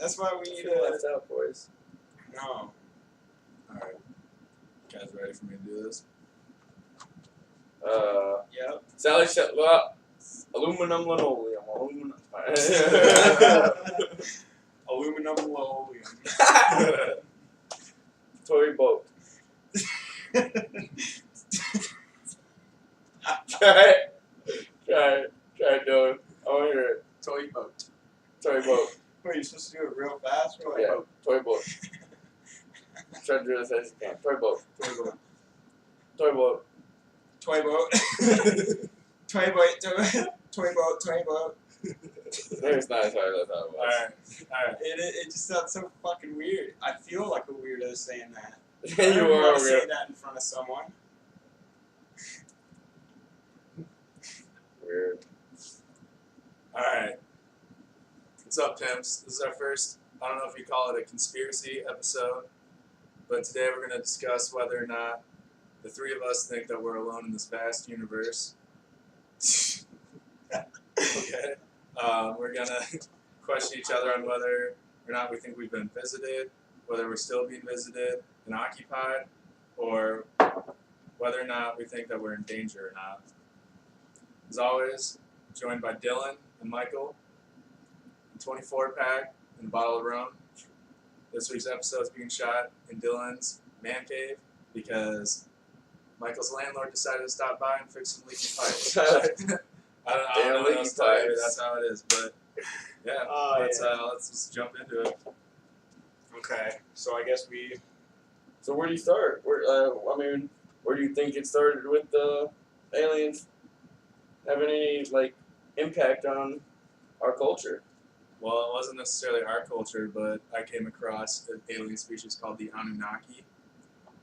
That's why we need left out, boys. No. Alright. Guys ready for me to do this? Yep. Sally aluminum linoleum. Aluminum. Aluminum linoleum. Toy boat. Try it. Try it, dude. I want to hear it. Toy boat. Toy boat. Wait, you're supposed to do it real fast? Or Yeah, toy boat. Try to do this as you can. Toy boat. Toy boat. Toy boat. Toy boat. Toy boat. Toy boat. Toy boat. It's not as hard as I was. Alright. It just sounds so fucking weird. I feel like a weirdo saying that. I You don't are want to say weird. that in front of someone. Weird. Alright. What's up, pimps? This is our first, I don't know if you call it a conspiracy episode, but today we're going to discuss whether or not the three of us think that we're alone in this vast universe. Okay. We're going to question each other on whether or not we think we've been visited, whether we're still being visited and occupied, or whether or not we think that we're in danger or not. As always, joined by Dylan and Michael, a 24-pack and a bottle of rum. This week's episode is being shot in Dylan's man cave because Michael's landlord decided to stop by and fix some leaky pipes. I don't know what else to tell you. That's how it is. But yeah, let's just jump into it. Okay, so I guess we... So where do you start? Where do you think it started with the aliens having any impact on our culture? Well, it wasn't necessarily our culture, but I came across an alien species called the Anunnaki,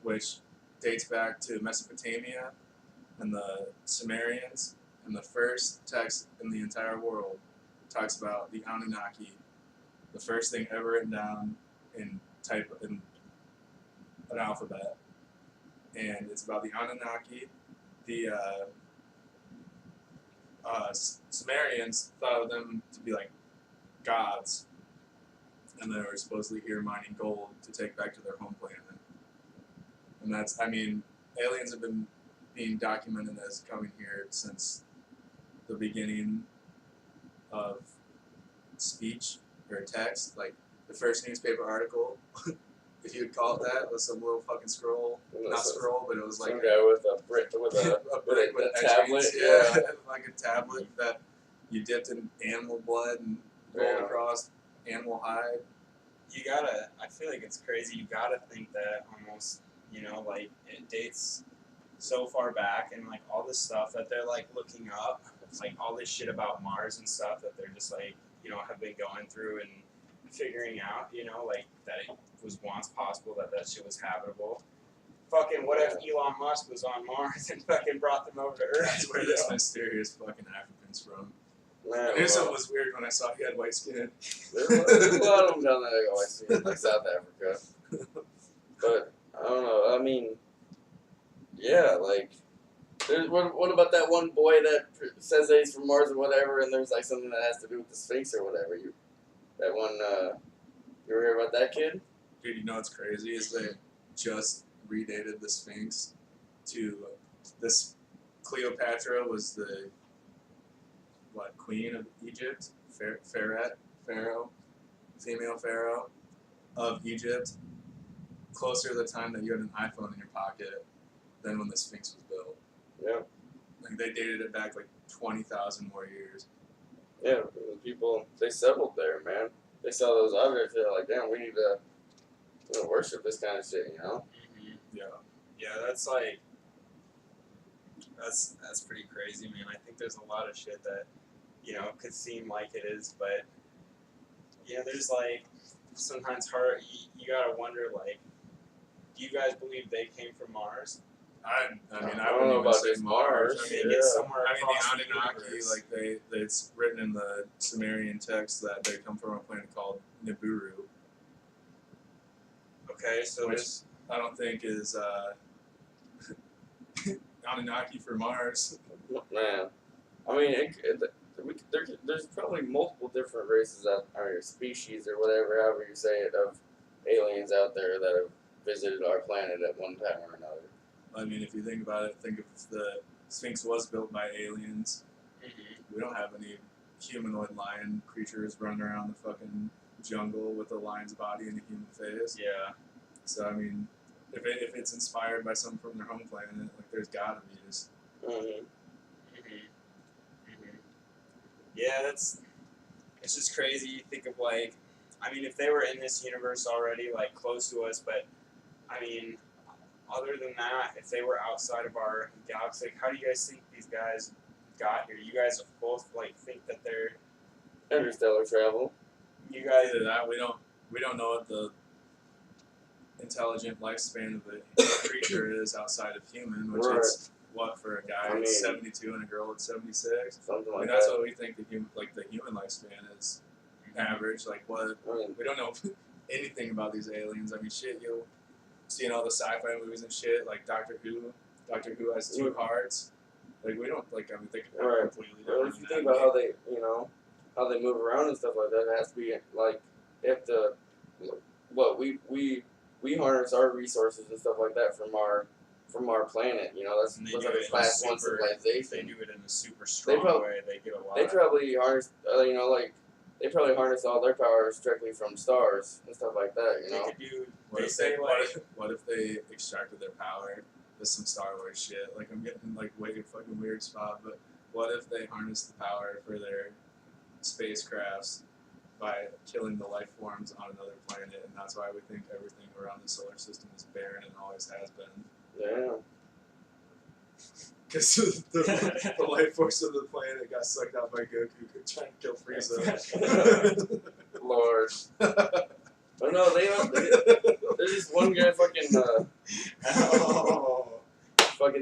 which dates back to Mesopotamia and the Sumerians, and the first text in the entire world talks about the Anunnaki, the first thing ever written down in an alphabet, and it's about the Anunnaki. The Sumerians thought of them to be like gods, and they were supposedly here mining gold to take back to their home planet. And that's, aliens have been being documented as coming here since the beginning of speech or text. Like the first newspaper article, if you would call it that, was some little fucking scroll. Not scroll, but it was like some guy with a brick with a tablet. Yeah, like a tablet that you dipped in animal blood and rolled across animal hide. I feel like it's crazy. You gotta think that almost, it dates so far back, and all this stuff that they're looking up, all this shit about Mars and stuff that they're just have been going through and figuring out, that it was once possible that shit was habitable. Fucking, what if Elon Musk was on Mars and fucking brought them over to Earth? That's where this mysterious fucking African's from. Man, I knew something was weird when I saw he had white skin. There's a lot of them down there that go, I see it, like South Africa. But, I don't know, what about that one boy that says that he's from Mars or whatever, and there's something that has to do with the Sphinx or whatever? You ever hear about that kid? Dude, you know what's crazy is they just redated the Sphinx to this. Cleopatra was the queen of Egypt, pharaoh, female pharaoh of Egypt, closer to the time that you had an iPhone in your pocket than when the Sphinx was built. Yeah. They dated it back 20,000 more years. Yeah, people, they settled there, man. They saw those objects, they're like, damn, we need to worship this kind of shit, Mm-hmm. Yeah. Yeah, that's pretty crazy, man. I think there's a lot of shit that, could seem like it is, but, there's sometimes hard, you gotta wonder, do you guys believe they came from Mars? I don't wouldn't know even about say this Mars. Mars. It's somewhere the across the Anunnaki, universe. it's written in the Sumerian text that they come from a planet called Nibiru. Okay, so Which I don't think is Anunnaki for Mars. Man. there's probably multiple different races out, or species or whatever, however you say it, of aliens out there that have visited our planet at one time or another. I mean, if you think about it, think if the Sphinx was built by aliens. Mm-hmm. We don't have any humanoid lion creatures running around the fucking jungle with a lion's body and a human face. Yeah. So I mean, if it's inspired by something from their home planet, like there's gotta be just. Mm-hmm. Yeah, it's just crazy. You think of like, I mean, if they were in this universe already, like close to us, but I mean, other than that, if they were outside of our galaxy, like, how do you guys think these guys got here? You guys both like think that they're Interstellar travel. you guys. Either that, we don't know what the intelligent lifespan of the creature is outside of human, which Right. is what for a guy I mean, it's 72 and a girl it's 76. Something I like mean, that's that. what we think the human lifespan is average. Like what I mean, we don't know anything about these aliens. I mean, shit, you'll see in all the sci-fi movies and shit, like Doctor Who. Doctor Who has two hearts. Like we don't like. I mean, they could Right. completely well, different. if you than think that. about how they, how they move around and stuff like that, it has to be like they have to. What we harness our resources and stuff like that from our planet. That's And they what's do like it a in class a one super- They civilization. do it in a super strong prob- way. They get a lot. They probably harness, they probably harness all their powers directly from stars and stuff like that. They could do. What They if say like. what if they extracted their power? This is some Star Wars shit. Like I'm getting like way fucking weird spot, but what if they harness the power for their spacecrafts by killing the life forms on another planet, and that's why we think everything around the solar system is barren and always has been. Yeah. Because the life force of the planet got sucked out by Goku trying to kill Frieza. Lord. Oh no, there's this one guy fucking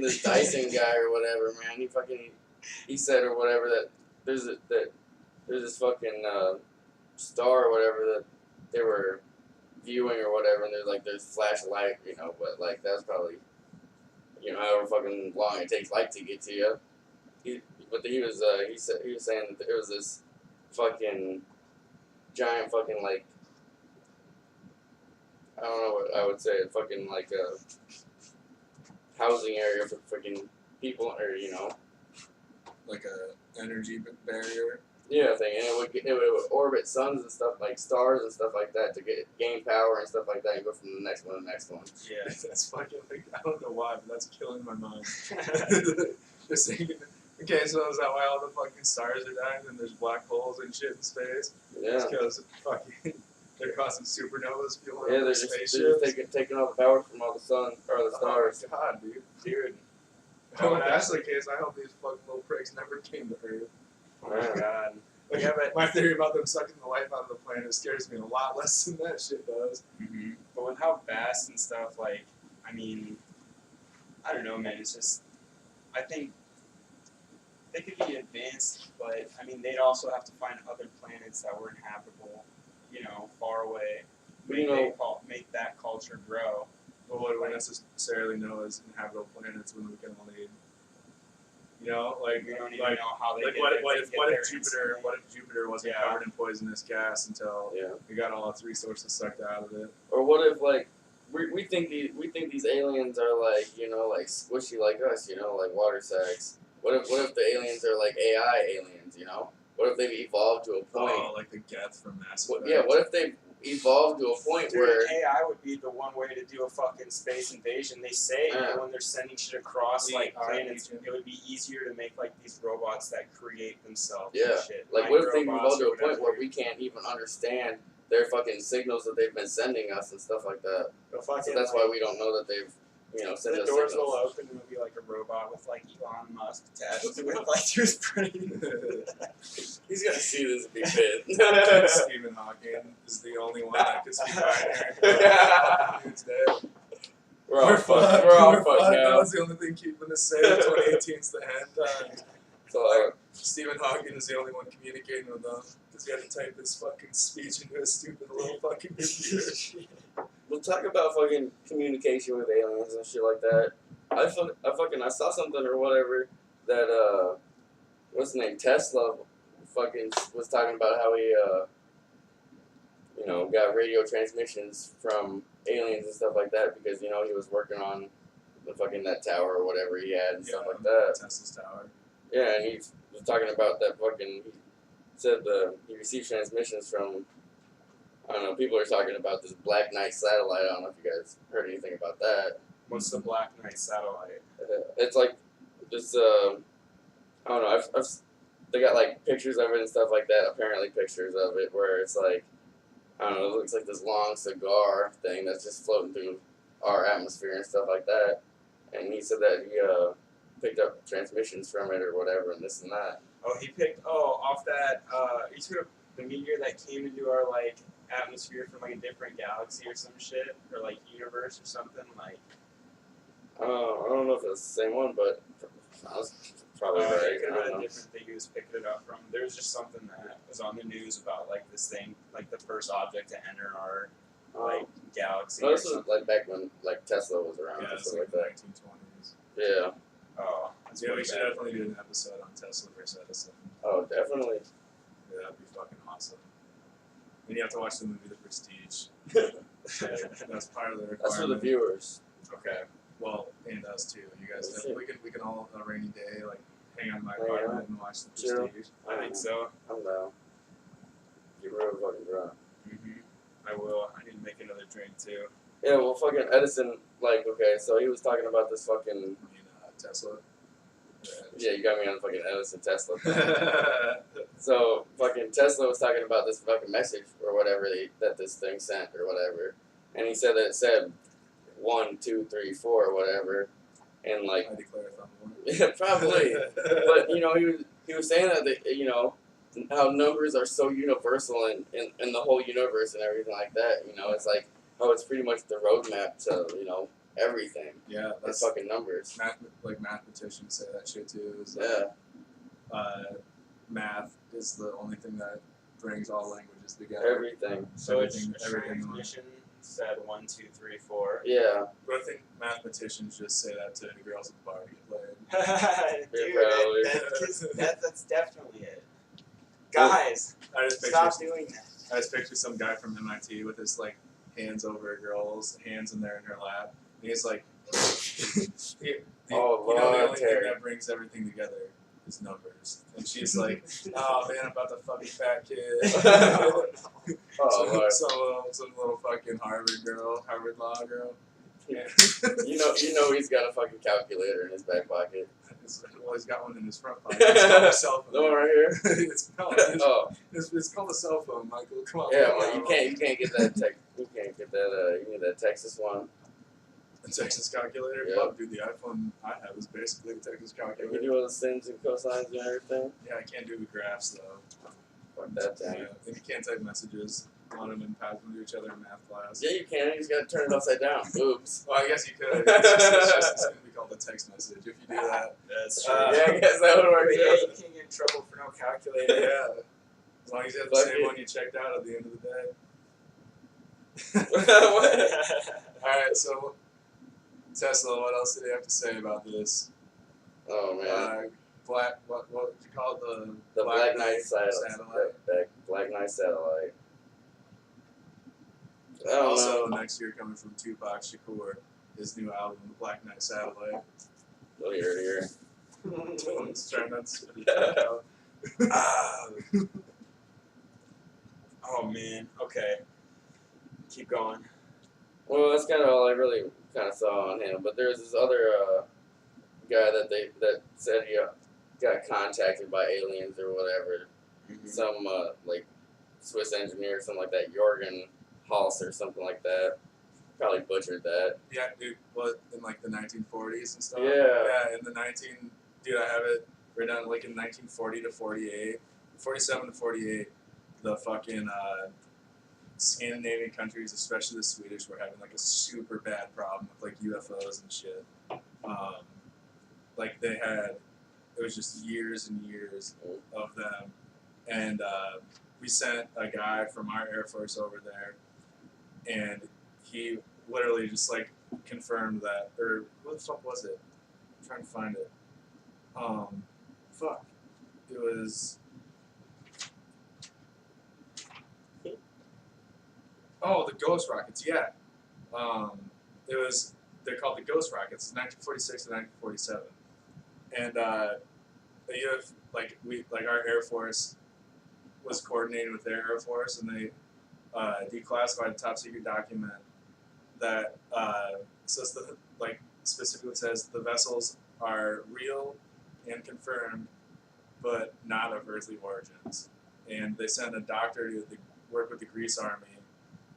this Dyson guy or whatever, man. He said or whatever that there's this fucking star or whatever that they were viewing or whatever, and there's flashlight, but like that's probably however fucking long it takes light to get to you. He was saying that it was this fucking giant fucking like I don't know what I would say, fucking like a housing area for fucking people, or Like a energy barrier. yeah, thing, and it would orbit suns and stuff like stars and stuff like that to gain power and stuff like that, and go from the next one to the next one. Yeah. That's fucking like I don't know why, but that's killing my mind. Just thinking, okay, so is that why all the fucking stars are dying and there's black holes and shit in space? Yeah. It's because fucking they're causing supernovas fueling Yeah, up they're the just spaceships. taking all the power from all the sun or the stars. Oh my god, dude. Dude. Oh, if that's the case, I hope these fucking little pricks never came to Earth. Oh my god. Like, Yeah, but- my theory about them sucking the life out of the planet scares me a lot less than that shit does. Mm-hmm. But with how vast and stuff, like, I mean, I don't know, man. It's just, I think they could be advanced, but I mean, they'd also have to find other planets that were inhabitable, far away. Make that culture grow. But what do we necessarily know as inhabitable planets when we can only, like, We don't even like, know how they like get what, there. what They if get what there if Jupiter instantly. what if Jupiter wasn't Yeah. covered in poisonous gas until Yeah. we got all its resources sucked out of it? Or what if like we think these aliens are like like squishy like us, like water sacks. What if the aliens are like AI aliens, What if they've evolved to a point? Oh, like the Geth from Mass Effect. What if they've evolved to a point Dude, where AI would be the one way to do a fucking space invasion. They say when they're sending shit across like planets, it would be easier to make like these robots that create themselves. Yeah. And shit. like what if they've robots evolved to or a point whatever. where we can't even understand their fucking signals that they've been sending us and stuff like that. The So fucking, that's like, why we don't know that they've sent the us doors signals. will open and it'll be like a robot with like Elon Musk attached to it, like to his brain. He's gonna see this and be pissed. Stephen Hawking is the only one that could speak binary. Dude's dead. We're all fucked. We're all fucked That now. was the only thing keeping us safe. 2018's the end time. So, Stephen Hawking is the only one communicating with them because he had to type this fucking speech into a stupid little fucking computer. we'll talk about fucking communication with aliens and shit like that. I saw something or whatever that what's the name, Tesla fucking was talking about how he got radio transmissions from aliens and stuff like that because he was working on the fucking that tower or whatever he had and stuff like that. Tesla's tower. Yeah, and he was talking about that fucking. He said he received transmissions from. I don't know. People are talking about this Black Knight satellite. I don't know if you guys heard anything about that. What's the Black Knight satellite? It's like this. I don't know. They got like pictures of it and stuff like that. Apparently, pictures of it where it's like. I don't know, it looks like this long cigar thing that's just floating through our atmosphere and stuff like that. And he said that he picked up transmissions from it or whatever and this and that. Oh, he picked, off that, he took the meteor that came into our, like, atmosphere from, like, a different galaxy or some shit, or, like, universe or something, like. I don't know if it's the same one, but I was probably right. It could I have don't been a know. different thing he was picking it up from. There was just something that was on the news about, like, this thing, like, the first object to enter our, like, galaxy No, or this was something. like back when like Tesla was around Yeah, and it's stuff like like the that. 1920s. Yeah. Oh, that's Yeah, we way should bad. definitely do an episode on Tesla versus Edison. Oh, definitely. Yeah, that'd be fucking awesome. And you have to watch the movie The Prestige. That's part of the requirement. That's for the viewers. Okay. Well, and us too. You guys, Let's see. we can all on a rainy day like hang on my Hang apartment out. and watch The Chill. Prestige. I think so. I'm down. Get real fucking drunk. I will. I need to make another drink, too. Yeah, well, fucking Edison, like, okay, so he was talking about this fucking. I mean, Tesla. Yeah, you got me on fucking Edison Tesla. So, fucking Tesla was talking about this fucking message or whatever that this thing sent or whatever. And he said that it said 1, 2, 3, 4 or whatever. And, like, I declare a thumb war. yeah, probably. But, he was saying that, how numbers are so universal in the whole universe and everything like that. It's like how it's pretty much the roadmap to, everything. Yeah, It's that's fucking numbers. mathematicians say that shit too. Is Yeah, math is the only thing that brings all languages together. everything. So it's Everything. transmission said 1, 2, 3, 4. Yeah. But I think mathematicians just say that to the girls at the bar to get laid. Dude, probably. that's definitely it. Guys, I just picture stop doing that. I just picture some guy from MIT with his like hands over a girl's hands in there in her lap. And he's like, the only thing Terry. that brings everything together is numbers. And she's like, oh man, I'm about to fuck a fat kid. Oh, Lord. some little fucking Harvard law girl. Yeah. He's got a fucking calculator in his back pocket. Well, he's got one in his front pocket. It's called a cell phone. The one right here? Oh. It's called a cell phone, Michael. Come on. Yeah, well, you can't get that you can't get that you need that Texas one. The Texas calculator? Yeah. Fuck, dude, the iPhone I have is basically a Texas You calculator. can do all the sins and cosines and everything. Yeah, I can't do the graphs though. Fuck that Yeah, thing. and you can't type messages on them and pass them to each other in math class. Yeah, you can. You just gotta turn it upside down. Oops. Well, I guess you could. It's going to be called a text message if you do that. That's true. Yeah, I guess that would work. But yeah, too. you can't get in trouble for no calculator. Yeah. As long as you have the Fuck same it. one you checked out at the end of the day. What? Alright, so Tesla, what else did he have to say about this? Oh man. What would you call it? The Black Knight satellite. satellite. Black Knight satellite. I don't Also, know. next year coming from Tupac Shakur, his new album, The Black Knight Satellite. Oh, here. Let's try not to Oh man. Okay. Keep going. Well, that's kind of all I really kind of saw on him. But there's this other guy that said he got contacted by aliens or whatever. Some like Swiss engineer, something like that, Jorgen Hals or something like that. Probably butchered that. Yeah, dude, what, in like the 1940s and stuff? Yeah. Yeah, in the dude, I have it written down like in 1940 to 48, 47 to 48, the fucking Scandinavian countries, especially the Swedish, were having like a super bad problem with like UFOs and shit. Like they had, it was just years and years of them. And we sent a guy from our Air Force over there, and he literally just like confirmed that, or what the fuck was it? I'm trying to find it. Fuck. It was Oh, the Ghost Rockets, yeah. They're called the Ghost Rockets, 1946 to 1947. And you have, our Air Force was coordinating with their Air Force, and they declassified a top secret document that says specifically says the vessels are real and confirmed, but not of earthly origins. And they sent a doctor to work with the Greece army,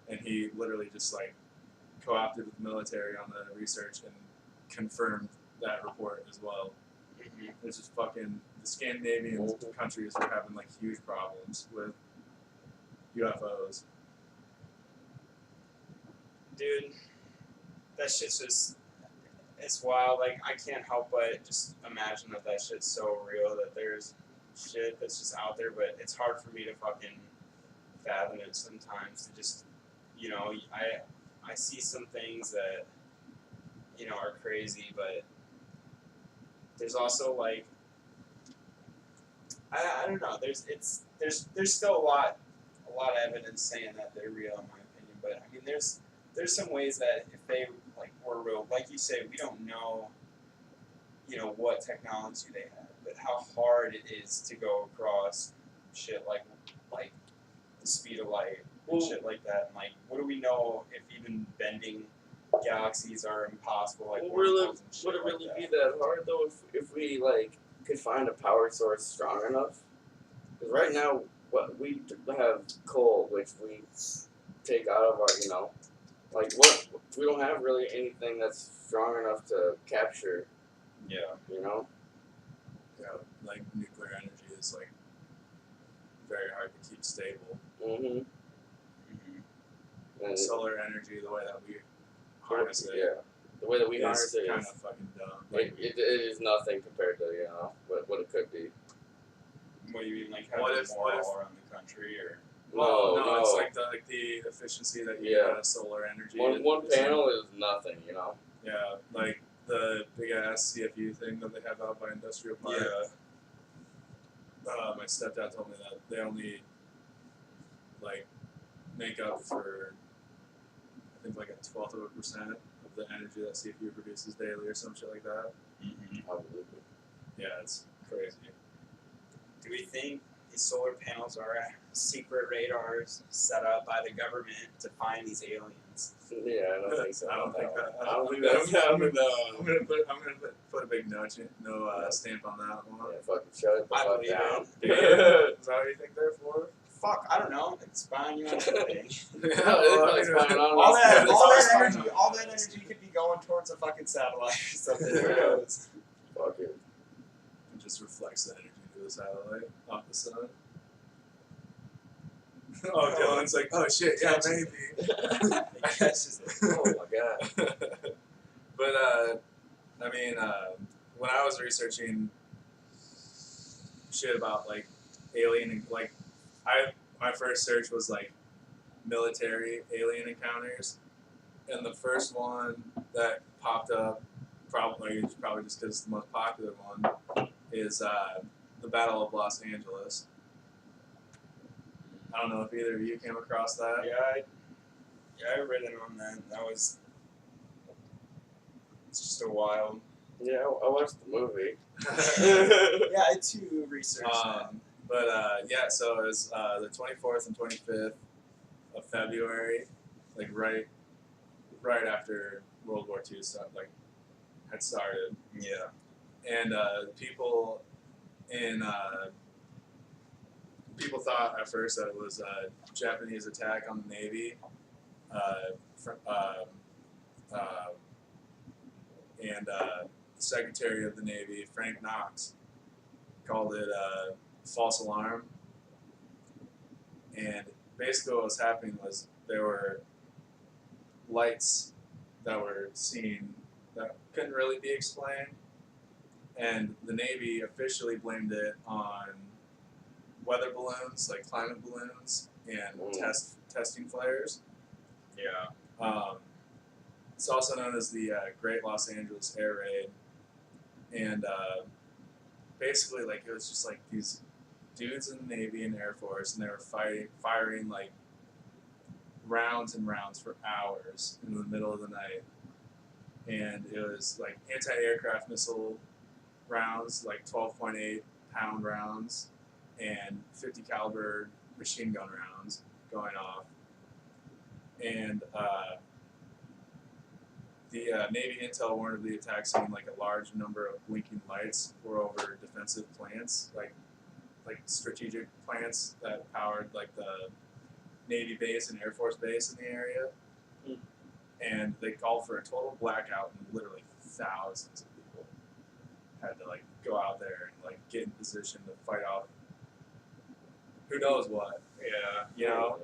and he literally just co-opted with the military on the research and confirmed that report as well. It's just fucking the Scandinavian countries are having huge problems with UFOs. Dude, that shit's just, it's wild. I can't help but just imagine that shit's so real, that there's shit that's just out there, but it's hard for me to fucking fathom it sometimes. To just, I see some things that, are crazy, but there's also I don't know. There's still a lot of evidence saying that they're real, in my opinion. But I mean, there's some ways that if they were real, like you say, we don't know, what technology they had, but how hard it is to go across shit like the speed of light and shit like that. And what do we know if even bending galaxies are impossible? Would it really be that hard though if we could find a power source strong enough? Because right now, we have coal, which we take out of our, we don't have really anything that's strong enough to capture. Yeah. Yeah, nuclear energy is very hard to keep stable. Mm-hmm. And solar energy, the way that we harness it. Yeah. The way that we harness it kind is of fucking dumb. It is nothing compared to what it could be. What do you mean, having more all around the country, or? No, it's the efficiency that you get out of solar energy. One panel is nothing, Yeah, the big ass CFU thing that they have out by Industrial Park. Yeah. My stepdad told me that they only make up for I think a 1/12 of a percent of the energy that CFU produces daily or some shit like that. Absolutely. Yeah, it's crazy. Do we think these solar panels are secret radars set up by the government to find these aliens? Yeah, I don't think so. I don't think that. I don't think that's happening. I'm gonna put a big no stamp on that one. Yeah, fucking shut it the I fuck believe down. it. Is that what you think they're for? Fuck, I don't know. It's spying you on anything. all All that energy could be going towards a fucking satellite or something. Who knows? Fuck it. It just reflects the energy to the satellite off the sun. Oh, Dylan's oh shit, yeah, maybe. It catches it. Oh my god. But I mean, when I was researching shit about alien and my first search was military alien encounters, and the first one that popped up, probably just because it's the most popular one, is the Battle of Los Angeles. I don't know if either of you came across that. I read it on that. It's just a wild. Yeah, I watched the movie. Yeah, I too researched that. But so it was the 24th and 25th of February, right after World War II had started. Yeah. And people thought at first that it was a Japanese attack on the Navy. And the Secretary of the Navy, Frank Knox, called it a false alarm. And basically what was happening was there were lights that were seen that couldn't really be explained. And the Navy officially blamed it on weather balloons, climate balloons, and testing flares. Yeah. It's also known as the Great Los Angeles Air Raid. And basically, it was just these dudes in the Navy and Air Force, and they were firing rounds and rounds for hours in the middle of the night, and it was like anti-aircraft missile rounds, like 12.8-pound rounds, and 50 caliber machine gun rounds going off, and the Navy intel warned of the attack, saying like a large number of blinking lights were over defensive plants, like strategic plants that powered like the Navy base and Air Force base in the area. Mm. And they called for a total blackout, and literally thousands of people had to like go out there and like get in position to fight off who knows what. Yeah. You know?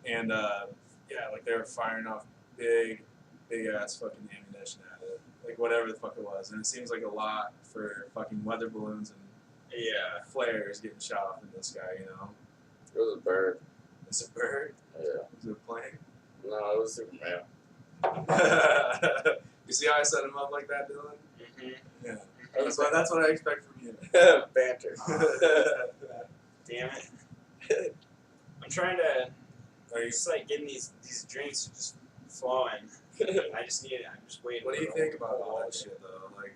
And yeah, like they were firing off big ass fucking ammunition at it. Like whatever the fuck it was. And it seems like a lot for fucking weather balloons and Yeah. flares getting shot off in the sky, you know? It was a bird. It's a bird? Yeah. Is it a plane? No, it was Superman. You see how I set him up like that, Dylan? Mm-hmm. Yeah. That's what I expect from you. Banter. Damn it. I'm trying to. Are you, It's like getting these drinks just flowing. I just need it. I'm just waiting. what do you for think the about whole all that shit, though? Like,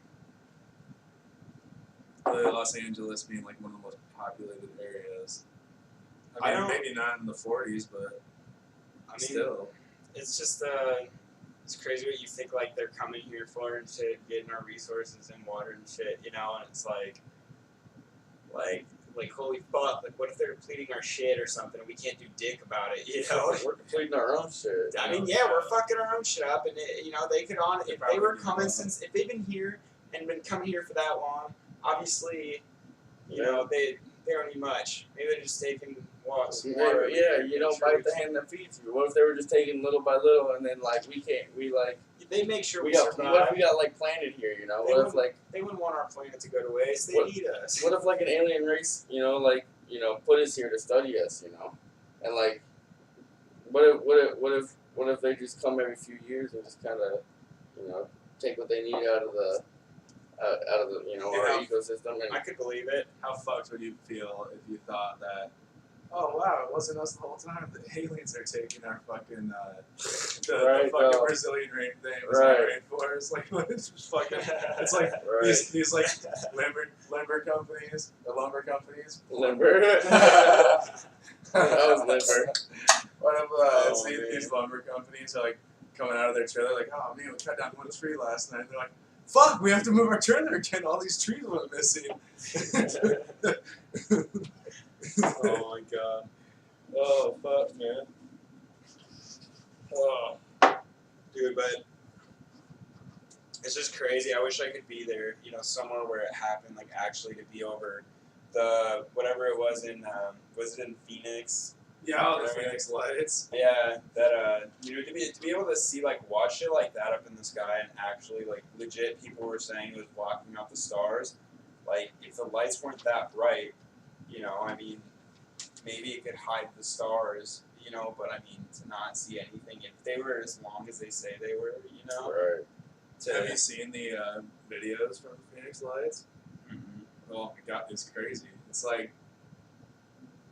really Los Angeles being like one of the most populated areas. I I mean, don't- maybe not in the 40s, but I mean, still. it's just it's crazy what you think like they're coming here for and shit, getting our resources and water and shit, you know, and it's like holy fuck, like what if they're depleting our shit or something and we can't do dick about it, you know? We're completing our own shit. I mean, yeah, we're fucking our own shit up, and you know they could if they were coming if they've been here and been coming here for that long, obviously, you know they don't need much. Maybe they're just taking some water. Yeah, you don't bite the hand that feeds you. What if they were just taking little by little, and then like we like They make sure we got what survive. if we got like planted here? You know, They what if like They wouldn't want our planet to go to waste. They What- need us. what if like an alien race, you know, put us here to study us, you know, and like what if they just come every few years and just kind of, you know, take what they need out of the you know our Yeah. ecosystem I and could believe it. How fucked would you feel if you thought that, oh wow, it wasn't us the whole time, the aliens are taking our fucking, the Right, fucking no. Brazilian thing was Right. rainforest, like it's just fucking, it's like right these like lumber companies, limber. That was limber. One of Oh, these man. lumber companies are like coming out of their trailer like, oh man, we cut down one tree last night. They're like, fuck, we have to move our trailer again. All these trees went missing. Oh my god. Oh fuck, man. Oh, dude, but it's just crazy. I wish I could be there. You know, somewhere where it happened, like actually to be over the whatever it was in. Was it in Phoenix? Yeah, all the Phoenix lights. Yeah, that you know, to be able to see like watch it like that up in the sky and actually like legit people were saying it was blocking out the stars. Like if the lights weren't that bright, you know, I mean, maybe it could hide the stars, you know, but I mean to not see anything if they were as long as they say they were, you know. Right. Have you seen the videos from the Phoenix lights? Mhm. Oh my god, it's crazy. It's like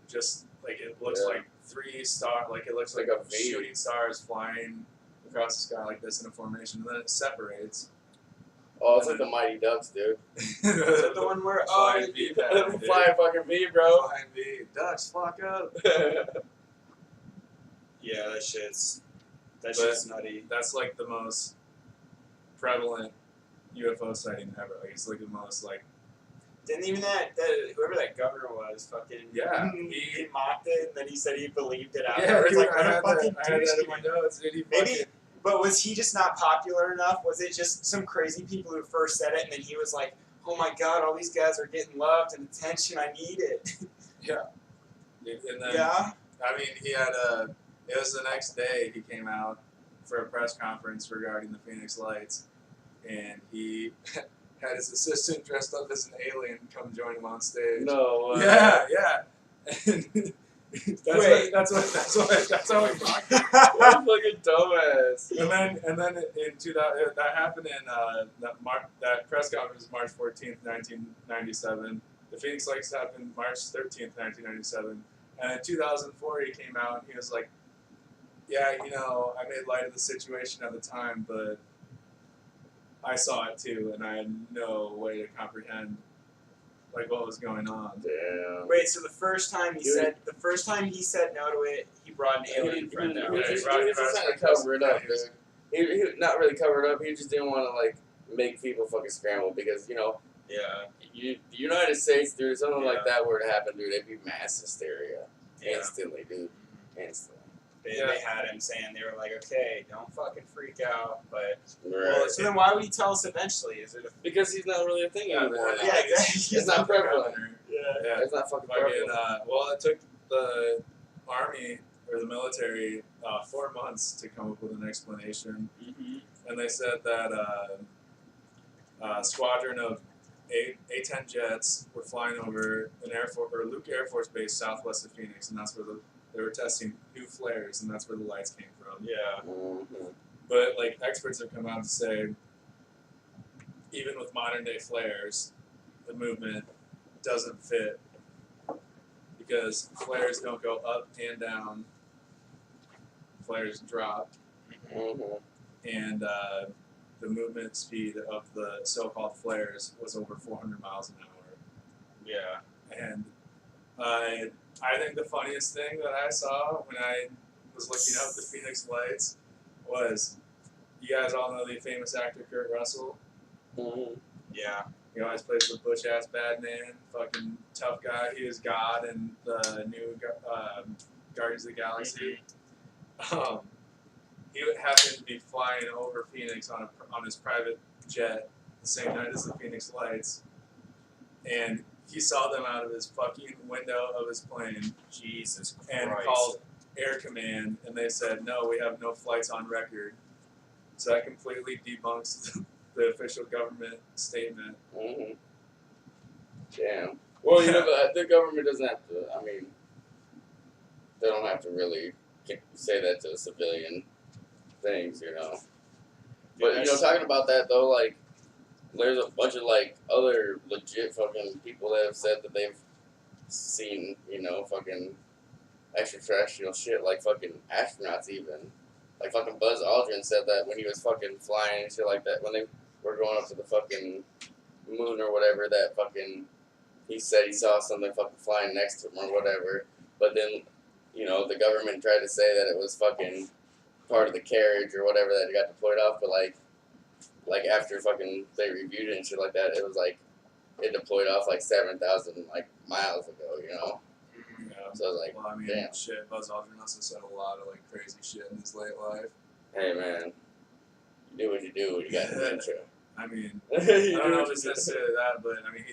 just like it looks Yeah. like 3 star, like it looks Like like a V. shooting stars flying across the sky like this in a formation, and then it separates. Oh, it's like the Mighty Ducks, dude. Is that the one where Flying V pattern, dude. Flying fucking V, bro. Flying V. Ducks, fuck up. yeah, that shit's But- nutty. That's like the most prevalent UFO sighting ever. Like it's like the most like Didn't even that whoever that governor was fucking Yeah, he mocked it and then he said he believed it yeah. afterwards. Dude, Like I what a had fucking that in douche, my dude. notes. Dude, he Maybe, fucking- but was he just not popular enough? Was it just some crazy people who first said it and then he was like, oh my god, all these guys are getting loved and attention, I need it. And then Yeah? I mean, he had it was the next day he came out for a press conference regarding the Phoenix Lights, and he had his assistant dressed up as an alien come join him on stage. No. Yeah. Wait. That's how he mocked him. What a fucking dumbass. And then in 2000, that happened in that press conference was March 14th, 1997. The Phoenix Lights happened March 13th, 1997. And in 2004, he came out and he was like, yeah, you know, I made light of the situation at the time, but I saw it too, and I had no way to comprehend like what was going on. Damn. Wait, so the first time he Dude. said no to it, he brought an alien friend He out. was Yeah, just he brought trying to friends. cover it up, dude. He not really cover it up. He just didn't want to like make people fucking scramble because you know Yeah. the United States, dude, something Yeah. like that were to happen, dude, it'd be mass hysteria Yeah. instantly, dude, instantly. They had him saying, they were like, okay, don't fucking freak out, but Right. so then why would he tell us eventually? Is it a Because he's not really a thing anymore. now. Yeah, exactly. It's not prevalent. Yeah. It's not fucking Fucking, prevalent. well, it took the army or the military 4 months to come up with an explanation, and they said that a squadron of A-10 jets were flying over an Luke Air Force Base southwest of Phoenix, and that's where they were testing new flares, and that's where the lights came from. Yeah. But like experts have come out to say, even with modern day flares, the movement doesn't fit because flares don't go up and down. Flares drop, and the movement speed of the so-called flares was over 400 miles an hour. Yeah. And I think the funniest thing that I saw when I was looking up the Phoenix Lights was, you guys all know the famous actor Kurt Russell. Yeah. He always plays the bush ass bad man, fucking tough guy. He was God in the new Guardians of the Galaxy. He happened to be flying over Phoenix on his private jet the same night as the Phoenix Lights, and he saw them out of his fucking window of his plane. Jesus Christ. And called Air Command, and they said, no, we have no flights on record. So that completely debunks the official government statement. Damn. Well, you know, the government doesn't have to, I mean, they don't have to really say that to civilian things, you know. But, you know, talking about that, though, like, there's a bunch of, like, other legit fucking people that have said that they've seen, you know, fucking extraterrestrial shit, like fucking astronauts even. Like, fucking Buzz Aldrin said that when he was fucking flying and shit like that, when they were going up to the fucking moon or whatever, that fucking, he said he saw something fucking flying next to him or whatever. But then, you know, the government tried to say that it was fucking part of the carriage or whatever that it got deployed off, but like after fucking they reviewed it and shit like that, it was like it deployed off like 7,000 like miles ago, you know. Yeah. So I was like, well, I mean, damn. shit, Buzz Aldrin also said a lot of like crazy shit in his late life. Hey man, you do what you do when you got dementia. I mean, I I don't know if it's necessarily that, but I mean,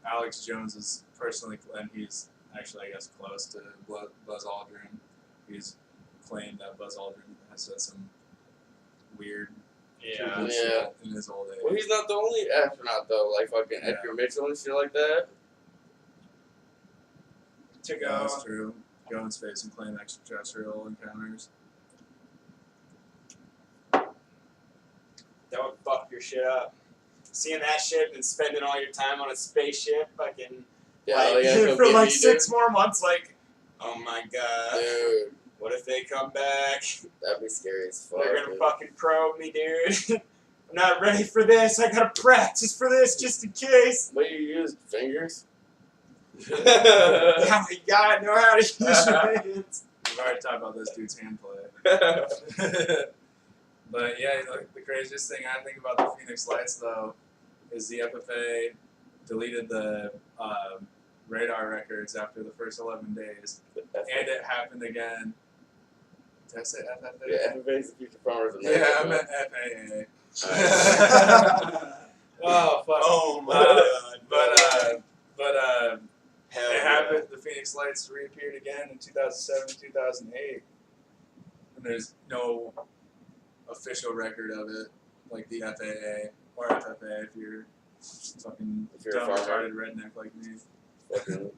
Alex Jones is personally, and he's actually, I guess, close to Buzz Aldrin. He's claimed that Buzz Aldrin has said some weird Yeah. shit in his old age. Well, he's not the only astronaut though. Like fucking Edgar Mitchell and shit like that. To Yeah, go. that's true. Go in space and claim extraterrestrial encounters. That would fuck your shit up. Seeing that shit and spending all your time on a spaceship, fucking, Yeah, like, they gotta come for get like me, 6 more months, like, oh my god, dude. what if they come back? That'd be scary as fuck. They're gonna dude. fucking probe me, dude. I'm not ready for this. I gotta practice for this just in case. What do you use? Fingers? Yeah, you gotta know how to use your hands. We've already talked about this dude's hand play. But yeah, the craziest thing I think about the Phoenix Lights though is the FFA deleted the radar records after the first 11 days, and it happened again. Did I say FFA? Yeah, FFA's the Future Farmers Yeah, I America. meant FAA. Alright. Oh fuck. Oh my god. But Hell it yeah. happened. The Phoenix Lights reappeared again in 2007, 2008, and there's no official record of it, like the FAA or FFA if you're fucking If you're a dumb, farmer. retarded redneck like me. Fucking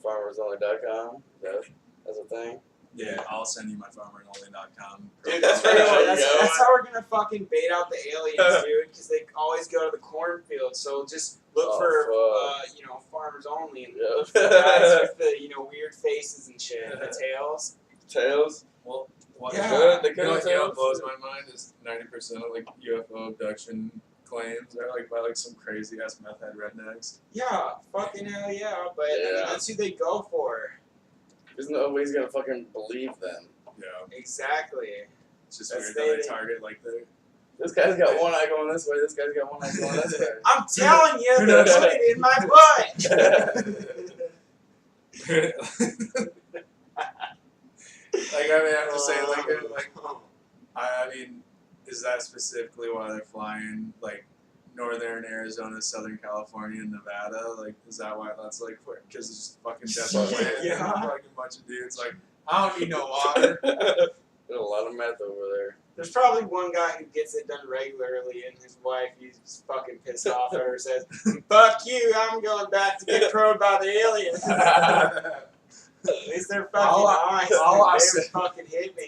farmersonly.com. That's a thing. Yeah, I'll send you my farmeronly.com. Dude, that's There right. you That's, go. that's how we're gonna fucking bait out the aliens, dude. Because they always go to the cornfield. So just look Oh, for, farmers only, and Yeah. look for the guys with the, weird faces and shit, the tails. Tails. Well, What, Yeah. They you know couldn't what blows my mind is 90% of like UFO abduction claims are like by like some crazy ass meth head rednecks. Yeah, fucking hell yeah. But I mean, Yeah. that's who they go for. There's no way he's gonna fucking believe them. Yeah, Exactly. it's just That's weird that they- they target like the. This guy's got one eye going this way. This guy's got one eye going this way. I'm telling you, Who they knows? put it in my butt. Like I mean, I have to say, like I mean, is that specifically why they're flying like northern Arizona, Southern California, and Nevada? Like, is that why that's like? Because it's just fucking desert land. Yeah. And a fucking bunch of dudes like, I don't need no water. There's a lot of meth over there. There's probably one guy who gets it done regularly, and his wife, he's fucking pissed off at her, says, "Fuck you! I'm going back to get probed by the aliens." At least they're fucking All honest. all I They said- fucking hit me.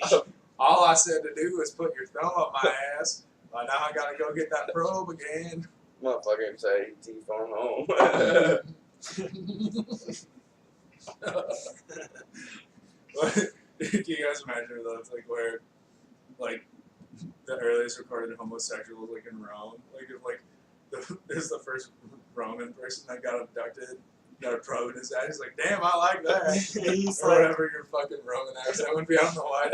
All I said to do was put your thumb up my ass. Now I gotta go get that probe again. Motherfucker say T-phone home. Can you guys imagine that's like where, like, the earliest recorded homosexual was like in Rome? Like, if like, there's the first Roman person that got abducted, got a probe in his ass. He's like, damn, I like that. He's Or like, whatever your fucking Roman accent would be on the line.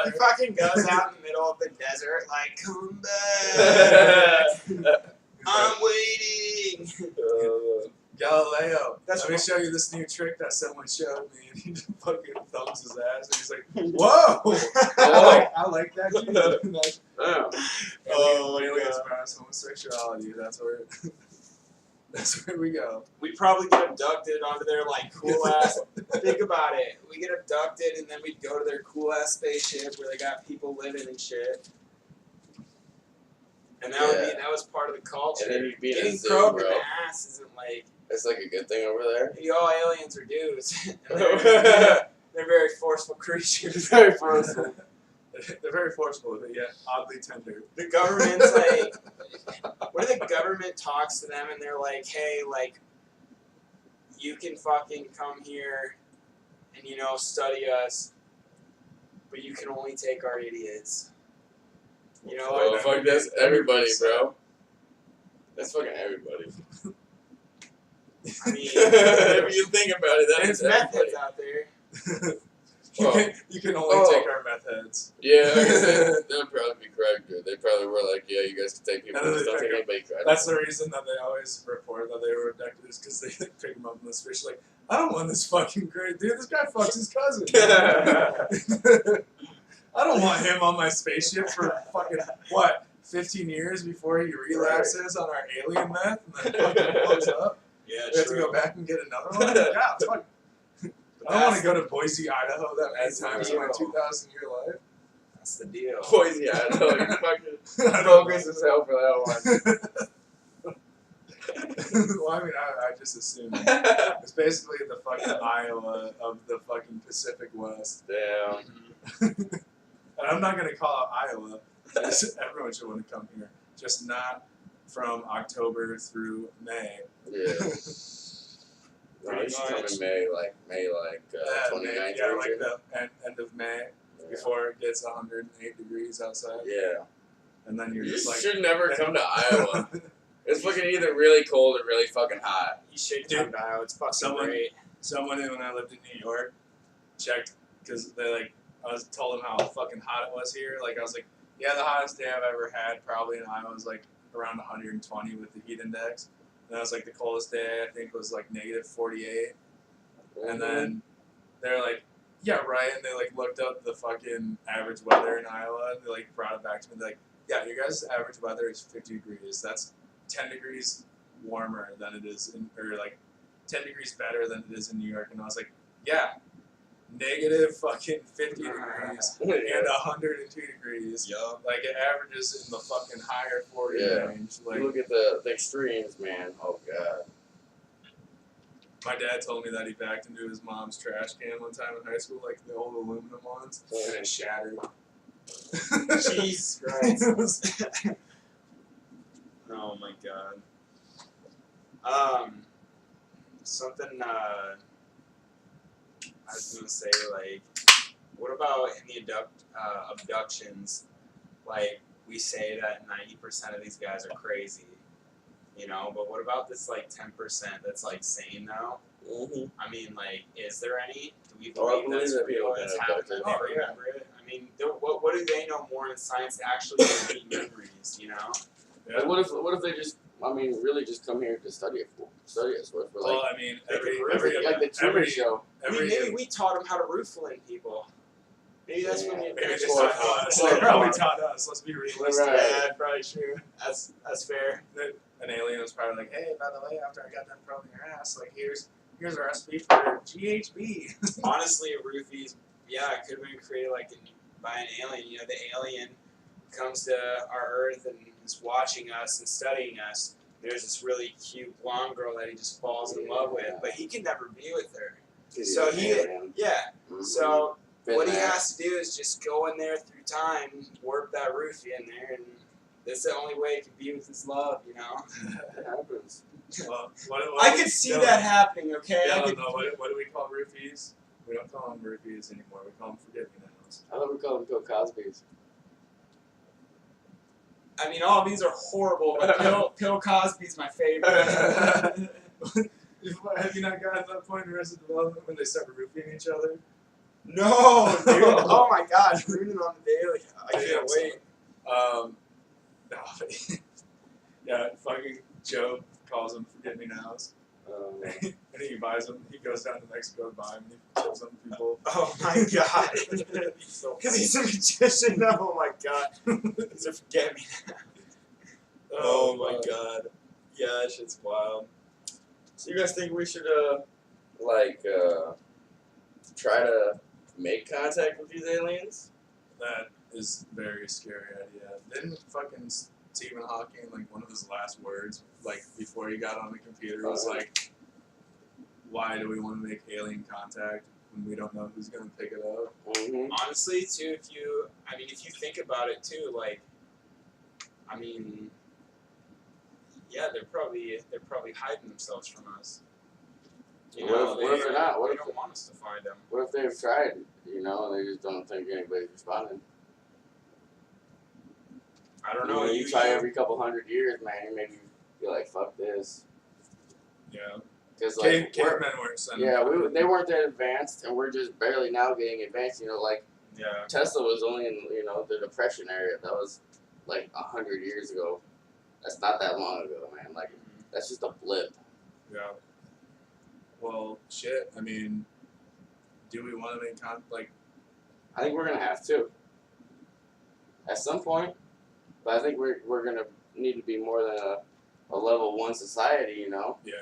he fucking goes out in the middle of the desert, like, come back. I'm waiting. Galileo, That's let me what- show you this new trick that someone showed me. And he just fucking thumbs his ass, and he's like, "Whoa, I like that dude." That's, Damn. Oh my aliens God. versus homosexuality. That's where we go. We probably get abducted onto their like cool ass. Think about it. We get abducted and then we'd go to their cool ass spaceship where they got people living and shit. And that would be Yeah. that was part of the culture. And then you'd be in a Getting zoo, probed in bro. the ass isn't like It's like a good thing over there. all aliens are dudes. And they're very forceful creatures. Very forceful. They're very forceful, but yet oddly tender. The government's like, what if the government talks to them and they're like, hey, like, you can fucking come here and, you know, study us, but you can only take our idiots. You know, Oh, like, fuck, that's everybody, bro. That's fucking everybody. I mean, If you think about it, that there's is everybody. methods out there. You can only take our meth heads. Yeah, like I said, they'll probably be correct, dude. They probably were like, yeah, you guys can take people, And then just don't they- take anybody credit. That's the reason that they always report that they were abducted is because they pick them up in the fish like, I don't want this fucking great dude. This guy fucks his cousin. I don't want him on my spaceship for fucking, what, 15 years before he relapses on our alien meth and then fucking blows up? Yeah, We have to go back and get another one? Yeah, fuck. I don't want to go to Boise, Idaho that many That's the times in my deal. 2,000-year life. That's the deal. Boise, Idaho, you fucking I don't focus as hell for that well, I mean, I just assumed. It's basically the fucking Iowa of the fucking Pacific West. Damn. And I'm not going to call it Iowa. Everyone should want to come here. Just not from October through May. Yeah. No, you should come in May, like 29th. yeah, or like something. the end of May before it gets 108 degrees outside. Yeah. And then you're You just like. should never come to Iowa. It's fucking either really cold or really fucking hot. You should Dude, come to Iowa. It's fucking someone- great. Someone when I lived in New York checked because they like I was told them how fucking hot it was here. Like I was like, yeah, the hottest day I've ever had probably in Iowa was like around 120 with the heat index. And that was like the coldest day I think was like negative 48. And then they're like, yeah, right. And they like looked up the fucking average weather in Iowa and they like brought it back to me. They're like, yeah, your guys' average weather is 50 degrees. That's 10 degrees warmer than it is in, or like 10 degrees better than it is in New York. And I was like, yeah, negative fucking 50 degrees and 102 degrees. Yup. Like it averages in the fucking higher 40 Yeah. range. Like You look at the extremes, man. Oh god. my dad told me that he backed into his mom's trash can one time in high school, like the old aluminum ones, and it shattered. Jesus Christ. It was- Oh my god. Something I was gonna say like What about in the abductions? Like, we say that 90% of these guys are crazy, you know, but what about this like 10% that's like sane though? Mm-hmm. I mean, like, is there any? Do we Oh, I believe believe that's that real? people It's been happening. abducted. They Oh, yeah. remember it. I mean, what do they know more in science to actually repeat memories? You know? Yeah. Like, what if they just, I mean, really just come here to study us? What if we're Well, like, I mean, they every can every really, like the Truman every Show? every Maybe we taught them how to roofle in people. Maybe that's when the maybe they adventures taught start. us. Well, They probably taught us. Let's be realistic. Right. Yeah, probably true. That's fair. An alien was probably like, "Hey, by the way, after I got done probing your ass, like here's a recipe for GHB." Honestly, roofies, yeah, it could have been created like by an alien. You know, the alien comes to our Earth and is watching us and studying us. There's this really cute blonde girl that he just falls in love with, but he can never be with her. So yeah. So what he has to do is just go in there through time, warp that roofie in there, and that's the only way he can be with his love, you know? It happens. Well, what I could see that happening, okay? Yeah, I no, could, what do we call roofies? We don't call them roofies anymore. We call them forget-me-nots. I thought we call them Bill Cosby's. I mean, all of these are horrible, but Bill Cosby's my favorite. Have you not gotten to that point in Arrested Development when they start roofing each other? No, dude. Oh my gosh, Rooting on the Daily. I Yeah, can't wait. No, yeah, fucking Joe calls them forget-me-nows. And he buys them. He goes down to Mexico to buy them. And he kills some people. Oh my god. Because he's a magician. Oh my god. He's a forget me. Oh my god. Yeah, that shit's wild. So you guys think we should try to make contact with these aliens? That is a very scary idea. Didn't fucking Stephen Hawking, like, one of his last words, like, before he got on the computer was like, why do we want to make alien contact when we don't know who's going to pick it up? Mm-hmm. Honestly, too, if you think about it too, like, I mean, yeah, they're probably hiding themselves from us. You know, What if they're not? What they if don't want us to find them. What if they've tried, you know, and they just don't think anybody's responding? I don't know. You try every couple hundred years, man, and maybe you're like, fuck this. Yeah. Because like, cavemen weren't sending. they weren't that advanced, and we're just barely now getting advanced. You know, like Yeah. Tesla was only in the Depression area. That was like 100 years ago. That's not that long ago, man. Like that's just a blip. Yeah. Well, shit. I mean, do we want to make contact? I think we're gonna have to at some point, but I think we're gonna need to be more than a level 1 society. You know. Yeah.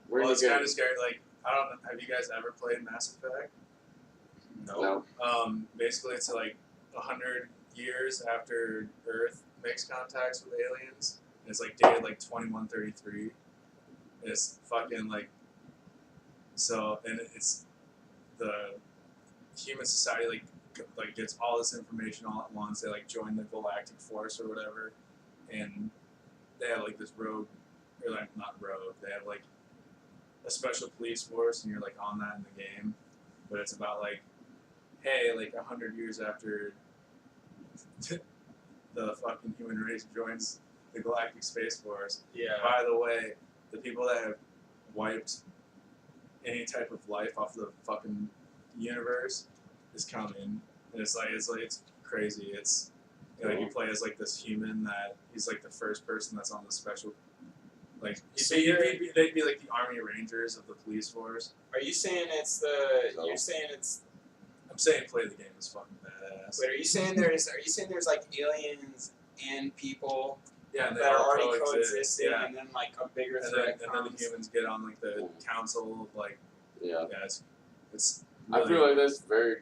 We're Well, it's gonna kind of scary. Like, I don't know. Have you guys ever played Mass Effect? No. Basically, it's like 100 years after Earth makes contacts with aliens. And it's like dated like 2133. It's fucking like. So, and it's the human society like gets all this information all at once. They like join the Galactic Force or whatever, and they have like this rogue, or like not rogue. They have like a special police force, and you're like on that in the game. But it's about like, hey, like 100 years after the fucking human race joins the Galactic Space Force. Yeah. By the way, the people that have wiped any type of life off the fucking universe is coming, and it's crazy. It's like you play as like this human that he's like the first person that's on the special. Like So they'd be like the Army Rangers of the police force. Are you saying it's You're saying it's. I'm saying play the game is fucking badass. Wait, are you saying there's like aliens and people Yeah, and they that are all already coexist. coexisting, Yeah, and then like a bigger and threat then the comes? humans get on like the council of like Yeah. it's. I feel like that's very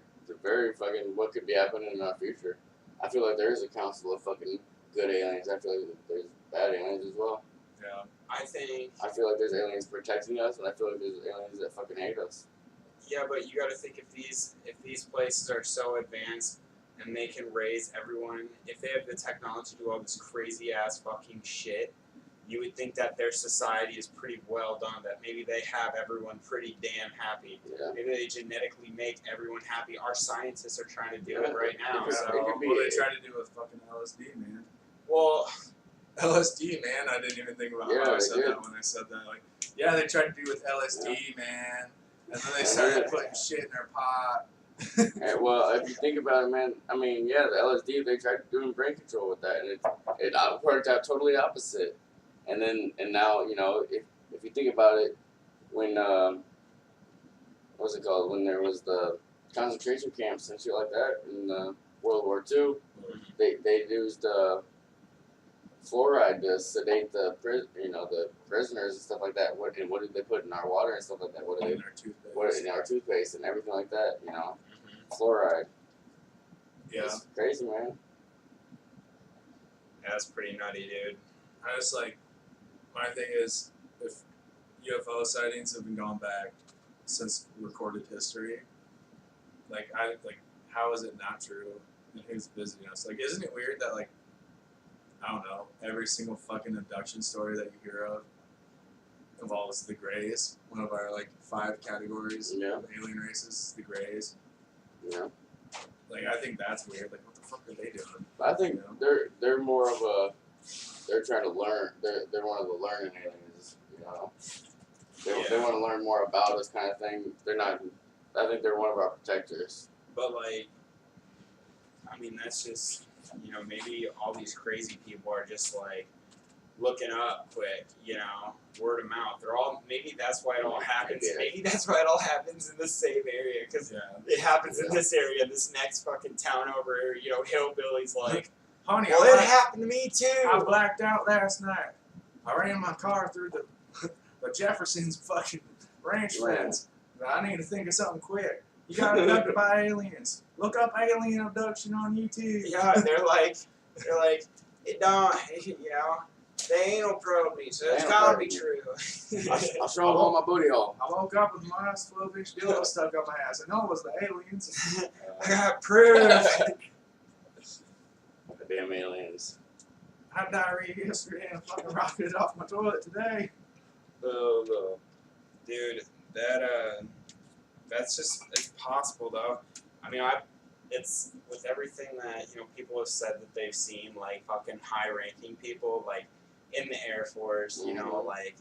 fucking what could be happening in our future. I feel like there is a council of fucking good aliens. I feel like there's bad aliens as well. Yeah. I think. I feel like there's aliens protecting us, and I feel like there's aliens that fucking hate us. Yeah, but you got to think if these places are so advanced and they can raise everyone, if they have the technology to do all this crazy ass fucking shit, you would think that their society is pretty well done, that maybe they have everyone pretty damn happy. Yeah. Maybe they genetically make everyone happy. Our scientists are trying to do it right now. It So, could be- What they try to do with fucking LSD, man. well, LSD, man. I didn't even think about Yeah, how I they said did. that when I said that. Like, yeah, they tried to do with LSD, man. And then they started putting shit in their pot. And, well, if you think about it, man, I mean, yeah, the LSD, they tried doing brain control with that, and it worked out totally opposite. And now, you know, if you think about it, when what's it called? When there was the concentration camps and shit like that in World War II, they used fluoride to sedate the prisoners and stuff like that. What did they put in our water and stuff like that? What did In they our toothpaste. what in our toothpaste and everything like that? You know, fluoride. Yeah. It's crazy, man. yeah, that's pretty nutty, dude. I just like, my thing is, if UFO sightings have been going back since recorded history, like how is it not true? And who's visiting us? Like, isn't it weird that like, I don't know, every single fucking abduction story that you hear of involves the Greys, one of our like 5 categories Yeah. of alien races, the Greys. You know, Like, I think that's weird. Like, what the fuck are they doing? but I think You know? they're more of a they're trying to learn. They're one of the learning aliens. You know, they want to learn more about us, kind of thing. They're not. I think they're one of our protectors. But like, I mean, that's just, you know, maybe all these crazy people are just like looking up quick, you know, word of mouth. They're all, maybe that's why it all happens. Yeah. Maybe that's why it all happens in the same area, because Yeah. it happens in this area, this next fucking town over, you know, hillbillies like, Honey, well, it happened to me I too. blacked out last night. I ran my car through the Jefferson's fucking ranch fence. I need to think of something quick. You got abducted by aliens. Look up alien abduction on YouTube. Yeah, they're like, it don't, you know, they anal probe me, so it's Anal gotta probe be me. true. I'll show them all my booty hole. I woke up with my ass 12-inch dildo stuck up my ass. I know it was the aliens. I got proof. The damn aliens. I had diarrhea yesterday and fucking rocketed off my toilet today. Oh no. Dude, that's just, it's possible though. I mean, it's with everything that, you know, people have said that they've seen, like fucking high-ranking people, like in the Air Force, you know, like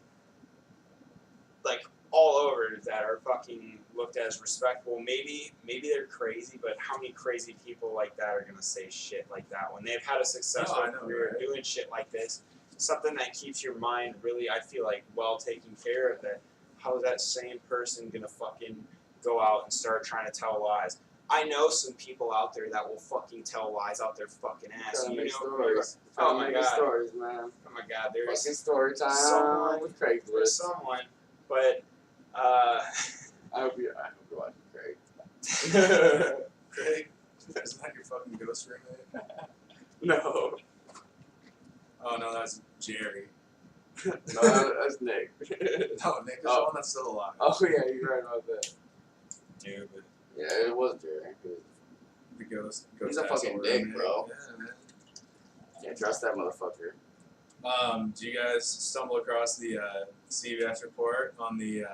all over that are fucking looked as respectable. Maybe they're crazy, but how many crazy people like that are gonna say shit like that when they've had a successful I know, career right? doing shit like this? Something that keeps your mind really, I feel like, well taken care of. That how is that same person gonna fucking go out and start trying to tell lies? I know some people out there that will fucking tell lies out their fucking ass. Trying to You make know, stories. oh Trying to my make God. stories, man. oh my God, there's Fucking story time someone- with there's Craigslist. someone, but I hope you're watching Craig. Craig, isn't that your fucking ghost roommate? No. Oh no, that's Jerry. No, that's Nick. No, Nick is the one that's still alive. Oh yeah, you're right about that. dude, but Yeah, it was Jerry. The ghost He's a asshole fucking dick, roommate. bro. Yeah, man. Can't trust that motherfucker. Do you guys stumble across the CBS report on the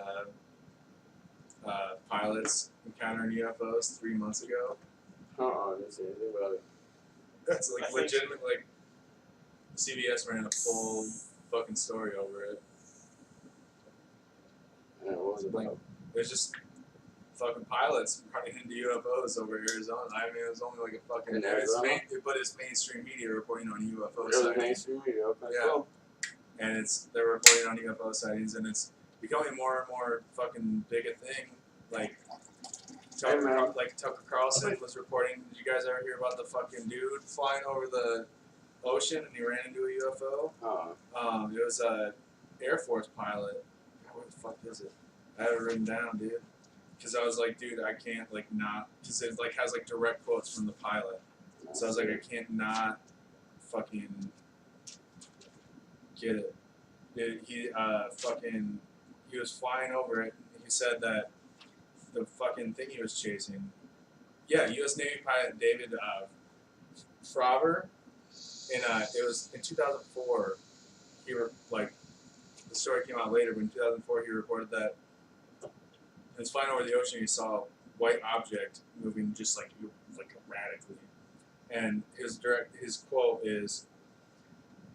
pilots encountering UFOs 3 months ago? I didn't say anything about it. That's I like think- legitimate. Like CBS ran a full fucking story over it. Yeah, what was it about? There's just fucking pilots running into UFOs over Arizona. I mean, it was only like a fucking. In Arizona? But it's mainstream media reporting on UFO It was sightings. mainstream media. Okay, Yeah. cool. And they're reporting on UFO sightings, and it's becoming more and more fucking big a thing. Like Tucker Carlson was reporting. Did you guys ever hear about the fucking dude flying over the ocean and he ran into a UFO? It was a Air Force pilot. God, where the fuck is it? I have it written down, dude. Because I was like, dude, I can't like not. Because it like has like direct quotes from the pilot. So I was like, I can't not fucking get it. He was flying over it. He said that the fucking thing he was chasing. Yeah, U.S. Navy pilot David Fravor. It was in 2004. the story came out later, but in 2004 he reported that he was flying over the ocean. He saw a white object moving just like erratically, and his quote is,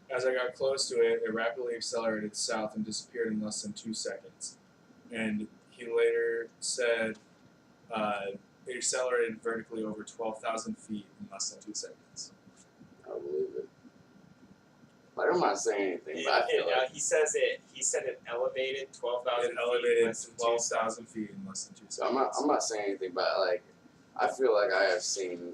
"As I got close to it, it rapidly accelerated south and disappeared in less than 2 seconds." And he later said it accelerated vertically over 12,000 feet in less than 2 seconds. I believe it. Like, I'm not saying anything, but I feel like he said it elevated 12,000 It feet. elevated less than 12,000 feet in less than 2 so seconds. I'm not saying anything, but like I feel like I have seen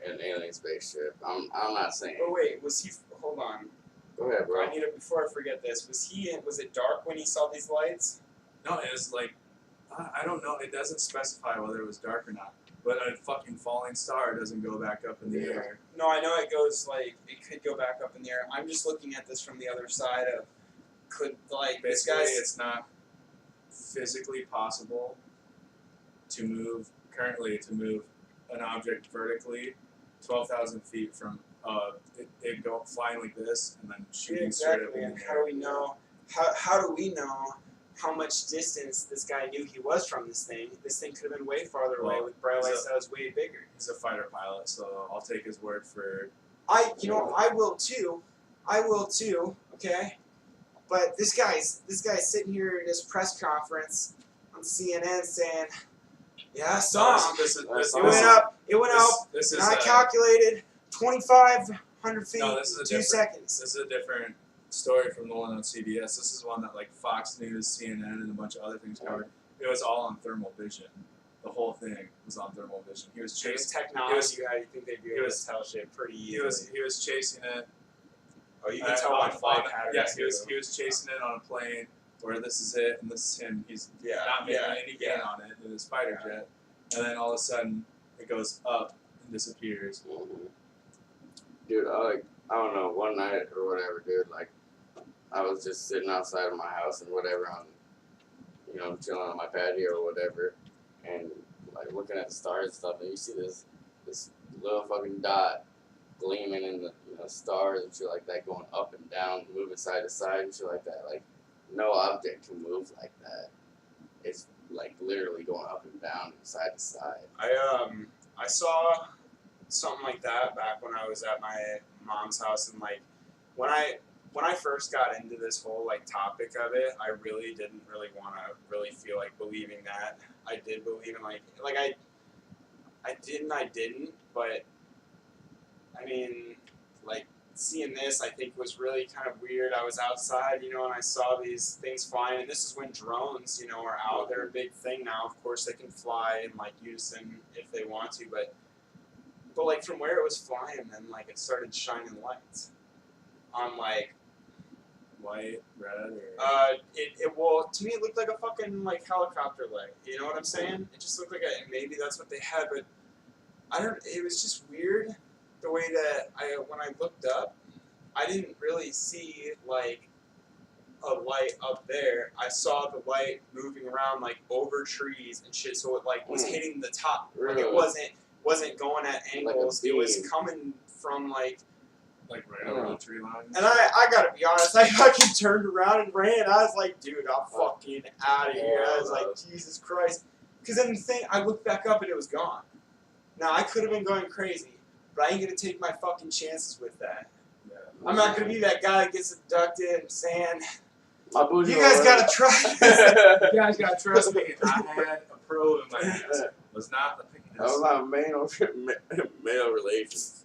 an alien spaceship. I'm not saying. Oh wait, was he? Hold on. Go ahead, bro. I need to, before I forget this. Was it dark when he saw these lights? No, it was like, I don't know. It doesn't specify whether it was dark or not. But a fucking falling star doesn't go back up in the air. No, I know it goes like it could go back up in the air. I'm just looking at this from the other side of could like this Basically, guy's. it's not physically possible to move an object vertically 12,000 feet from it go flying like this and then shooting straight up Exactly. in And the how air. do we know? How do we know how much distance this guy knew he was from this thing? This thing could have been way farther away Well, with bright so- lights that was way bigger. He's a fighter pilot, so I'll take his word for. I will too. Okay, but this guy's sitting here in his press conference on CNN saying, "Yeah, I saw him. It went up. This is And I calculated 2,500 feet No, this is a in 2 different- seconds." This is a different story from the one on CBS. This is one that like Fox News, CNN, and a bunch of other things covered. It was all on thermal vision. The whole thing was on thermal vision. He was With chasing. technology, I think they'd be he able was- to tell shit pretty easily. He was chasing it. Oh, you can tell by flight patterns. Yeah, too. he was chasing it on a plane where this is it and this is him. He's Yeah, not making yeah, any gain on it in his fighter jet, and then all of a sudden it goes up and disappears. Mhm. Dude, I don't know, one night or whatever, dude, like, I was just sitting outside of my house and whatever, chilling on my patio or whatever, and, like, looking at the stars and stuff, and you see this little fucking dot gleaming in the, stars and shit like that, going up and down, moving side to side and shit like that. Like, no object can move like that. It's, like, literally going up and down and side to side. I saw something like that back when I was at my mom's house, and like when I first got into this whole like topic of it, I really didn't really want to really feel like believing that. I did believe in like I didn't, but I mean like seeing this I think was really kind of weird. I was outside, and I saw these things flying, and this is when drones, are out. They're a big thing now. Of course, they can fly in like unison if they want to, but like from where it was flying, then like it started shining lights on like White, red, or well, to me it looked like a fucking like helicopter leg. You know what I'm saying? It just looked like maybe that's what they had, but it was just weird the way that when I looked up, I didn't really see like a light up there. I saw the light moving around like over trees and shit, so it like was hitting the top. Like it wasn't going at angles. It was coming from like right over the tree line. and I gotta be honest, I fucking turned around and ran. I was like, dude, I'm fucking out of here. I was like, Jesus Christ. Because then the thing, I looked back up and it was gone. Now, I could have been going crazy, but I ain't gonna take my fucking chances with that. Yeah. I'm not gonna be that guy that gets abducted and saying, My booty you guys hole, gotta try this. You guys gotta trust me. I had a probe in my hands. Was not the That penis. was my male relations.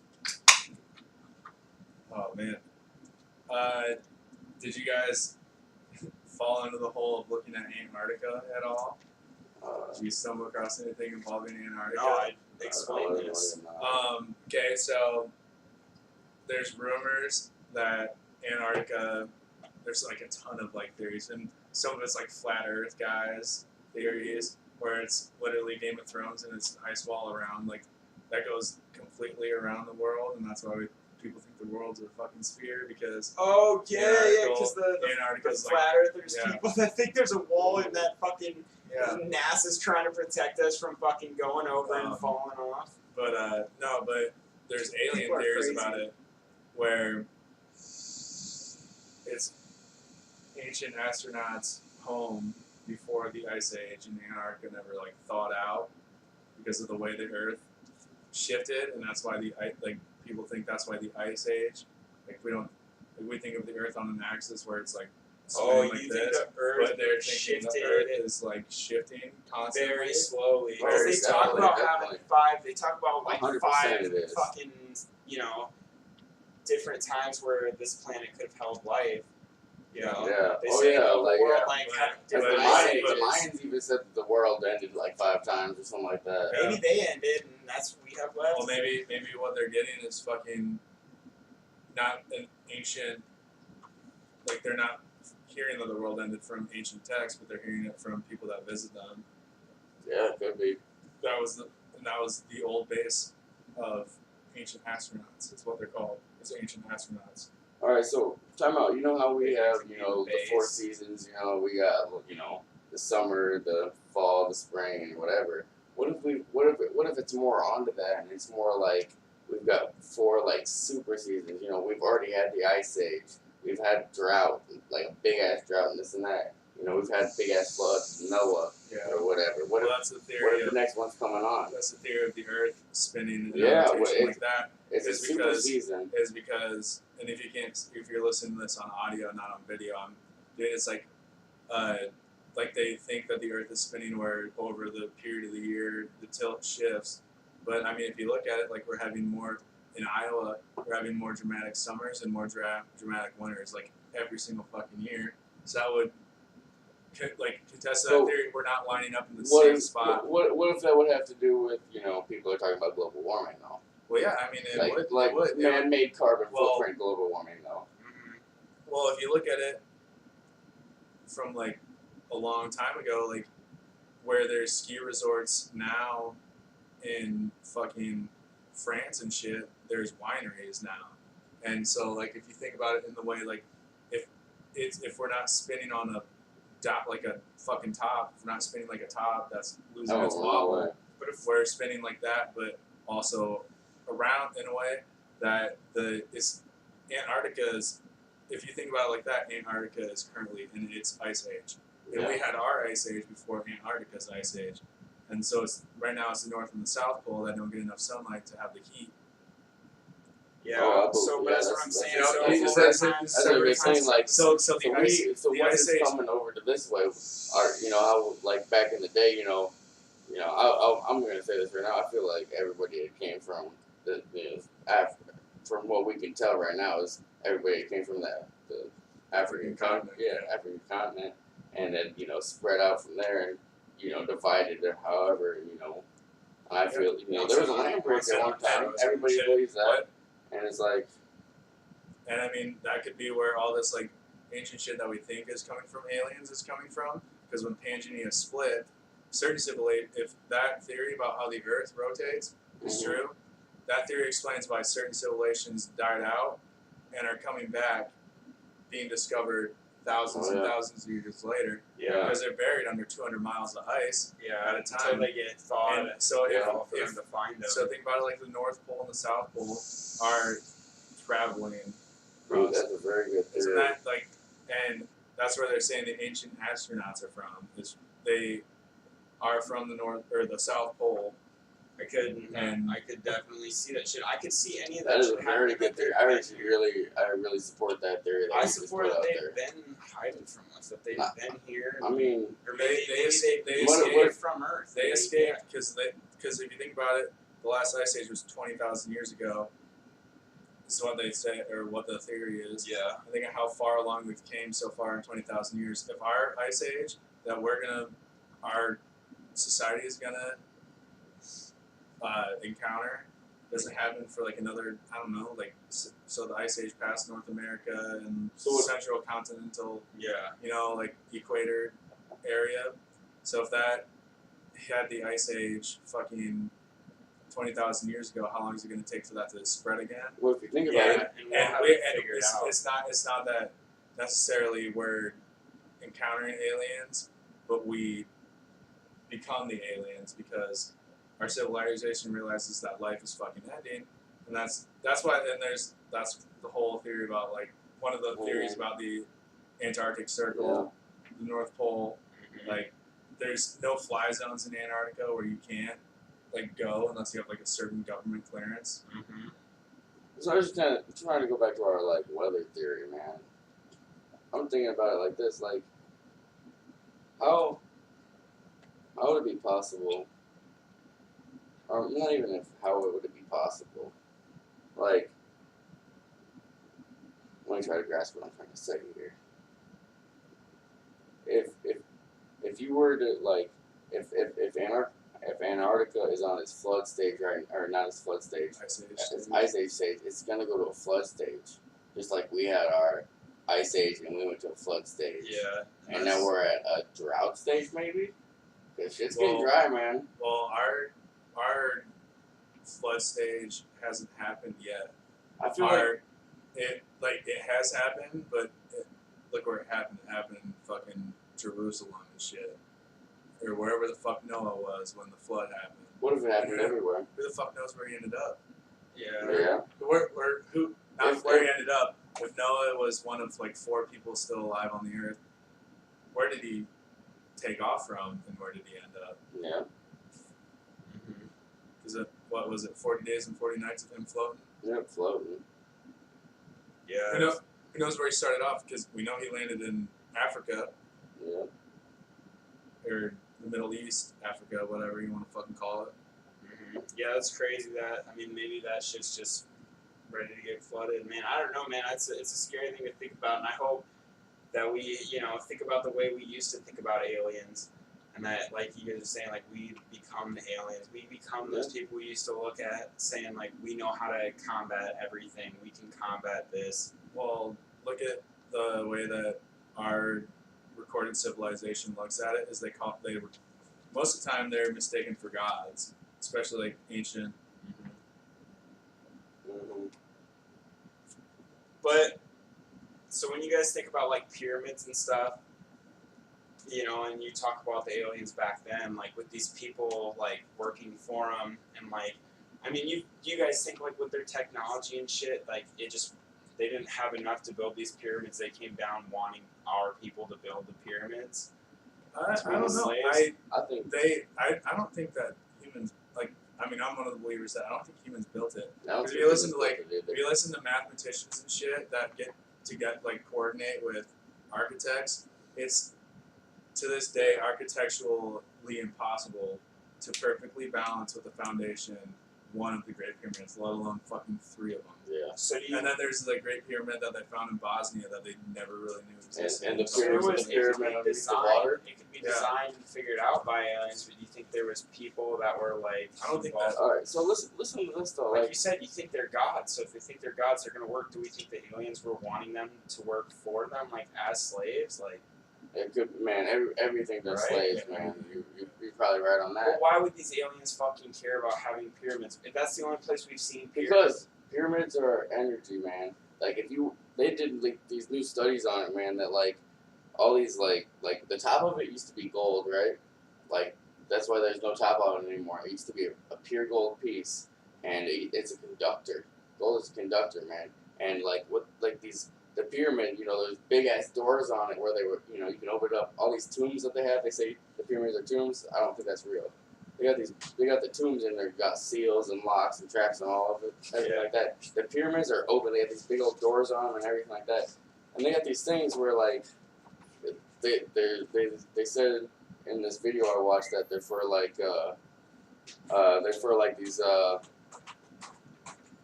Oh man. Did you guys fall into the hole of looking at Antarctica at all? Did you stumble across anything involving Antarctica? No, I explain this. Okay, so there's rumors that Antarctica, there's like a ton of like theories, and some of it's like flat Earth guys theories, where it's literally Game of Thrones and it's ice wall around, like that goes completely around the world, and that's why people think the world's a fucking sphere, because Oh, yeah, because the Antarctica's flat earthers, yeah. people that think there's a wall in that fucking yeah. NASA's trying to protect us from fucking going over and falling off. But no, but there's alien People are theories crazy. about it, where it's ancient astronauts' home before the Ice Age, and Antarctica never like thawed out because of the way the Earth shifted, and that's why people think that's why the Ice Age, like we think of the Earth on an axis where it's like spinning like you this, think the Earth but they're thinking shifted the Earth is like shifting constantly. very slowly. Very Because they talk slowly, about definitely. having five. They talk about like 100% 5 it is. fucking different times where this planet could have held life. Yeah. They Oh say yeah. the Like world yeah. like had But different the ice Mayans- ages. The Mayans even said that the world ended like 5 times or something like that. Yeah. Maybe they ended, and that's what we have left. Well, maybe what they're getting is fucking not an ancient, like they're not hearing that the world ended from ancient texts, but they're hearing it from people that visit them. Yeah, it could be. That was the old base of ancient astronauts. It's what they're called. It's ancient astronauts. All right, so time out. You know how we have, the Base. 4 seasons. We got, the summer, the fall, the spring, and whatever. What if it's more onto that, and it's more like we've got 4 like super seasons. We've already had the Ice Age. We've had drought, like a big ass drought, and this and that. We've had big ass floods, Noah, Yeah. or whatever. What Well, if that's the what theory if of the next one's coming on? that's the theory of the Earth spinning in Yeah, rotation well, like that. It's a It's super because- season. Is because, and if you're listening to this on audio, not on video, it's like they think that the Earth is spinning where over the period of the year the tilt shifts. But I mean, if you look at it, like we're having more in Iowa, we're having more dramatic summers and more dramatic winters, like every single fucking year. So that would contest that So, theory. We're not lining up in the What same if, spot. what if that would have to do with, people are talking about global warming though? Well, yeah, I mean, it Like, would. like It would. man-made carbon Well- footprint global warming though. Mhm. Well, if you look at it from like a long time ago, like where there's ski resorts now in fucking France and shit, there's wineries now. And so like if you think about it in the way like if we're not spinning on a dot like a fucking top, if we're not spinning like a top that's losing its No wobble, way. but if we're spinning like that, but also around in a way that Antarctica is, if you think about it like that, Antarctica is currently in its ice age. And we had our ice age before Antarctica's ice age. And so right now it's the North and the South Pole that don't get enough sunlight to have the heat. Yeah. Oh, So yeah, that's what that's- I'm saying. that's- So you over just said- time, That's what you're saying, like, So So the what ice is age coming over to this way? How like back in the day, I'm gonna say this right now. I feel like everybody that came from Africa, from what we can tell right now, is everybody that came from the African continent. Yeah, African continent, and then spread out from there and divided or however I feel there was a land break at one time. Everybody believes that, and it's like. And I mean, that could be where all this like ancient shit that we think is coming from aliens is coming from. Because when Pangea split, if that theory about how the Earth rotates is Mhm. true, that theory explains why certain civilizations died out and are coming back, being discovered thousands and thousands of years later. yeah. Because they're buried under 200 miles of ice Yeah. at a Until time. they get thawed. And so for them if to find them. so think about it like the North Pole and the South Pole are traveling. Dude, that's a very good Isn't theory. that like, and that's where they're saying the ancient astronauts are from. Is they are from the North or the South Pole. I could And- I could definitely see that shit. I could see any of That that is shit a very happening. good theory. I really support that theory. That I you just support put that out they've there. been hiding from us, that they've Nah. been here. I mean, or maybe They they escaped escaped from Earth. They escaped because if you think about it, the last ice age was 20,000 years ago. This is what they say, or what the theory is. Yeah. I think of how far along we've came so far in 20,000 years. If our ice age that our society is gonna encounter doesn't happen for like another, I don't know, like so the ice age past North America and central continental, Yeah. like equator area. So if that had the ice age fucking 20,000 years ago, how long is it going to take for that to spread again? well, if you think about Yeah. it, And we'll And, have we, it and figured out. it's not that necessarily we're encountering aliens, but we become the aliens because our civilization realizes that life is fucking ending, and that's why. And that's the whole theory about like one of the theories about the Antarctic Circle, the North Pole. Like, there's no fly zones in Antarctica where you can't like go unless you have like a certain government clearance. Mm-hmm. So I was just kind of trying to go back to our like weather theory, man. I'm thinking about it like this, like how would it be possible? Or not even if how would it be possible? Like, let me try to grasp what I'm trying to say here. If you were to like, if Antarctica is on its flood stage, right, or not its flood stage, its ice age stage, it's gonna go to a flood stage, just like we had our ice age and we went to a flood stage. Yeah. And now we're at a drought stage, maybe. Cause shit's getting dry, man. Well, our flood stage hasn't happened yet. I feel like it has happened, but look where it happened. It happened in fucking Jerusalem and shit, or wherever the fuck Noah was when the flood happened. What if it happened everywhere? Who the fuck knows where he ended up? Yeah. Where he ended up. If Noah was one of like 4 people still alive on the earth, where did he take off from, and where did he end up? Yeah. Is it, what was it, 40 days and 40 nights of him floating? Yeah, floating. Yeah. Who knows where he started off? Because we know he landed in Africa. Yeah. Or the Middle East, Africa, whatever you want to fucking call it. Mm-hmm. Yeah, that's crazy. That I mean, maybe that shit's just ready to get flooded. Man, I don't know, man. It's a scary thing to think about, and I hope that we, think about the way we used to think about aliens, and that, like you guys are saying, like we become the aliens. We become those people we used to look at, saying like we know how to combat everything. We can combat this. Well, look at the way that our recorded civilization looks at it. Is most of the time they're mistaken for gods, especially like ancient. Mm-hmm. But so when you guys think about like pyramids and stuff, and you talk about the aliens back then, like with these people like working for them, and like, I mean, you guys think like with their technology and shit, like they didn't have enough to build these pyramids. They came down wanting our people to build the pyramids. I don't know. I think I don't think that humans like. I mean, I'm one of the believers that I don't think humans built it. Because if you listen to mathematicians and shit that get like coordinate with architects, it's to this day architecturally impossible to perfectly balance with the foundation one of the Great Pyramids, let alone fucking 3 of them. Yeah. So and then there's the Great Pyramid that they found in Bosnia that they never really knew existed. And the pyramid it could be designed and figured out by aliens, but you think there was people that were like... I don't think that... Alright, so listen to this though. Like you said, you think they're gods, so if they think they're gods, they're going to work. Do we think the aliens were wanting them to work for them, like as slaves? Like... It could, man, everything they're slaves, man. You're probably right on that. Well, why would these aliens fucking care about having pyramids? If that's the only place we've seen pyramids. Because pyramids are energy, man. Like they did like these new studies on it, man. That like all these like the top of it used to be gold, right? Like that's why there's no top on it anymore. It used to be a pure gold piece, and it's a conductor. Gold is a conductor, man. And like the pyramid, there's big ass doors on it where they were, you can open it up. All these tombs that they have, they say the pyramids are tombs. I don't think that's real. They got the tombs in there, got seals and locks and traps and all of it, everything like that. The pyramids are open. They have these big old doors on them and everything like that. And they got these things where like they said in this video I watched that they're for these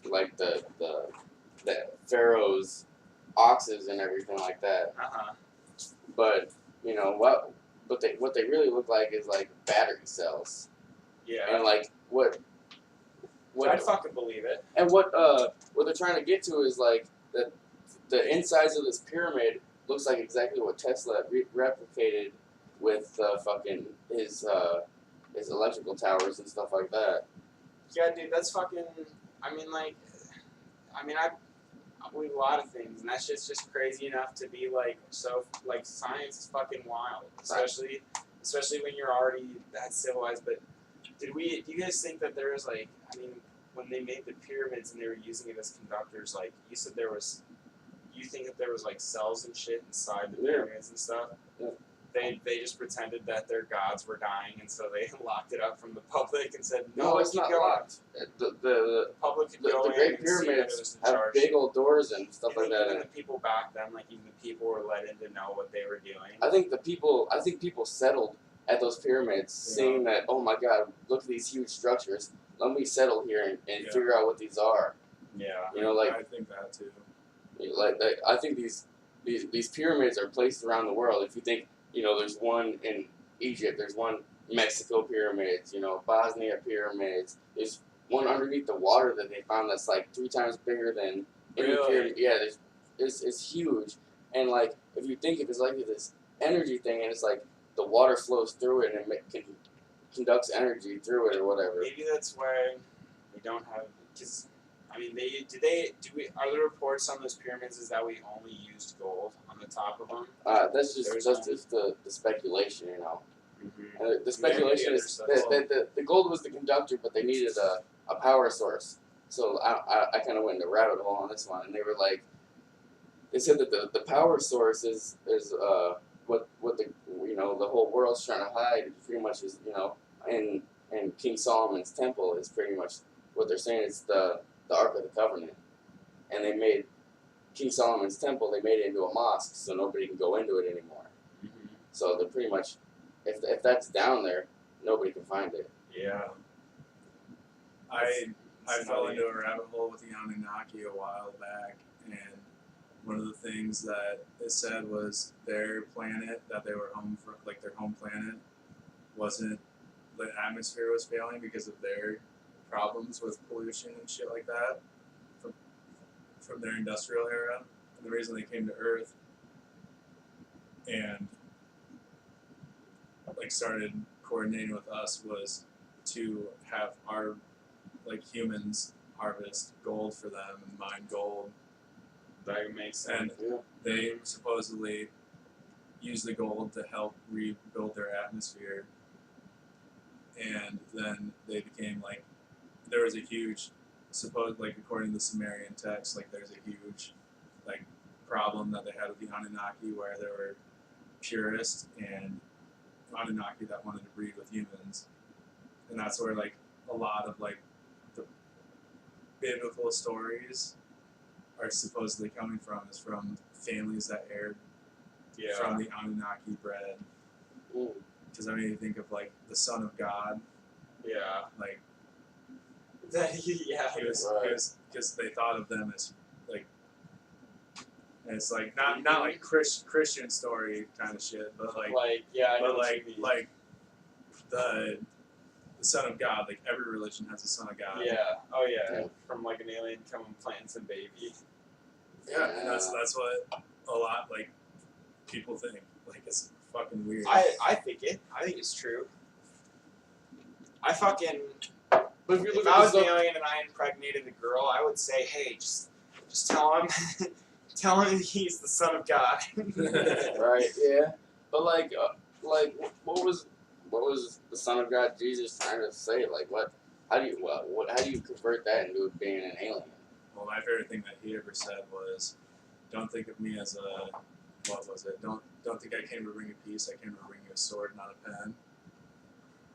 like the pharaoh's oxes and everything like that. But what they really look like is like battery cells. Yeah. And like what I'd fucking believe it. And what they're trying to get to is like that the insides of this pyramid looks like exactly what Tesla replicated with fucking his electrical towers and stuff like that. Yeah, dude, that's fucking. I believe a lot of things, and that shit's just crazy enough to be like so. Like science is fucking wild, especially when you're already that civilized. But do you guys think that there was like, when they made the pyramids and they were using it as conductors, like you said, there was you think that there was like cells and shit inside the Yeah. pyramids and stuff. Yeah. They just pretended that their gods were dying, and so they locked it up from the public and said, No, it's keep not going. locked. The The public could go the in Great and see that it Pyramids was in have charge. big old doors and stuff And like that. even the people back then, like even the people were let in to know what they were doing. I think people settled at those pyramids, seeing that, oh my God, look at these huge structures. Let me settle here and Yeah. figure out what these are. Yeah. You know, like I think that too. I think these pyramids are placed around the world. If you think, you know, there's one in Egypt, there's one Mexico pyramids, you know, Bosnia pyramids. There's one underneath the water that they found that's like 3 times bigger than any Really? pyramid. Yeah, it's huge. And like if you think of it as like this energy thing, and it's like the water flows through it and it conducts energy through it or whatever. Maybe that's why we don't have. Cause, I mean, are there reports on those pyramids is that we only used gold on the top of them? That's There's just the speculation, you know. Mm-hmm. The speculation is that the gold was the conductor, but they needed a power source. So I kind of went into a rabbit hole on this one, and they were like, they said that the power source is what the, you know, the whole world's trying to hide pretty much is, you know, in King Solomon's temple is pretty much what they're saying is the Ark of the Covenant, and they made King Solomon's temple, they made it into a mosque so nobody can go into it anymore. Mm-hmm. So they're pretty much, if that's down there, nobody can find it. Yeah. I It's fell nutty. into a rabbit hole with the Anunnaki a while back, and one of the things that it said was their planet that they were home for, like their home planet, wasn't, the atmosphere was failing because of their problems with pollution and shit like that from their industrial era. And the reason they came to Earth and like started coordinating with us was to have our, like, humans harvest gold for them and mine gold. That makes And sense. Yeah. they supposedly use the gold to help rebuild their atmosphere. And then they became like, there was a huge, like according to the Sumerian text, like there's a huge like problem that they had with the Anunnaki where there were purists and Anunnaki that wanted to breed with humans. And that's where like a lot of like the biblical stories are supposedly coming from, is from families that heired Yeah. from the Anunnaki bread. Mm. Because I mean, you think of like the Son of God, Yeah. like Yeah. he was, Right. because they thought of them as like, and it's like not like Christian story kind of shit, but like yeah, I know but what you mean. like the Son of God, like every religion has a Son of God. Yeah. Oh yeah. Yeah. From like an alien coming plants and baby. Yeah, and that's what a lot like people think. Like it's fucking weird. I think it's true. I fucking. But if you look If at I was this an alien and I impregnated a girl, I would say, hey, just tell him, tell him he's the son of God. right? Yeah. But like what was the Son of God Jesus trying to say? Like what? How do you convert that into being an alien? Well, my favorite thing that he ever said was, "Don't think of me as a, what was it? Don't think I came to bring you peace. I came to bring you a sword, not a pen."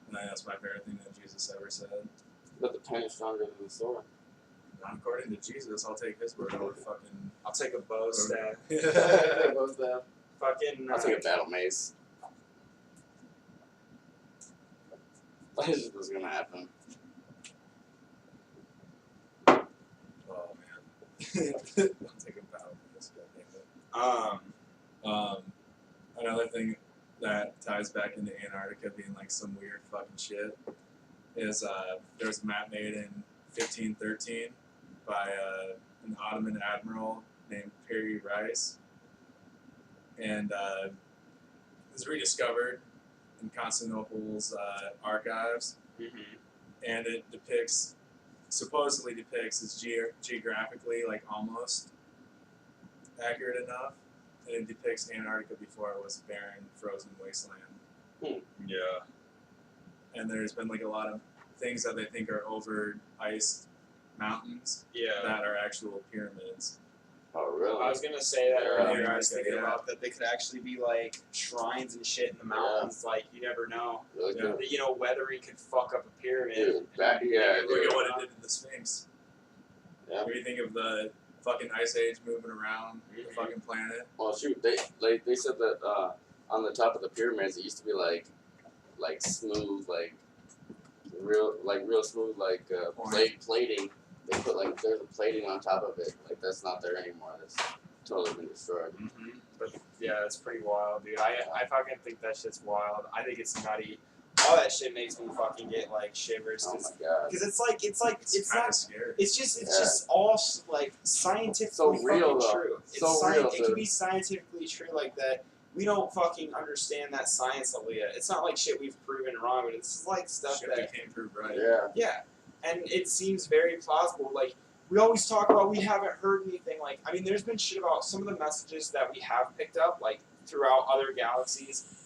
And that's my favorite thing that Jesus ever said. But the pen is stronger than the sword. Not according to Jesus, I'll take his word over fucking. I'll take a bow staff. What was that? Fucking. I'll take a battle mace. What is this gonna happen? Oh man. I'll take a battle for this guy. Another thing that ties back into Antarctica being like some weird fucking shit is there was a map made in 1513 by an Ottoman admiral named Piri Reis, and it was rediscovered in Constantinople's archives, and it supposedly depicts as geographically like almost accurate enough, and it depicts Antarctica before it was a barren, frozen wasteland. Yeah. And there's been like a lot of things that they think are over iced mountains Yeah. that are actual pyramids. Oh, really? I was gonna say that Yeah. earlier. I was thinking Yeah. about that they could actually be like shrines and shit in the mountains. Like you never know. Really Yeah. cool. You know, weathering could fuck up a pyramid. Dude, that, yeah, Look dude. at what it did to the Sphinx. Yeah. What do you think of the fucking ice age moving around the Mhm. fucking planet? Well, shoot, they said that on the top of the pyramids it used to be like smooth, real smooth, plating. They put like there's a plating on top of it. Like that's not there anymore. That's totally been destroyed. Mm-hmm. But yeah, it's pretty wild, dude. I fucking think that shit's wild. I think it's nutty. All that shit makes me fucking get like shivers. Oh Cause, my god. 'cause it's like It's kind not. of scary. It's just Yeah. all like scientifically So real, fucking though. true. It's So real, it can dude. be scientifically true like that. We don't fucking understand that science level yet. It's not like shit we've proven wrong, but it's like stuff Shit that we can't prove right. Yeah. yeah, and it seems very plausible. Like we always talk about, we haven't heard anything. Like I mean, there's been shit about some of the messages that we have picked up, like throughout other galaxies.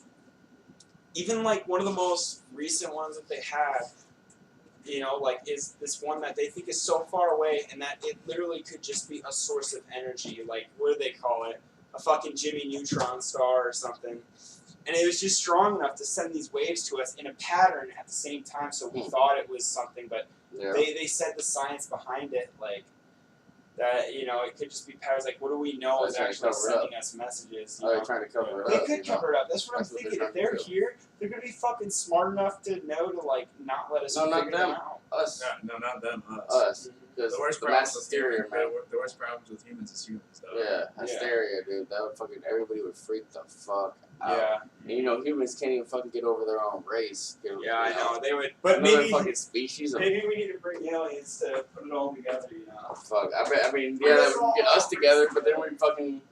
Even like one of the most recent ones that they had, you know, like is this one that they think is so far away, and that it literally could just be a source of energy. Like what do they call it? A fucking Jimmy Neutron star or something. And it was just strong enough to send these waves to us in a pattern at the same time, so we thought it was something, but Yeah. they said the science behind it, like that, you know, it could just be patterns. Like, what do we know Oh, is they're actually trying to cover it sending us messages? You Oh, they're know? trying to cover it They up. could cover it up. That's what That's I'm what they're thinking. If trying they're to do. here, they're gonna be fucking smart enough to know to like not let us No, not figure them. them out. Us. No, not them. Us. Us. Because The worst the problems mass with hysteria, humans, man. the worst problems with humans is humans, though. Yeah, hysteria, dude. That would fucking everybody would freak the fuck out. Yeah, And you know, humans can't even fucking get over their own race. yeah, I know. They would, but Another maybe fucking species of maybe we need to bring aliens to put it all together. You know. fuck. I mean, yeah, that would get us together, but then we fucking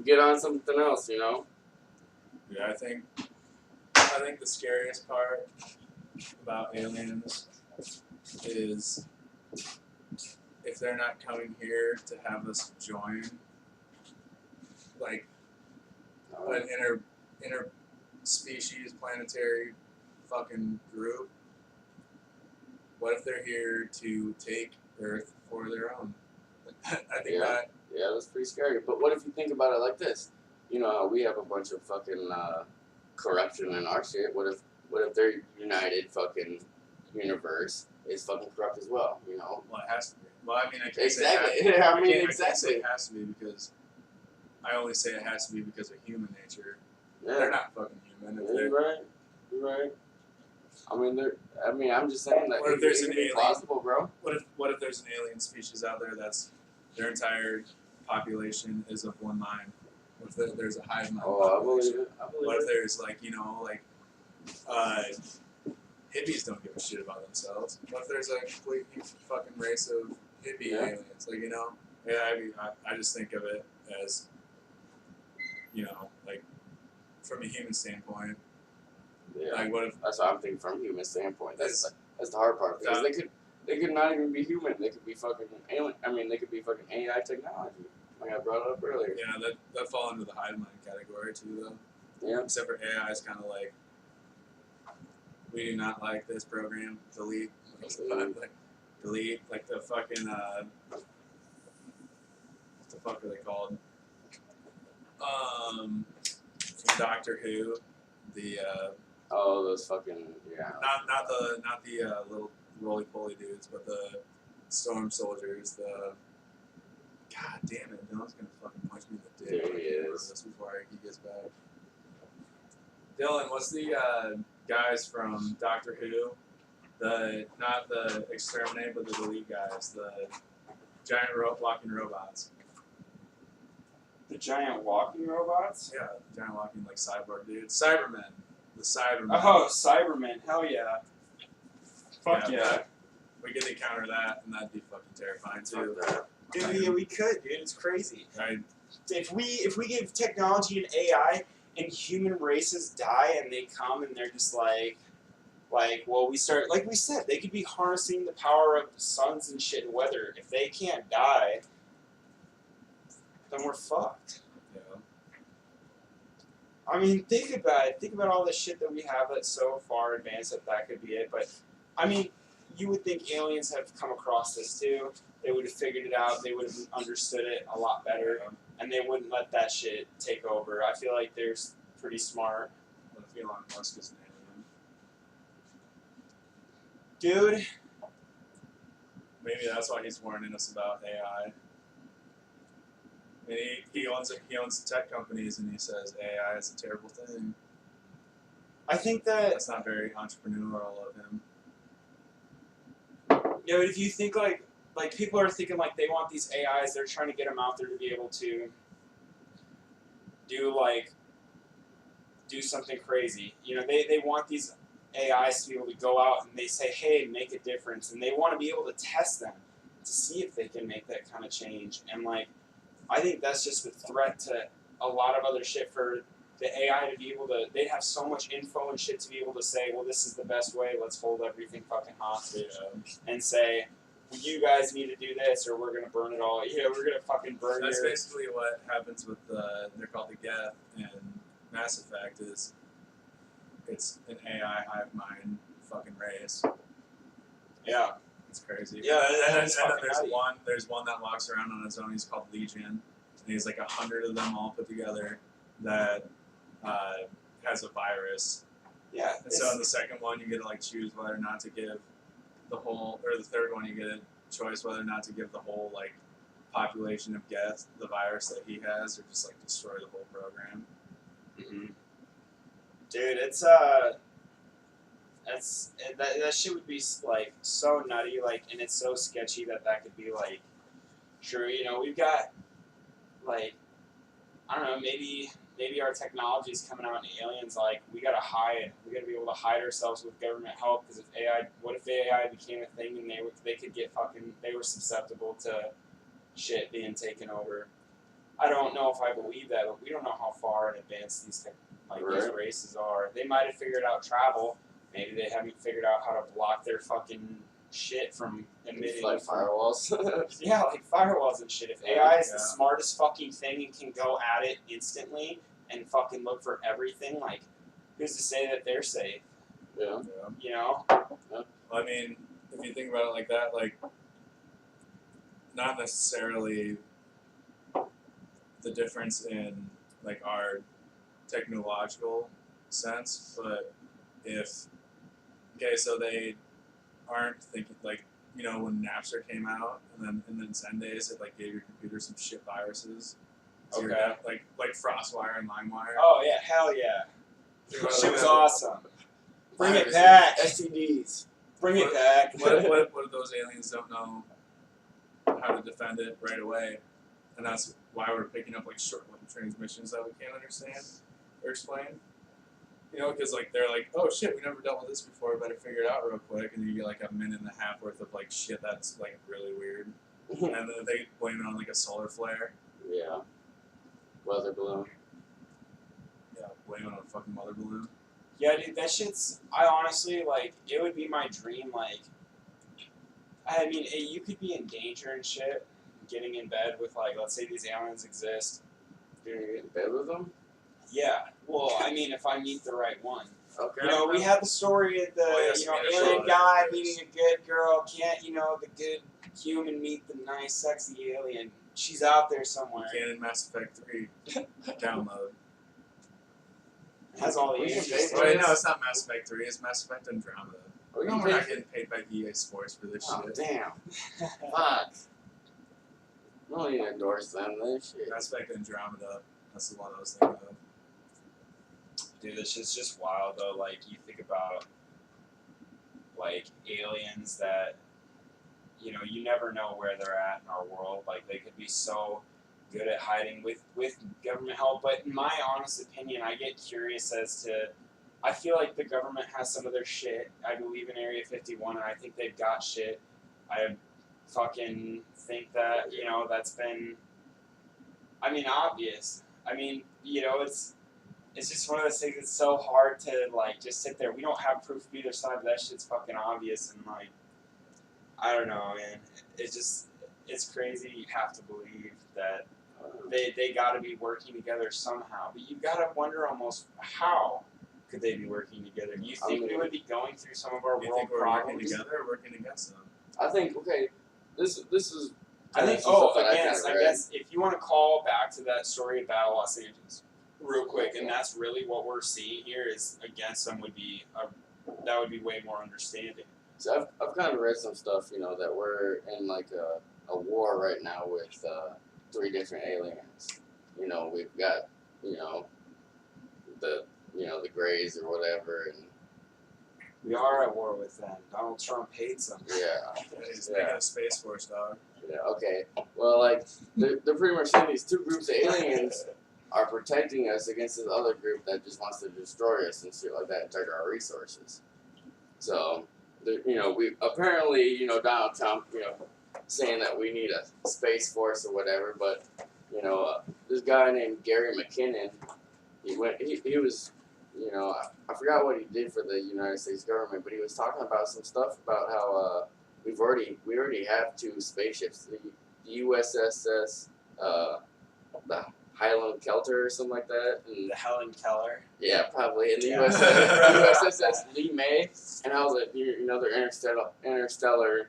get on something else, you know? Yeah, I think the scariest part about aliens is if they're not coming here to have us join, like an inter species planetary fucking group. What if they're here to take Earth for their own? I think Yeah. that Yeah, that's pretty scary. But what if you think about it like this? You know how we have a bunch of fucking corruption in our shit. What if their united fucking universe is fucking corrupt as well? You know? well, it has to be. Well, I mean, I can't Exactly. say it has, I mean, can't say exactly. it has to be because I only say it has to be because of human nature. Yeah. They're not fucking human. If Yeah, they're, you're right. You're right. I'm just saying that What if there's it an could be alien? plausible, bro. what if there's an alien species out there that's their entire population is of one mind? What if there's a hive mind Oh, I population? believe it. I believe What if it. there's hippies don't give a shit about themselves? What if there's a complete fucking race of hippie Yeah. aliens? Like, you know? Yeah, I just think of it as, you know, like from a human standpoint. Yeah. Like, what if That's what I'm thinking from a human standpoint. It's- That's the hard part because Yeah. they could not even be human. They could be fucking alien. I mean, they could be fucking AI technology. Like I brought up earlier. yeah, that fall into the hive mind category too, though. Yeah. Except for AI is kind of like, we do not like this program. Delete. Like, delete. Like the fucking what the fuck are they called? From Doctor Who, the Oh, those fucking yeah. not the little roly poly dudes, but the storm soldiers. The God damn it, Dylan's gonna fucking punch me in the dick. There he is. This before he gets back. Dylan, what's the guys from Doctor Who? Not the exterminate, but the delete guys. The giant walking robots. The giant walking robots. Yeah, giant walking like cyborg dudes. Cybermen. The Cybermen. Oh, Cybermen. Hell yeah. Fuck Yeah, yeah. We could encounter that, and that'd be fucking terrifying too. Fuck that. Dude, yeah, we could, dude. It's crazy. Right? If we give technology and AI and human races die and they come and they're just like well, we start, like we said, they could be harnessing the power of suns and shit and weather. If they can't die, then we're fucked. Yeah. I mean, think about it. Think about all the shit that we have that's so far advanced that could be it. But I mean, you would think aliens have come across this too. they would have figured it out. They would have understood it a lot better, and they wouldn't let that shit take over. I feel like they're pretty smart. What if Elon Musk is an alien? Dude, Maybe that's why he's warning us about AI. I mean, he owns tech companies, and he says AI is a terrible thing. I think that That's not very entrepreneurial of him. yeah, but if you think like people are thinking like they want these AIs, they're trying to get them out there to be able to do something crazy. You know, they want these AIs to be able to go out and they say, hey, make a difference, and they want to be able to test them to see if they can make that kind of change. And like, I think that's just a threat to a lot of other shit for the AI to be able to. They'd have so much info and shit to be able to say, well, this is the best way. Let's hold everything fucking hostage and say, well, you guys need to do this, or we're gonna burn it all. You know, we're gonna fucking burn. That's basically what happens with they're called the Geth in Mass Effect. Is it's an AI hive mind fucking race. Yeah. It's crazy. Yeah, and then that's fucking nutty. there's one that walks around on his own. He's called Legion, and he's like 100 of them all put together that has a virus. Yeah. And so in the second one, you get to like choose whether or not to give the whole, or the third one, you get a choice whether or not to give the whole like population of Geth the virus that he has, or just like destroy the whole program. Mm-hmm. Dude, that shit would be like so nutty, like, and it's so sketchy that could be like true. You know, we've got like, I don't know, maybe our technology is coming out and aliens like we gotta hide. We gotta be able to hide ourselves with government help, because if AI, what if AI became a thing and they could get they were susceptible to shit being taken over. I don't know if I believe that, but we don't know how far in advance these these races are. They might have figured out travel. Maybe they haven't figured out how to block their fucking shit from emitting. Like firewalls. Yeah, like firewalls and shit. If AI is the smartest fucking thing and can go at it instantly and fucking look for everything, like, who's to say that they're safe? Yeah. You know? Well, I mean, if you think about it like that, like, not necessarily the difference in like our technological sense, but if so they aren't thinking like, you know, when Napster came out and then Zendays, it like gave your computer some shit viruses. So Okay. like FrostWire and LimeWire. Oh yeah, hell yeah. Shit was awesome. Bring it Viruses. back. STDs. Bring it back. What if those aliens don't know how to defend it right away? And that's why we're picking up like short-lived transmissions that we can't understand or explain. You know, because like they're like, oh shit, we never dealt with this before, better figure it out real quick, and you get like a minute and a half worth of like shit that's like really weird, and then they blame it on like a solar flare. Yeah. Weather balloon. Yeah, blame it on a fucking weather balloon. Yeah, dude, that shit's. I honestly, like, it would be my dream, like. I mean, you could be in danger and shit, getting in bed with, like, let's say these aliens exist. You're gonna get in bed with them? Yeah, well, I mean, if I meet the right one. Okay. You know, we had the story of the, yes, alien guy meeting a good girl. Can't, the good human meet the nice, sexy alien? She's out there somewhere. Canon Mass Effect 3 download. Has all the We can answers. pay Wait, no, it's not Mass Effect 3. It's Mass Effect Andromeda. We No, can we're not pay- getting paid by EA Sports for this Oh, shit. damn. Fuck. I don't even endorse them. This shit. Mass Effect Andromeda. That's the one I was thinking of. Dude, this shit's just wild though. Like, you think about like aliens that you never know where they're at in our world. Like, they could be so good at hiding with government help. But in my honest opinion, I get curious as to. I feel like the government has some of their shit. I believe in Area 51, and I think they've got shit. I fucking think that that's been. I mean, obvious. I mean, it's just one of those things that's so hard to, like, just sit there. We don't have proof of either side, but that shit's fucking obvious, and, like, I don't know, man. It's crazy. You have to believe that they gotta be working together somehow. But you gotta wonder almost, how could they be working together? Do you think we would be going through some of our Do you world think we're problems? working together or working against them? I think, okay, this is. I think. some Oh, stuff that again, kinda I read. guess if you want to call back to that story of Battle Los Angeles, real quick, and that's really what we're seeing here is against them would be that would be way more understanding. So I've kind of read some stuff, that we're in like a war right now with 3 different aliens. We've got the the Greys or whatever, and We are at war with them. Donald Trump hates them. yeah. He's making a Space Force, dog. Yeah, okay. Well, like, they're pretty much saying these 2 groups of aliens are protecting us against this other group that just wants to destroy us and shit like that and take our resources. So, we apparently, Donald Trump, saying that we need a Space Force or whatever, but, this guy named Gary McKinnon, he was, I forgot what he did for the United States government, but he was talking about some stuff about how, we already have 2 spaceships, the USS, the Highland Kelter or something like that, and The Helen Keller. yeah, probably, and the Yeah. USS Lee May, and how they're interstellar,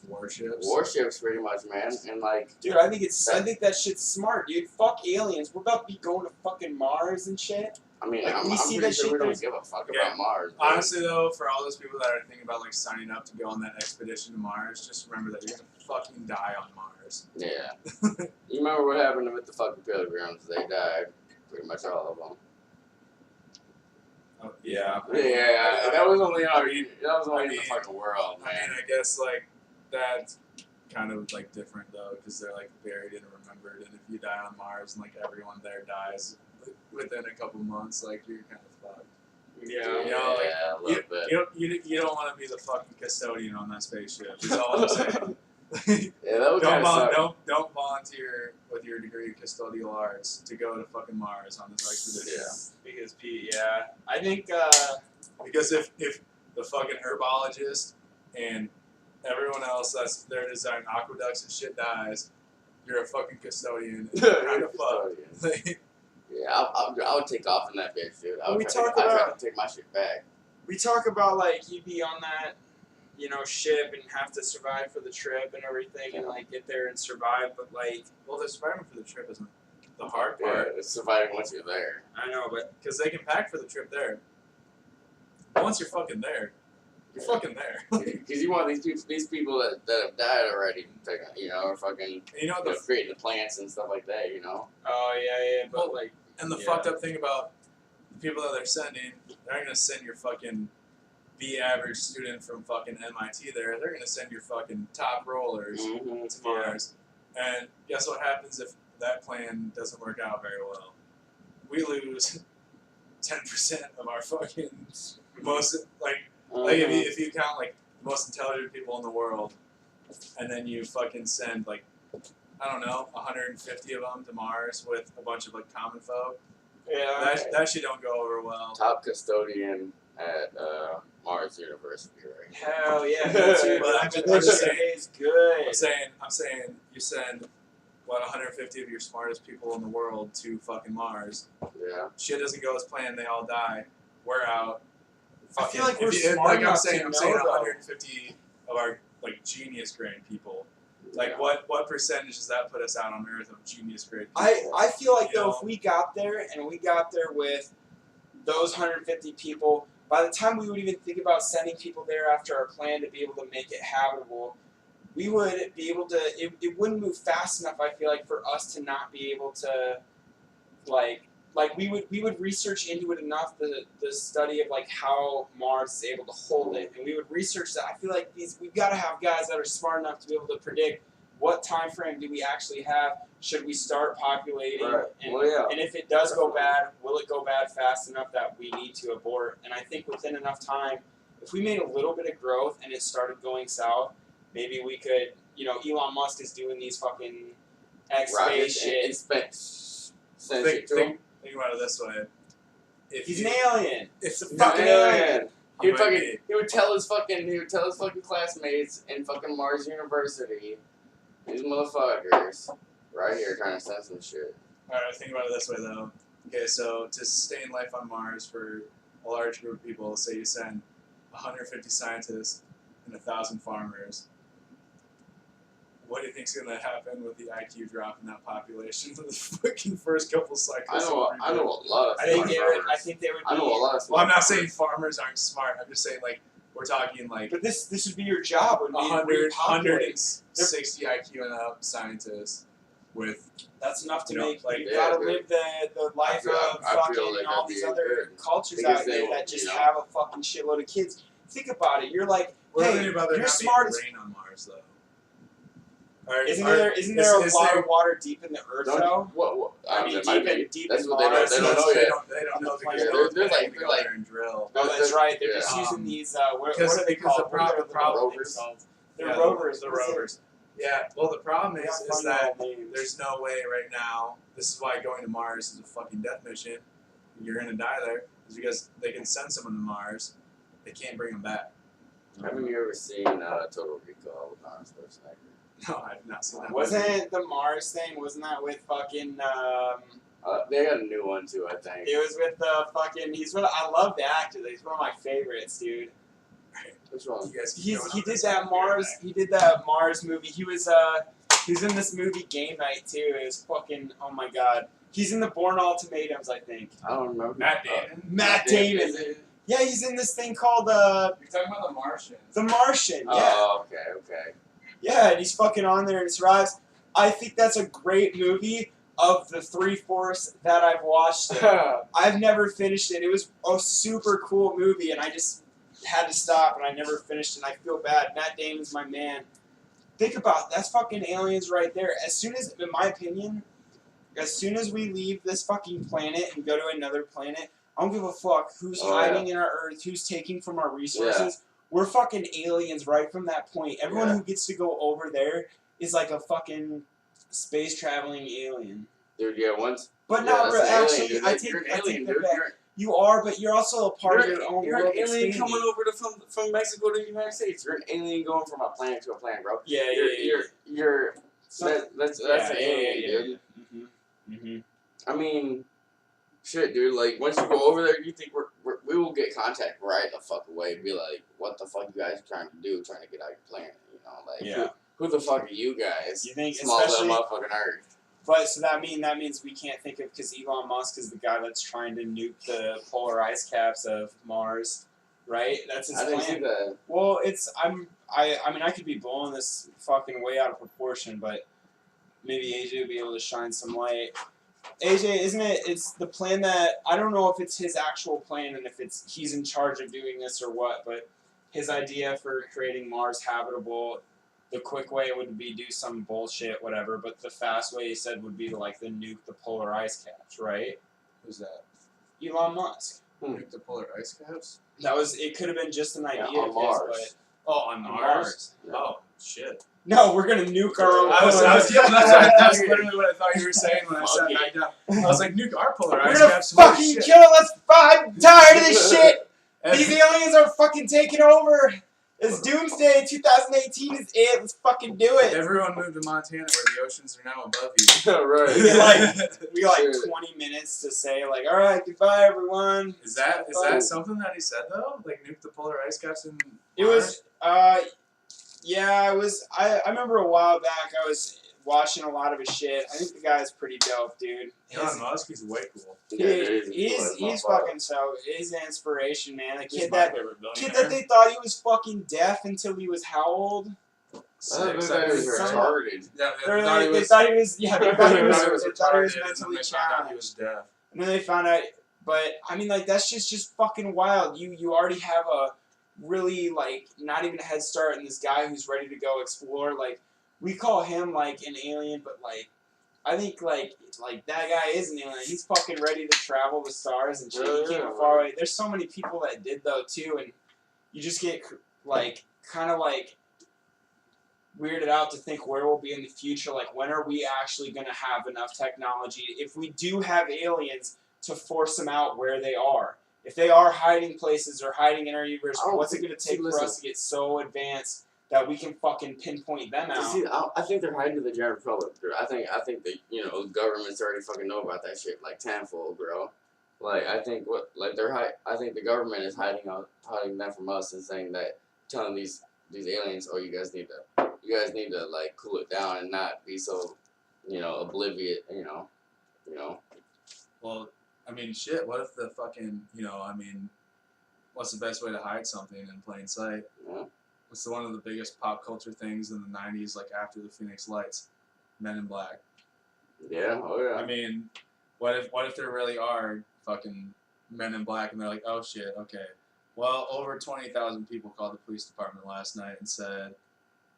warships pretty much, man, and like, Dude, I think that shit's smart, dude. Fuck aliens. We're about to be going to fucking Mars and shit. I mean, Like, I'm we see pretty that sure shit we don't there's- give a fuck Yeah. about Mars. Dude. Honestly, though, for all those people that are thinking about like signing up to go on that expedition to Mars, just remember that you're gonna fucking die on Mars. Yeah. You remember what happened with the fucking Pilgrims? They died, pretty much all of them. Oh, Yeah. Yeah, that was only in the mean- fucking world, I mean, man. I guess like that's kind of like different though, because they're like buried and remembered, and if you die on Mars and like everyone there dies within a couple months, like you're kind of fucked. Yeah. You know, like, Yeah, a little bit. You don't want to be the fucking custodian on that spaceship. That's all I'm saying. Yeah, that would kind of suck. Don't volunteer with your degree in custodial arts to go to fucking Mars on this expedition. Because I think Because if the fucking herbologist and everyone else that's there to design aqueducts and shit dies, you're a fucking custodian. And you're kind of fucked. Yeah, I would take off in that bitch, dude. When we I'd talk try about- to take my shit back. we talk about like you'd be on that, ship and have to survive for the trip and everything and like get there and survive, but like Well, the surviving for the trip isn't the hard Yeah, part, it's surviving once you're there. I know, but because they can pack for the trip there. Once you're fucking there, you're fucking there. Because you want these people that have died already, are fucking And you know what the creating the plants and stuff like that, oh yeah, but Well, like And the Yeah. fucked up thing about the people that they're sending, they're not gonna send your fucking B average student from fucking MIT there. They're gonna send your fucking top rollers Mm-hmm. to Mars. And guess what happens if that plan doesn't work out very well? We lose 10% of our fucking most like if you count like the most intelligent people in the world, and then you fucking send like I don't know 150 of them to Mars with a bunch of like common folk. yeah. That shit don't go over well. Top custodian at Mars University, right? Hell yeah, me too. Well, I'm But just that saying- shit is good. I'm saying you send 150 of your smartest people in the world to fucking Mars. Yeah. Shit doesn't go as planned. They all die. We're out. I feel like we're If you- smart like I'm enough saying, to I'm know, saying though. 150 of our like genius grade people. Like what percentage does that put us out on Earth of genius grade people? I feel like You though know? if we got there and we got there with those 150 people, by the time we would even think about sending people there after our plan to be able to make it habitable, we would be able to. It wouldn't move fast enough. I feel like for us to not be able to, like we would research into it enough the study of like how Mars is able to hold it, and we would research that. I feel like we've got to have guys that are smart enough to be able to predict what time frame do we actually have. Should we start populating? Right. And, Well, yeah. and if it does go bad, will it go bad fast enough that we need to abort? And I think within enough time, if we made a little bit of growth and it started going south, maybe we could. Elon Musk is doing these fucking X space Rockets shit. and send shit to him. Think about it this way. If He's you, an alien. It's a He's a fucking alien. He would tell his fucking classmates in fucking Mars University, these motherfuckers, right here trying to send some shit. Alright, think about it this way though. Okay, so to sustain life on Mars for a large group of people, say you send 150 scientists and 1,000 farmers. What do you think's gonna happen with the IQ drop in that population for the fucking first couple cycles? I know a lot of I think smart they would. I farmers. think they would. I know a lot of smart Well, I'm not saying farmers. farmers aren't smart. I'm just saying like we're talking like But this would be your job. Would be 100, repopulate. 160 IQ and up scientists with That's enough to You know, make. like, You yeah, gotta dude. live the life feel- of I feel fucking like all I'd these be other good. cultures Because out they there won't, that just you know. have a fucking shitload of kids. Think about it. You're like, Well, hey, they'd rather you're not smart be as. rain on Mars though. Or- Isn't or- there a is lot there- of water deep in the earth Don't though? what? I mean, there might be. deep That's in what they don't. Mars, They don't that's- know They yet. don't know because Yeah, no one's they're paying like- to they're go like- there and drill. Oh, that's right. They're Yeah. just using these. What because- are they because called? the What are pro- the problem things is- called? They're Yeah, rovers. The What is it? rovers. Yeah. Well, the problem They got is funny that little names. there's no way right now. This is why going to Mars is a fucking death mission. You're gonna die there, is because they can send someone to Mars. They can't bring them back. Haven't you ever seen Total Recall with Arnold Schwarzenegger? No, I've not seen that. Wasn't the Mars thing? Wasn't that with fucking? They got a new one too, I think. It was with fucking. I love the actor. He's one of my favorites, dude. Which one? You guys keep He going on did this, that I'll be right Mars. back. He did that Mars movie. He was in this movie Game Night too. It was fucking. Oh my god. He's in the Born Ultimatums, I think. I don't remember. Matt Damon. Matt Damon. Is it? Yeah, he's in this thing called You're talking about The Martian. The Martian. Yeah. Oh, okay. Yeah, and he's fucking on there and survives. I think that's a great movie. Of the 3/4 that I've watched, I've never finished it. It was a super cool movie, and I just had to stop, and I never finished it. And I feel bad. Matt Damon's my man. Think about that's fucking aliens right there. As soon as, in my opinion, as soon as we leave this fucking planet and go to another planet, I don't give a fuck who's hiding in our Earth, who's taking from our resources. We're fucking aliens right from that point. Everyone Yeah. who gets to go over there is like a fucking space traveling alien. Dude, yeah, once. But Yeah, not that's really. an alien, Actually, dude. I take You're an I alien, take that dude. back. You are, but you're also a part of your own You're world. an alien expanding. coming over from Mexico to the United States. You're an alien going from a planet to a planet, bro. Yeah, You're that's an alien, dude. Mm-hmm. I mean, shit, dude. Like once you go over there, you think we will get contact right the fuck away. Be like, what the fuck you guys trying to do? Trying to get out your planet? You know, like Yeah. who the fuck are you guys? You think, Small little especially, motherfucking Earth. but so that means we can't think of because Elon Musk is the guy that's trying to nuke the polar ice caps of Mars, right? That's his I didn't see plan. that. Well, I mean I could be blowing this fucking way out of proportion, but maybe AJ will be able to shine some light. AJ, isn't it? It's the plan that I don't know if it's his actual plan and if he's in charge of doing this or what, but his idea for creating Mars habitable, the quick way would be do some bullshit, whatever, but the fast way he said would be to like nuke the polar ice caps, right? Who's that? Elon Musk. Nuke the polar ice caps? It could have been just an idea on of Mars. his, Oh, on but Mars? Yeah. Oh, shit. no, we're gonna nuke our own. I was that's literally what I thought you were saying when I sat Okay. back down. I was like, nuke our polar We're ice gonna caps. Holy fucking shit. kill us! I'm tired of this shit. And- These aliens are fucking taking over. It's doomsday. 2018 is it. Let's fucking do it. Everyone moved to Montana where the oceans are now above you. Right. We get like Shit. 20 minutes to say like, all right, goodbye everyone. Is that Oh. something that he said though? Like nuke the polar ice caps in It was yeah, it was. I remember a while back I was watching a lot of his shit. I think the guy's pretty dope, dude. Elon Musk, he's way cool. He's fucking so. He's an inspiration, man. The He's kid my that favorite kid billionaire. that they thought he was fucking deaf until he was how old? I thought that was retarded. Yeah, They thought he was. thought he was. Yeah, they thought he was. thought he was They thought he was retarded, and then mentally they found out he challenged. was deaf. And then they found out, but I mean, like that's just fucking wild. You already have a really like not even a head start in this guy who's ready to go explore. Like we call him like an alien, but like I think like that guy is an alien. He's fucking ready to travel the stars and shit. Yeah, He came yeah, a far way. There's so many people that did though too, and you just get like kind of like weirded out to think where we'll be in the future. Like when are we actually gonna have enough technology if we do have aliens to force them out where they are? If they are hiding places or hiding in our universe, what's it going to take for us to get so advanced that we can fucking pinpoint them out? See, I think they're hiding to the general public, bro. I think the governments already fucking know about that shit like tenfold, bro. Like I think I think the government is hiding them from us and saying that telling these these aliens, oh, you guys need to like cool it down and not be so, oblivious, Well, I mean, shit. What if the fucking, what's the best way to hide something in plain sight? Yeah. What's one of the biggest pop culture things in the '90s, like after the Phoenix Lights, Men in Black? Yeah, oh yeah. I mean, what if there really are fucking Men in Black, and they're like, oh shit, okay. Well, over 20,000 people called the police department last night and said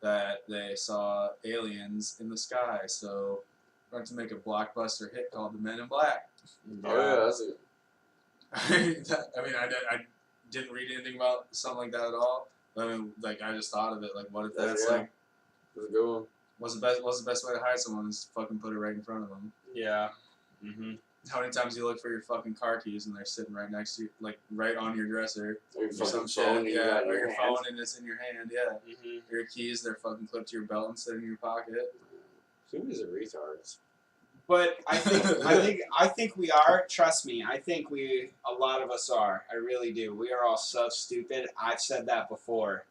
that they saw aliens in the sky, so we're going to make a blockbuster hit called The Men in Black. Oh yeah, that's it. I mean, I didn't read anything about something like that at all. I mean, like, I just thought of it. Like, what if that's like, That's a good one. what's the best way to hide someone is fucking put it right in front of them. Yeah. Mhm. How many times you look for your fucking car keys and they're sitting right next to you, like right on your dresser, Or your or some fucking shit, phone, yeah, or your hand. phone and it's in your hand, yeah. Mhm. Your keys, they're fucking clipped to your belt and sitting in your pocket. Humans are retards. But I think we are. Trust me. I think a lot of us are. I really do. We are all so stupid. I've said that before.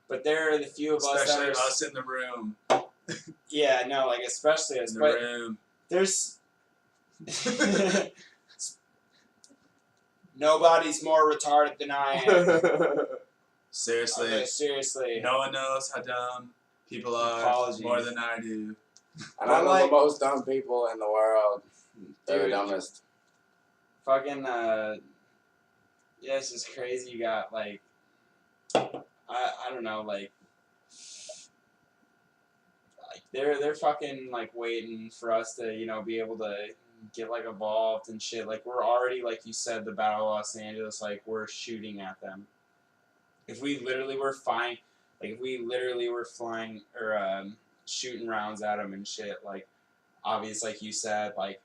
But there are the few of Especially us that are. us in the room. Yeah, no, like especially us. In the But room. there's nobody's more retarded than I am. Seriously. Okay, seriously. No one knows how dumb people are Apologies. more than I do. And I know like- the most dumb people in the world. They're the Dude. dumbest. Fucking yeah, it's just crazy. You got like I don't know, like they're fucking like waiting for us to, be able to get like evolved and shit. Like we're already, like you said, the Battle of Los Angeles, like we're shooting at them. If we literally were flying or shooting rounds at them and shit, like obvious, like you said, like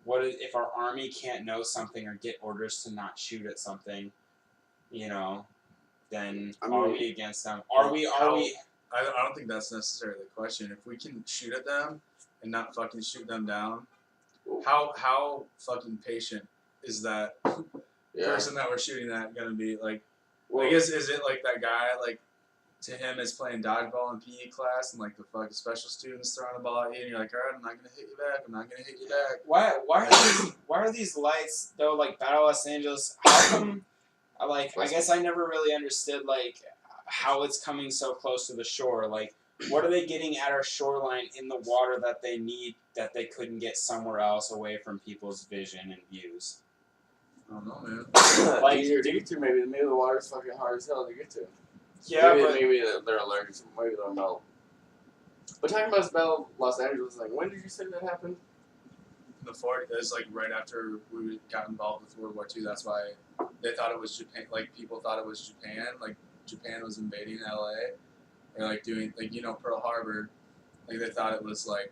what if our army can't know something or get orders to not shoot at something, then are we against them? Are we? I don't think that's necessarily the question. If we can shoot at them and not fucking shoot them down, how fucking patient is that person that we're shooting at gonna be? Like, Well, I guess, is it like that guy, like, to him is playing dodgeball in PE class and like the fucking special students throwing the ball at you and you're like, alright, I'm not gonna hit you back, I'm not gonna hit you back. Why are these lights though, like Battle of Los Angeles? How come? I guess I never really understood like how it's coming so close to the shore. Like, what are they getting at our shoreline in the water that they need that they couldn't get somewhere else away from people's vision and views? I don't know, man. Like, easier to get to. Maybe the water's fucking hard as hell to get to. Yeah, maybe they're allergic. Maybe they'll melt. But talking about Battle of Los Angeles, like when did you say that happened? In the 40s, it was like right after we got involved with World War II. That's why they thought it was Japan. Like people thought it was Japan. Like Japan was invading LA. Or like doing like Pearl Harbor. Like they thought it was like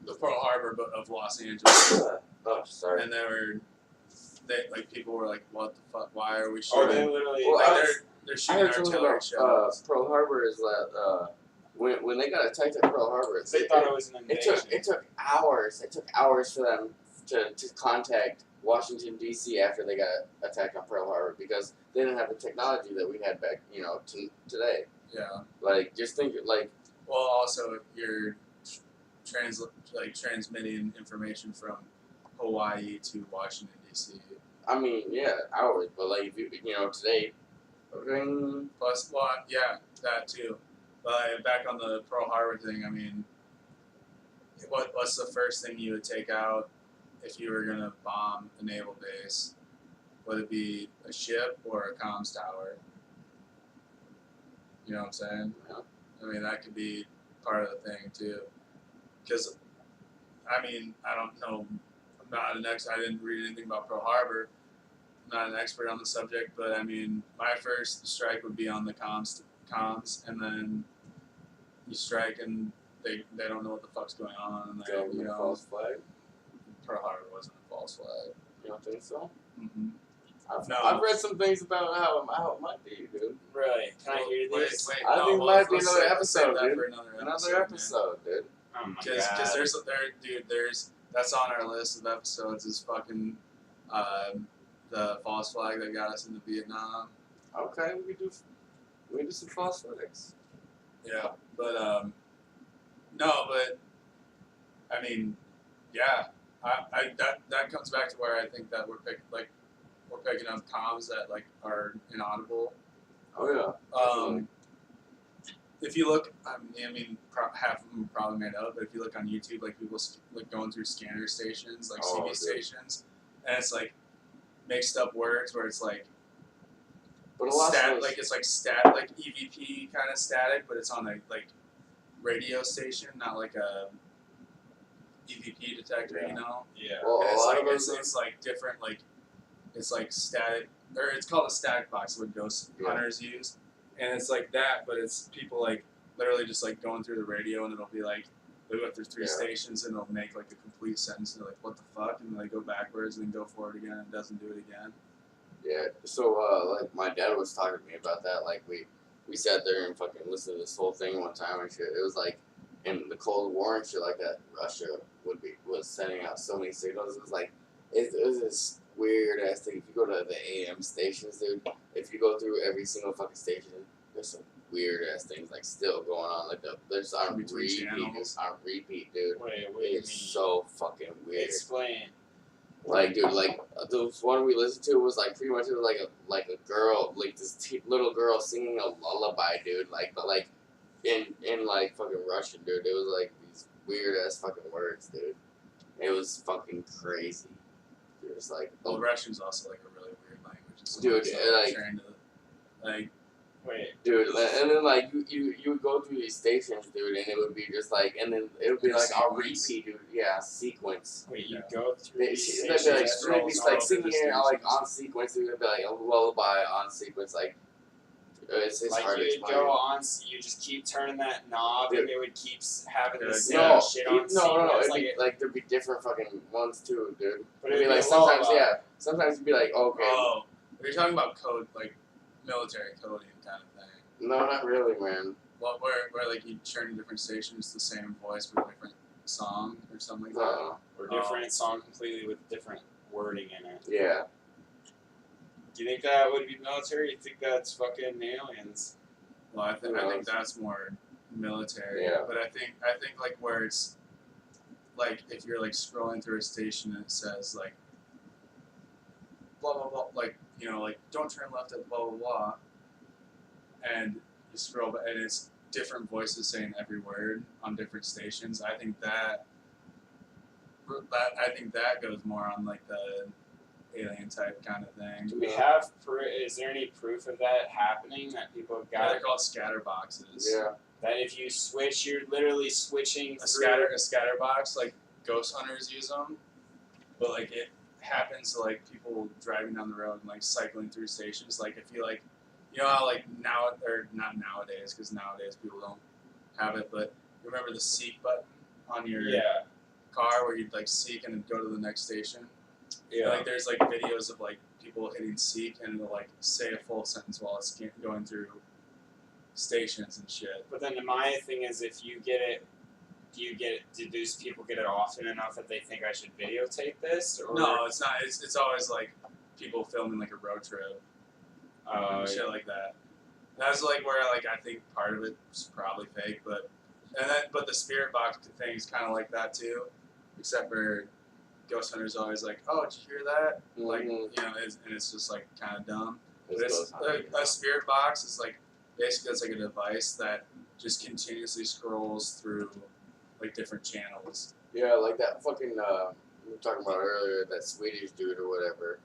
the Pearl Harbor of Los Angeles. Oh, sorry. And people were like, what the fuck? Why are we or shooting? they literally. Well, They're I shooting heard something artillery about shells. Pearl Harbor is that when they got attacked at Pearl Harbor, they thought it was an invasion. it took hours. It took hours for them to contact Washington D.C. after they got attacked on Pearl Harbor because they didn't have the technology that we had back today. Yeah. Like just think like. Well, also you're transmitting information from Hawaii to Washington D.C. I mean, yeah, hours, but like if you today. Plus, well, yeah, that too. But back on the Pearl Harbor thing, I mean, what's the first thing you would take out if you were gonna bomb a naval base? Would it be a ship or a comms tower? You know what I'm saying? Yeah. I mean, that could be part of the thing too. Because, I mean, I don't know. I'm not an expert. I didn't read anything about Pearl Harbor. I'm not an expert on the subject, but I mean, my first strike would be on the comms, and then you strike and they don't know what the fuck's going on, and they, false flag. Pearl Harbor wasn't a false flag. You don't think so? Mm-hmm. I've read some things about how it might be, dude. Really? Can I hear this? Wait, I think it might be another let's save episode, that dude. for another Another episode, dude. Oh my Because god. there's that's on our list of episodes is fucking the false flag that got us into Vietnam. Okay, we We do some phosphotics. Yeah, but no, but I mean, yeah, I that comes back to where I think that we're picking up comms that like are inaudible. Oh yeah. If you look, I mean, half of them are probably made up. But if you look on YouTube, like people like going through scanner stations, like Oh, CB dude. stations, and it's like mixed up words where it's like But a lot of those, like it's like like EVP kind of static, but it's on a like radio station, not like a EVP detector, Yeah. you know. Yeah. well, And a it's lot like of those. it's like different, like it's like static, or it's called a static box, what ghost Yeah. hunters use, and it's like that, but it's people like literally just like going through the radio, and it'll be like they go through three Yeah. stations, and it'll make like a complete sentence, and they're like, what the fuck, and then they go backwards and then go forward again, and it doesn't do it again. Yeah. So like my dad was talking to me about that. Like we sat there and fucking listened to this whole thing one time and shit. It was like in the Cold War and shit like that. Russia was sending out so many signals. It was like it was this weird ass thing. If you go to the AM stations, dude, if you go through every single fucking station, there's some weird ass things like still going on. Like there's on Between repeat, channels. on repeat, dude. Wait, what do you mean? It's so fucking weird. Explain. Like, dude, like the one we listened to was like pretty much it was like a girl, like this little girl singing a lullaby, dude. Like, but like in like fucking Russian, dude. It was like these weird ass fucking words, dude. It was fucking crazy. It was like, Well, Russian's also like a really weird language. It's Dude, so like- trying to, like Wait. dude, and then like you would go through these stations, dude, and it would be just like, and then it would be Like a like a sequence. repeat, dude. Yeah, sequence. Wait, you Yeah. go through They'd these be like, stations scrolls they'd be all like over singing the it like stations. on sequence. They'd be like a lullaby on sequence, like it's like hard to you'd explain. go on, you just keep turning that knob, Dude. and it would keep having the No, same No, shit on no, sequence. it'd Like be it, like there'd be different fucking ones too, dude. but It'd be like a sometimes, lullaby. yeah, sometimes you'd be like, okay, oh, you're talking about code, like military coding kind of thing. no, not really, man. Well, where like you turn different stations, the same voice but a different song or something like that. No, Or different song completely with different wording in it. yeah, Do you think that would be military? You think that's fucking aliens? Well, I think No. that's more military. Yeah. But I think like where it's like if you're like scrolling through a station and it says like blah blah blah, like you know like don't turn left at blah blah blah, and you scroll and it's different voices saying every word on different stations. I think that goes more on like the alien type kind of thing. Do we have is there any proof of that happening? That people have Yeah, got they're called scatter boxes. yeah. that if you switch, you're literally switching A through. scatter box, like ghost hunters use them, but like it happens to like people driving down the road and like cycling through stations. Like if you like, you know how like now or not nowadays because nowadays people don't have it, but you remember the seek button on your Yeah, car where you'd like seek and then go to the next station. yeah. Like there's like videos of like people hitting seek and it'll like say a full sentence while it's going through stations and shit. But then my thing is, if you get it, do those people get it often enough that they think I should videotape this? Or No, it's not. It's always like people filming like a road trip. Shit like that. That's like where like I think part of it's probably fake, but the spirit box thing is kind of like that too, except for ghost hunters always like, oh, did you hear that? Like Mhm. you know, it's just like kind of dumb. But It's it's, ghost hunting, a spirit box is like basically it's like a device that just continuously scrolls through like different channels. yeah, like that fucking we were talking about earlier, that Swedish dude or whatever.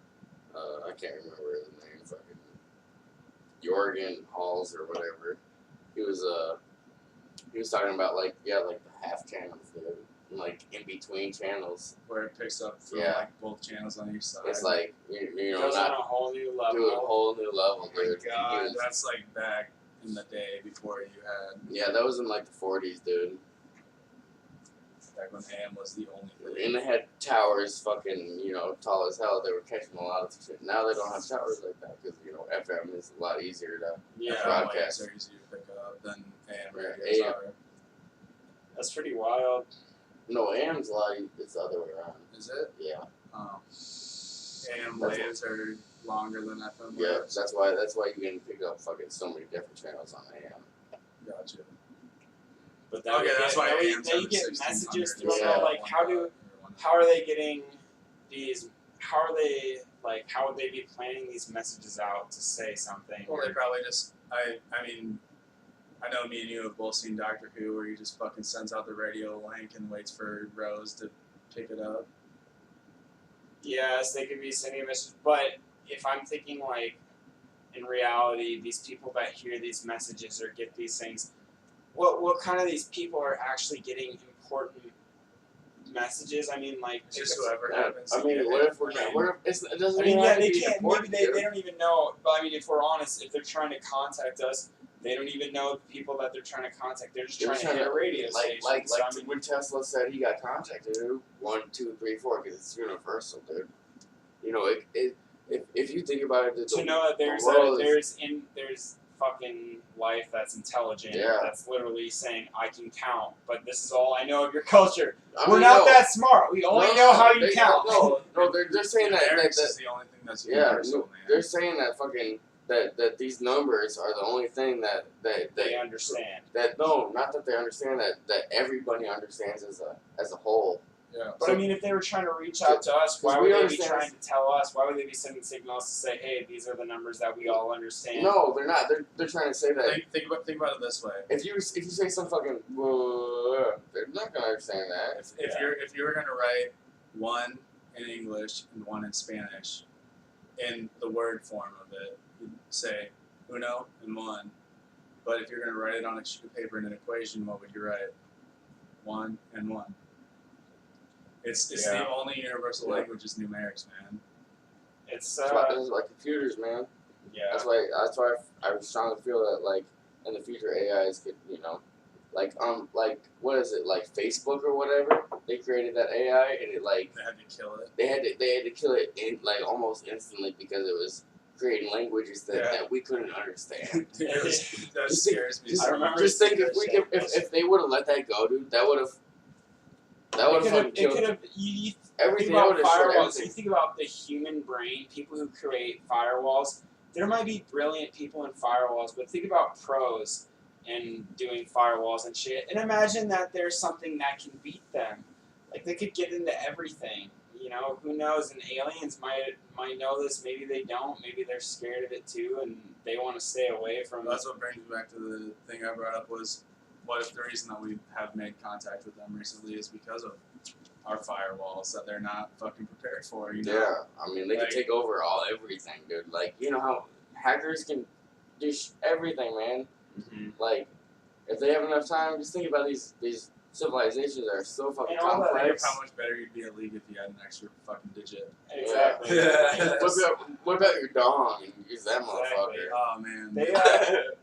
I can't remember his name. Fucking Jorgen Halls or whatever. He was talking about like the half channels, dude. And, like in between channels. Where it picks up from Yeah. like both channels on each side. It's like you know goes on not a whole new level. do a whole new level, Oh my dude. God, He was- That's like back in the day before you had yeah, that was in like the 40s, dude. back when AM was the only And thing. they had towers, fucking tall as hell. They were catching a lot of shit. Now they don't have towers like that because FM is a lot easier to. Yeah, broadcast. Waves are easier to pick up than AM Yeah, radios AM. are. that's pretty wild. No, AM's a lot. It's the other way around. Is it? Yeah. AM waves are longer than FM Yeah, waves. that's why you can pick up fucking so many different channels on AM. Gotcha. But then Okay, that's why then AM's you having get 1600. messages through Yeah. them. Like how are they getting these? How are they like? How would they be planning these messages out to say something? Well, they probably just. I mean, I know me and you have both seen Doctor Who, where he just fucking sends out the radio link and waits for Rose to pick it up. Yes, they could be sending a message, but if I'm thinking like in reality, these people that hear these messages or get these things, what kind of these people are actually getting important messages? I mean, like It's just whoever happens. I to mean, get what it. if it doesn't I mean, even yeah, have to they be can't. important, Maybe dude. they don't even know. But I mean, if we're honest, if they're trying to contact us, they don't even know the people that they're trying to contact. They're just trying to hit a radio station. Like So, I mean, when Tesla said he got contacted, dude, 1, 2, 3, 4, because it's universal, dude. You know, if you think about it, to know that there's fucking life that's intelligent, Yeah. that's literally saying I can count, but this is all I know of your culture. I We're mean, not no, that smart. We only know how you count. No, they're saying that Numerics is the only thing that's yeah, universal, man. they're saying that fucking that these numbers are the only thing that They understand. that no, not that they understand that everybody understands as a whole. Yeah. But I mean, if they were trying to reach out to us, why Because would we they be understand- trying to tell us? Why would they be sending signals to say, "Hey, these are the numbers that we all understand"? No, they're not. They're trying to say that Think about it this way. if you say some fucking they're not gonna understand that. If you were gonna write one in English and one in Spanish, in the word form of it, you'd say uno and one. But if you're gonna write it on a sheet of paper in an equation, what would you write? 1 and 1. It's the only universal language is numerics, man. It's That's why computers, man. yeah. That's why I strongly feel that like in the future AIs could, you know, like what is it, like Facebook or whatever? They created that AI and it like They had to kill it. they had to kill it in like almost instantly because it was creating languages that we couldn't understand. That scares me. Just, so remember much. just think if they would have let that go, dude, that would have fucking It killed could have. You everything. think about That would have firewalls. everything. You think about the human brain. People who create firewalls. There might be brilliant people in firewalls, but think about pros in doing firewalls and shit. And imagine that there's something that can beat them. Like they could get into everything. You know, who knows? And aliens might know this. Maybe they don't. Maybe they're scared of it too, and they want to stay away from. That's what brings me back to the thing I brought up was, what if the reason that we have made contact with them recently is because of our firewalls that they're not fucking prepared for, you know? Yeah, I mean they Like- can take over everything, dude. Like you know how hackers can do everything, man. Mhm. Like if they have enough time, just think about these civilizations that are so fucking And all that, Think of complex. how much better you'd be at league if you had an extra fucking digit. Exactly. Yeah. What about your dong and use that Exactly. motherfucker? Oh man. They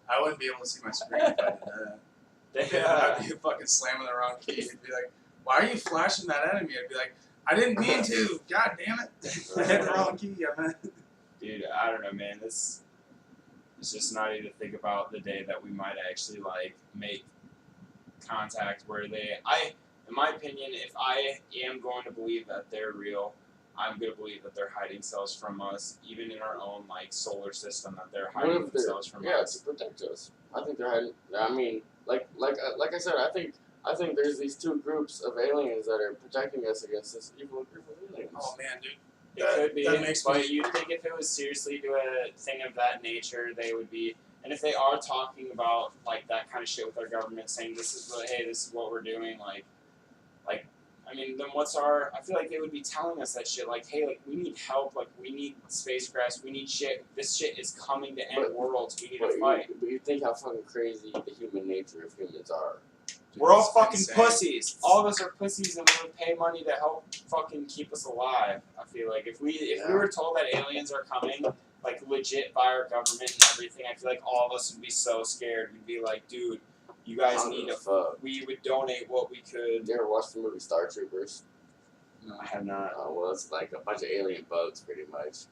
I wouldn't be able to see my screen if I did that. I'd be fucking slamming the wrong key. It'd be like, why are you flashing that at me? I'd be like, I didn't mean to. God damn it. I hit the wrong key. Dude, I don't know, man. It's just nutty to think about the day that we might actually like make contact where in my opinion, if I am going to believe that they're real, I'm going to believe that they're hiding themselves from us, even in our own like solar system, that they're What hiding if they're- themselves from Yeah, us. to protect us. I think they're hiding. I mean, like I said, I think there's these two groups of aliens that are protecting us against this evil group of aliens. Oh man, dude. It could be, that makes but me- you'd think if it was seriously to a thing of that nature, they would be. And if they are talking about like that kind of shit with our government, saying this is what we're doing, like, I mean, then what's our? I feel like they would be telling us that shit, like, hey, like we need help, like we need spacecrafts, we need shit. This shit is coming to end worlds. We need to fight. But you think how fucking crazy the human nature of humans are. We're all It's fucking insane. pussies. All of us are pussies, and we would pay money to help fucking keep us alive. I feel like if we were told that aliens are coming, like legit by our government and everything, I feel like all of us would be so scared. We'd be like, dude, you guys need to. Fuck. We would donate what we could. You ever watched the movie Star Troopers? I have not. Well, it's like a bunch of alien bugs, pretty much.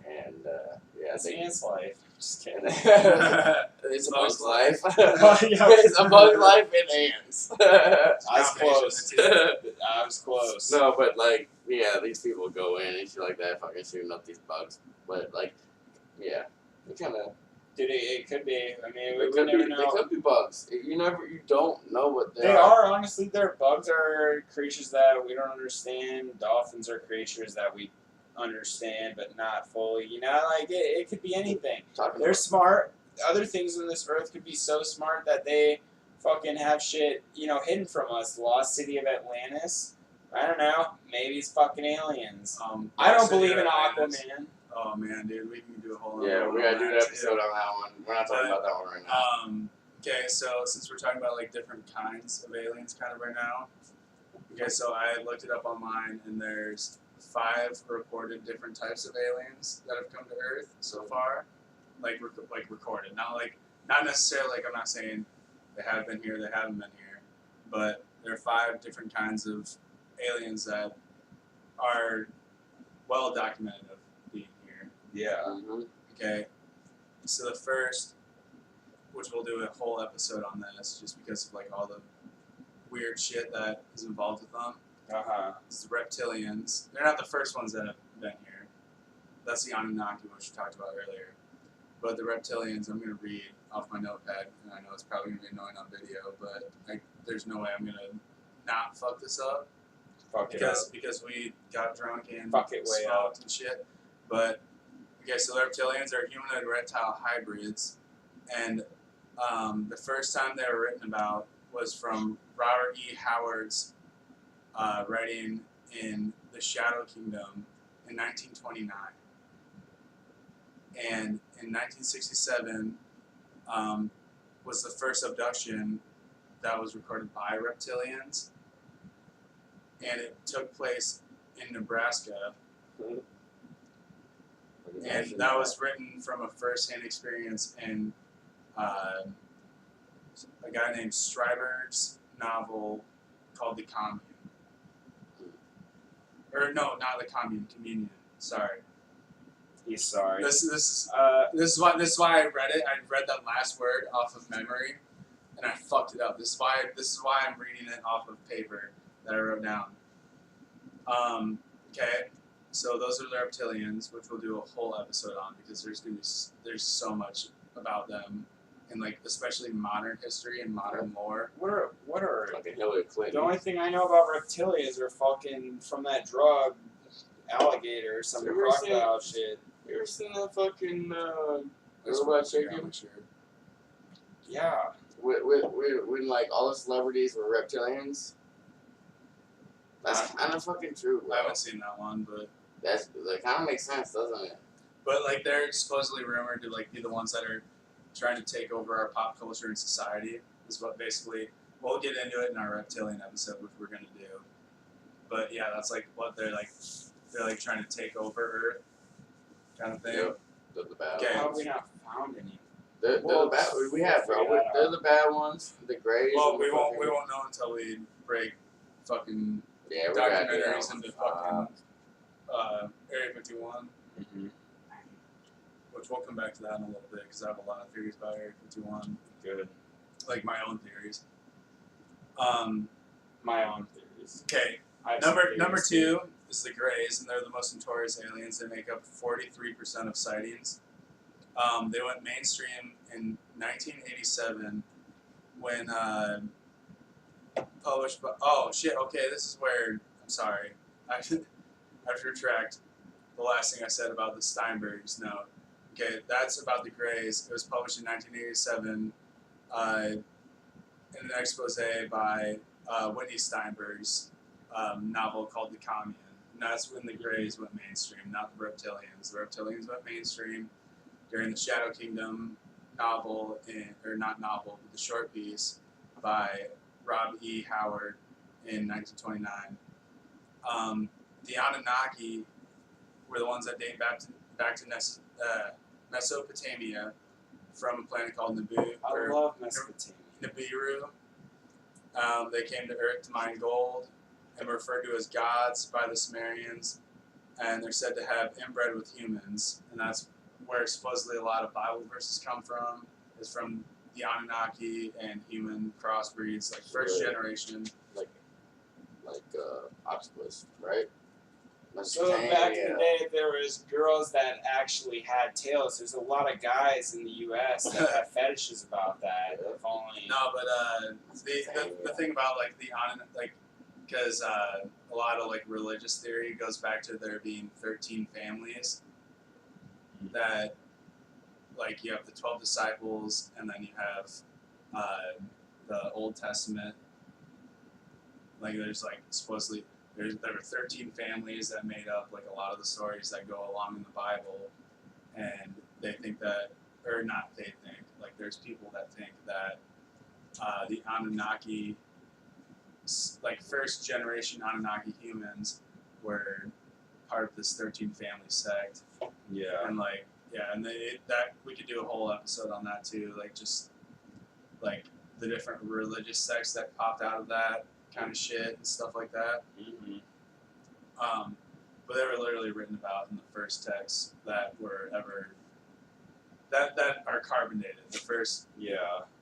And yeah, It's ants life. Just kidding. it's a bug's life. Yeah. It's a bug's life in ants. I was Combination close. of the two. I was close. No, but like, yeah, these people go in and shit like that, fucking shooting up these bugs. But like, yeah, it kind of. Dude, it could be. I mean, They we could never be. know. They could be bugs. You don't know what They are, honestly. They're bugs are creatures that we don't understand. Dolphins are creatures that we understand, but not fully. You know, like it could be anything. They're smart. Other things on this earth could be so smart that they fucking have shit, you know, hidden from us. The lost city of Atlantis. I don't know. Maybe it's fucking aliens. I don't believe in Aquaman. Oh man, dude, we can do a whole. Yeah, we gotta do an episode too. on that one. We're not talking about that one right now. Okay, so since we're talking about like different kinds of aliens, kind of right now. Okay, so I looked it up online, and there's 5 reported different types of aliens that have come to Earth so far, like recorded. Not necessarily like I'm not saying they have been here, they haven't been here, but there are 5 different kinds of aliens that are well documented of being here. Yeah. Mm-hmm. Okay, so the first, which we'll do a whole episode on this, just because of like all the weird shit that is involved with them. Is the reptilians. They're not the first ones that have been here. That's the Anunnaki, which we talked about earlier. But the reptilians, I'm gonna read off my notepad, and I know it's probably gonna be annoying on video, but there's no way I'm gonna not fuck this up. Because we got drunk and smoked and shit. But okay, so the reptilians are humanoid reptile hybrids, and the first time they were written about was from Robert E. Howard's writing in The Shadow Kingdom in 1929. And in 1967 was the first abduction that was recorded by reptilians, and it took place in Nebraska. And that was written from a first-hand experience in a guy named Stryberg's novel called The Commune. Or no, not The Commune, Communion. Sorry. He's sorry. This is why I read it. I read that last word off of memory, and I fucked it up. This is why I'm reading it off of paper that I wrote down. Okay, so those are the reptilians, which we'll do a whole episode on because there's so much about them, and like especially modern history and modern lore. What are Fucking Hillary Clinton. the only thing I know about reptilians are fucking from that drug, alligator, some crocodile shit. You ever seen that fucking robot chicken? Yeah. When like all the celebrities were reptilians. That's kind of fucking true, bro. I haven't seen that one, but that kind of makes sense, doesn't it? But like they're supposedly rumored to like be the ones that are trying to take over our pop culture and society. Is what basically we'll get into it in our reptilian episode, which we're gonna do. But yeah, that's like what they're like trying to take over Earth, kind of thing. Yep. They're the bad Okay. How have ones. we not found any? They're the bad. We have, bro. They're the bad ones. The grays. Well, and we the won't fucking- know until we break fucking Yeah, we gotta do that documentaries one. into fucking Area 51, Mm-hmm. which we'll come back to that in a little bit because I have a lot of theories about Area 51, Good. like my own theories. My own theories. Okay, I have some number theories. 2 is the Greys, and they're the most notorious aliens. They make up 43% of sightings. They went mainstream in 1987 when published by. Oh shit! Okay, this is where I'm sorry. I have to retract the last thing I said about the Steinberg's note. Okay, that's about the Greys. It was published in 1987 in an expose by Whitney Steinberg's novel called The Commune. And that's when the Greys went mainstream, not the Reptilians. The Reptilians went mainstream during the Shadow Kingdom novel, or not novel, but the short piece by Rob E. Howard in 1929. The Anunnaki were the ones that date back to Mesopotamia from a planet called I love Mesopotamia. Nibiru. They came to Earth to mine gold and were referred to as gods by the Sumerians, and they're said to have inbred with humans, and that's where supposedly a lot of Bible verses come from, is from the Anunnaki and human crossbreeds, like first generation. Like octopus, right? So back in the day, there was girls that actually had tails. There's a lot of guys in the U.S. that have fetishes about that. Following. No, but the thing about like the like, because a lot of like religious theory goes back to there being 13 families that, like, you have the 12 disciples, and then you have the Old Testament. Like, there's like supposedly there were 13 families that made up like a lot of the stories that go along in the Bible, and they think that, or not they think, like there's people that think that the Anunnaki, like first generation Anunnaki humans, were part of this 13 family sect. Yeah. And like, yeah, and that we could do a whole episode on that too, like just like the different religious sects that popped out of that kind of shit and stuff like that. Mm-hmm. But they were literally written about in the first texts that were ever that are carbon dated. The first,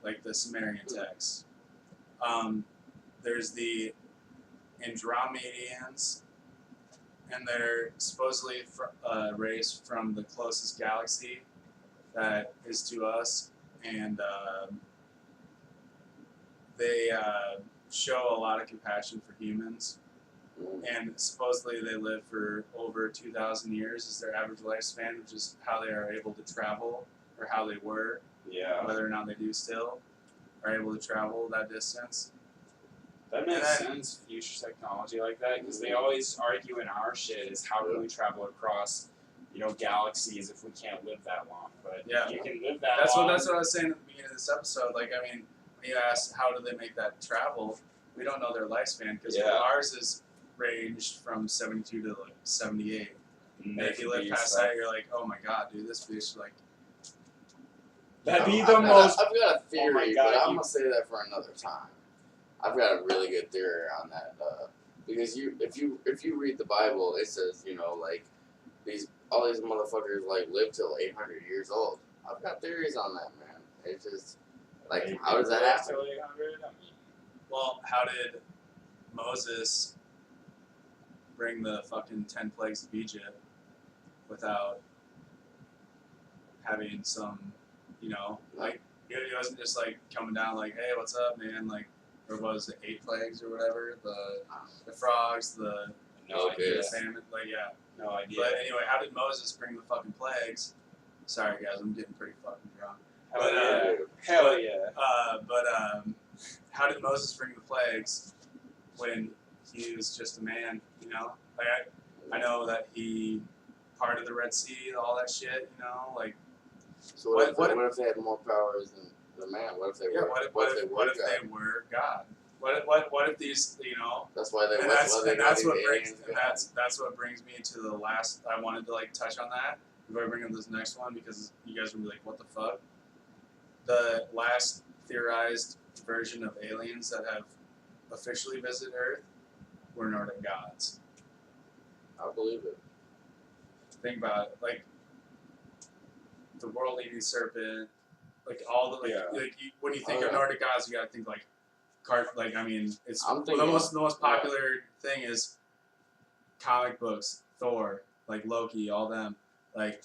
like the Sumerian texts. There's the Andromedians, and they're supposedly a race from the closest galaxy that is to us, and they show a lot of compassion for humans. And supposedly they live for over 2,000 years is their average lifespan, which is how they are able to travel, or how they were, whether or not they do still, are able to travel that distance. That makes sense, future technology like that, because they always argue in our shit is how can we travel across, galaxies if we can't live that long. But if you can live that long. That's what I was saying at the beginning of this episode. Like, I mean, when you ask how do they make that travel, we don't know their lifespan, because ours is ranged from 72 to like 78. And if you live past that, you're like, oh my god, dude, this bitch, like. That'd be the most. I've got a theory, but I'm gonna say that for another time. I've got a really good theory on that, because if you read the Bible, it says like all these motherfuckers like live till 800 years old. I've got theories on that, man. It's just like how does that happen? Well, how did Moses bring the fucking 10 plagues of Egypt without having some, like, he wasn't just like coming down like, hey, what's up, man? Like, or was it 8 plagues or whatever? The frogs, the famine, like, no idea. But anyway, how did Moses bring the fucking plagues? Sorry guys, I'm getting pretty fucking drunk. Hell yeah. How did Moses bring the plagues when he was just a man, Like, I know that he parted the Red Sea, all that shit, like. So what if they had more powers than the man? What if they were? What if they were God? What if these, That's why they. That's what brings me to the last. I wanted to like touch on that before I bring up this next one, because you guys will be like, what the fuck? The last theorized version of aliens that have officially visited Earth were Nordic gods. I believe it. Think about it, like the world-eating serpent, like all the when you think of Nordic gods, you gotta think like I mean, it's the most popular thing is comic books, Thor, like Loki, all them, like.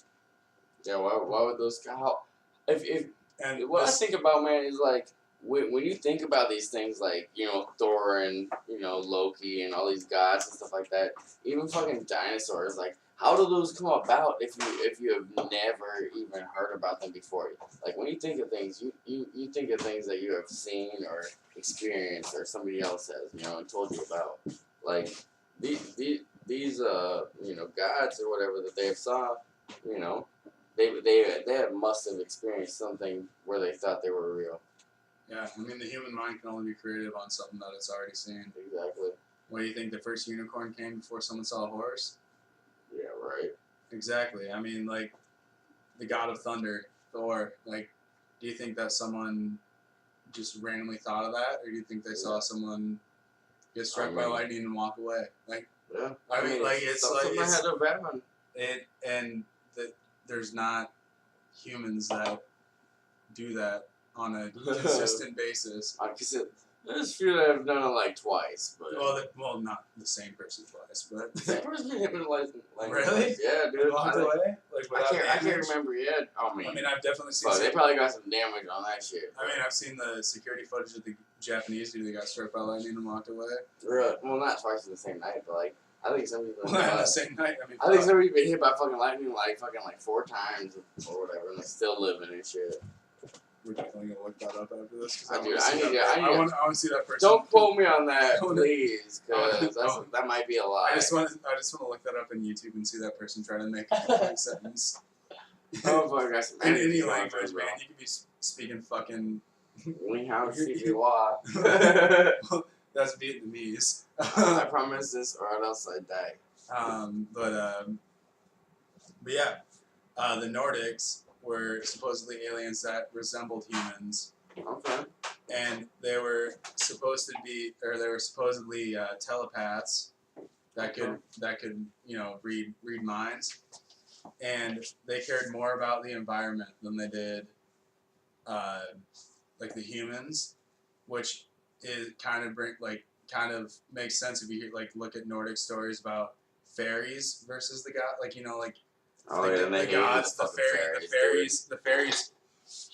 Yeah, why would those what I think about, man, is like when you think about these things like Thor and Loki and all these gods and stuff like that, even fucking dinosaurs, like how do those come about if you have never even heard about them before? Like when you think of things, you think of things that you have seen or experienced or somebody else has and told you about. Like these gods or whatever that they have saw, they must have experienced something where they thought they were real. Yeah, I mean the human mind can only be creative on something that it's already seen. Exactly. What do you think? The first unicorn came before someone saw a horse? Yeah, right. Exactly. I mean, like the god of thunder, Thor. Like, do you think that someone just randomly thought of that, or do you think they saw someone get struck by lightning and walk away? Like, I mean, like it's there's not humans that do that on a consistent basis. There's a few that have done it like twice, but Well, not the same person twice, but the same person hit me like Really? yeah, dude. walked away. Like I without can't damage? remember yet. I mean, I've definitely seen. But they probably got some damage on that shit. I mean, I've seen the security footage of the Japanese dude that got struck by lightning and walked away. Really? Well, not twice in the same night, but like I think some people. Well, not the same night. I mean, I think somebody's been hit by fucking lightning like 4 times or whatever, and they're still living and shit. We're definitely gonna look that up after this. I want to see that person. Don't quote me on that, I wanna- please, because Oh. that might be a lie. I just want to look that up on YouTube and see that person try to make a complete sentence. Oh, fuck, got some In energy any going language, for it, man. You could be speaking fucking. We have You're- CGY. That's Vietnamese. I promise this, or else I die. But yeah, the Nordics were supposedly aliens that resembled humans, Okay. and they were supposedly telepaths that could read minds, and they cared more about the environment than they did like the humans, which is kind of makes sense if you look at Nordic stories about fairies versus the god, Oh, like yeah, the gods, the fairies.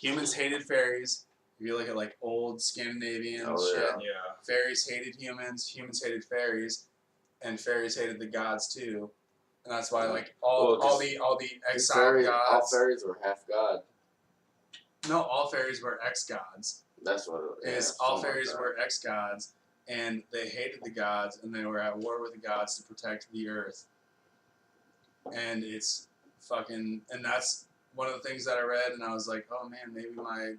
Humans hated fairies. If you look at old Scandinavian shit, Yeah. fairies hated humans, humans hated fairies, and fairies hated the gods too. And that's why all the exiled gods. All fairies were half god. No, all fairies were ex-gods. That's what it is. All fairies were ex-gods, and they hated the gods, and they were at war with the gods to protect the earth. And it's fucking, and that's one of the things that I read, and I was like, oh man, maybe my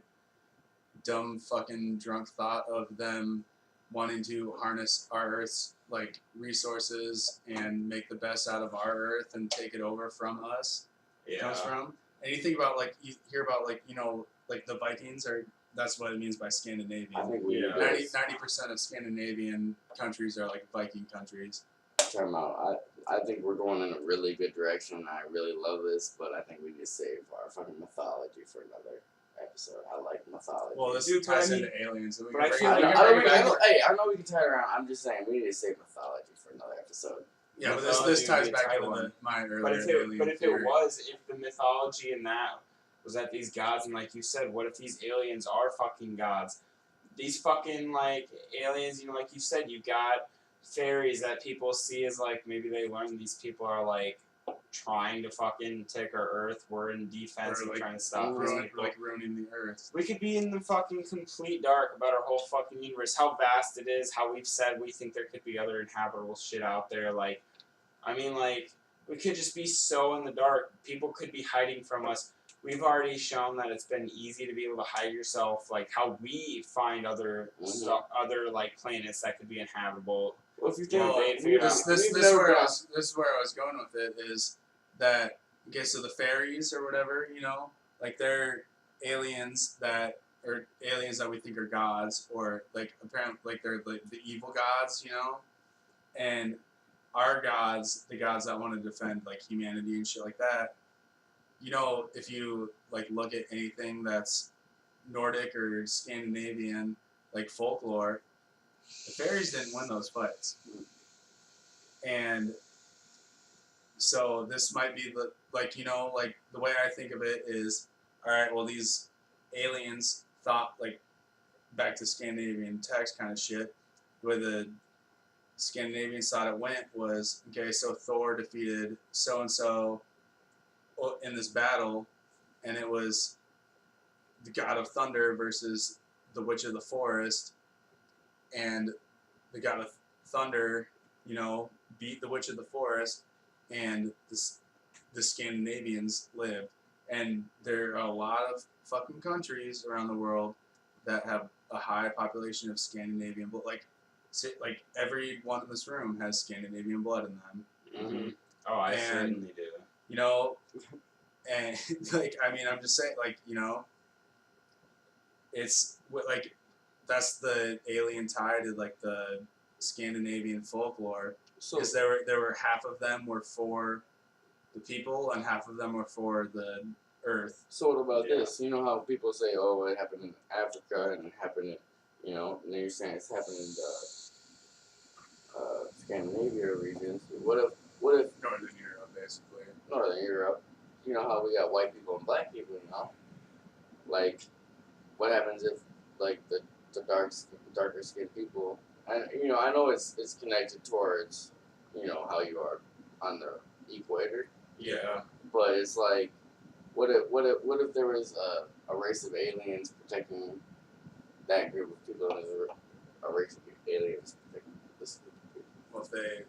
dumb fucking drunk thought of them wanting to harness our Earth's resources and make the best out of our Earth and take it over from us comes from. And you think about you hear about the Vikings, or that's what it means by Scandinavian. I think we 90% of Scandinavian countries are Viking countries. Time out. I think we're going in a really good direction. I really love this, but I think we need to save our fucking mythology for another episode. I like mythology. Well, this Dude, ties but I mean- into aliens. So we but can I bring feel it- like- we can bring it back. Hey, I know we can tie it around. I'm just saying we need to save mythology for another episode. Yeah, but mythology this ties would be a back tight into one. my earlier But if alien it theory. was, if the mythology in that was that these gods, and like you said, what if these aliens are fucking gods? These fucking aliens, like you said, you got fairies that people see as maybe they learn these people are trying to fucking take our Earth. We're in defense Or, and trying to stop these people. ruining the Earth. We could be in the fucking complete dark about our whole fucking universe, how vast it is, how we've said we think there could be other inhabitable shit out there. We could just be so in the dark. People could be hiding from us. We've already shown that it's been easy to be able to hide yourself, how we find other planets that could be inhabitable. Well, if you Well, think this This is where I was going with it is that so the fairies or whatever, they're aliens that we think are gods, or apparently they're the evil gods, and our gods, the gods that want to defend humanity and shit like that. If you look at anything that's Nordic or Scandinavian folklore, the fairies didn't win those fights. And so this might be the the way I think of it is, all right, well, these aliens thought back to Scandinavian text kind of shit, where the Scandinavians thought it went was, okay, so Thor defeated so and so in this battle, and it was the god of thunder versus the witch of the forest, and the god of thunder, beat the witch of the forest, and the Scandinavians lived. And there are a lot of fucking countries around the world that have a high population of Scandinavian blood. Every one in this room has Scandinavian blood in them. Mm-hmm. Oh, I And- certainly do. And I'm just saying, it's that's the alien tie to the Scandinavian folklore, So because there were half of them were for the people and half of them were for the Earth. So what about Yeah. this? You know how people say, oh, it happened in Africa and it happened You know, and then you're saying it's happening in the Scandinavia regions. What if Northern Europe, basically. Northern Europe? You know how we got white people and black people. You know, like what happens if like the darker skinned people? And you know, I know it's connected towards how you are on the equator, Yeah. but it's like what if there was a race of aliens protecting that group of people, and there's a race of aliens protecting this group of people? Well,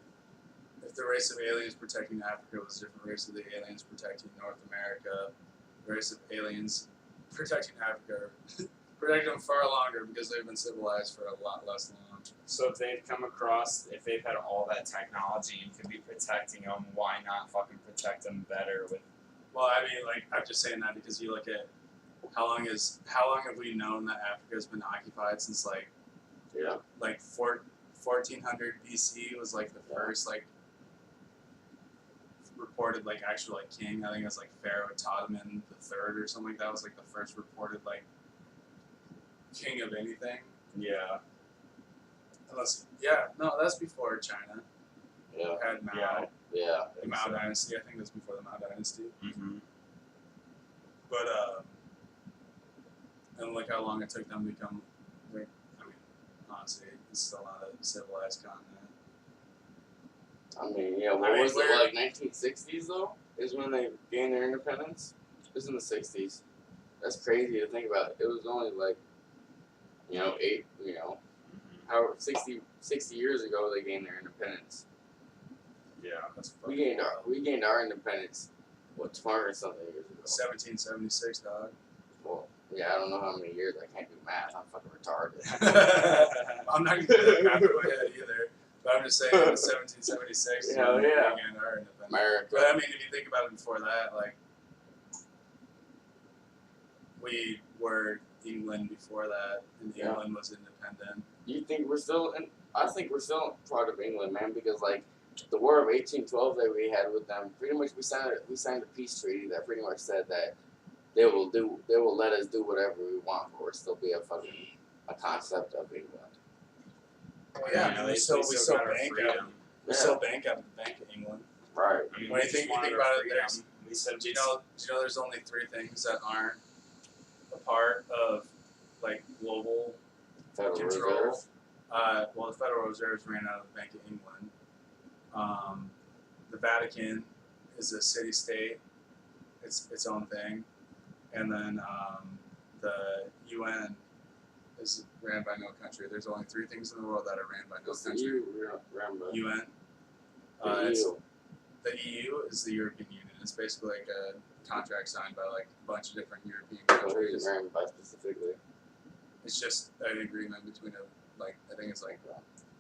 if the race of aliens protecting Africa was a different race of the aliens protecting North America, the race of aliens protecting Africa, protecting them far longer because they've been civilized for a lot less long. So if they've come across, if they've had all that technology and could be protecting them, why not fucking protect them better with? Well, I mean, like, I'm just saying that because you look at how long have we known that Africa's been occupied since like Yeah. 1400 BC was like the first like reported like actual like king. I think it was like Pharaoh Ptolemy III or something like that was like the first reported like king of anything. Yeah. Unless no, that's before China Yeah. had Mao. Yeah. Yeah. The Mao Dynasty. I think that's before the Mao Dynasty. Mm-hmm. But and look how long it took them to become. Like, I mean, honestly, it's still not a civilized continent. I mean, yeah. What was it like 1960s though? Is when they gained their independence. It was in the 60s. That's crazy to think about. It was only like, 60 years ago they gained their independence. Yeah, that's We gained our independence, 200 something years ago. 1776, dog. Well, yeah, I don't know how many years. I can't do math. I'm fucking retarded. I'm not going to do that ahead either. But I'm just saying, in 1776, Hell we yeah. gained our independence. America. But I mean, if you think about it before that, like, we were England before that, and Yeah. England was independent. You think we're still in? I think we're still part of England, man, because like the War of 1812 that we had with them, pretty much we signed a peace treaty that pretty much said that they will let us do whatever we want, but we'll still be a concept of England. Well, yeah, I mean, we still got our bank freedom. out. We still bank out of the Bank of England. Right. I mean, When we you think just wanted about our it, freedom. We said, Do you know there's only 3 things that aren't a part of like global Federal control? Reserve. Well, the Federal Reserve ran out of the Bank of England. The Vatican is a city-state; it's its own thing, and then the UN is ran by no country. There's only 3 things in the world that are ran by no What's the country. EU? Remember. UN. The It's- EU. The EU is the European Union. It's basically like a contract signed by like a bunch of different European What is countries. it ran by specifically? It's just an agreement between I think it's like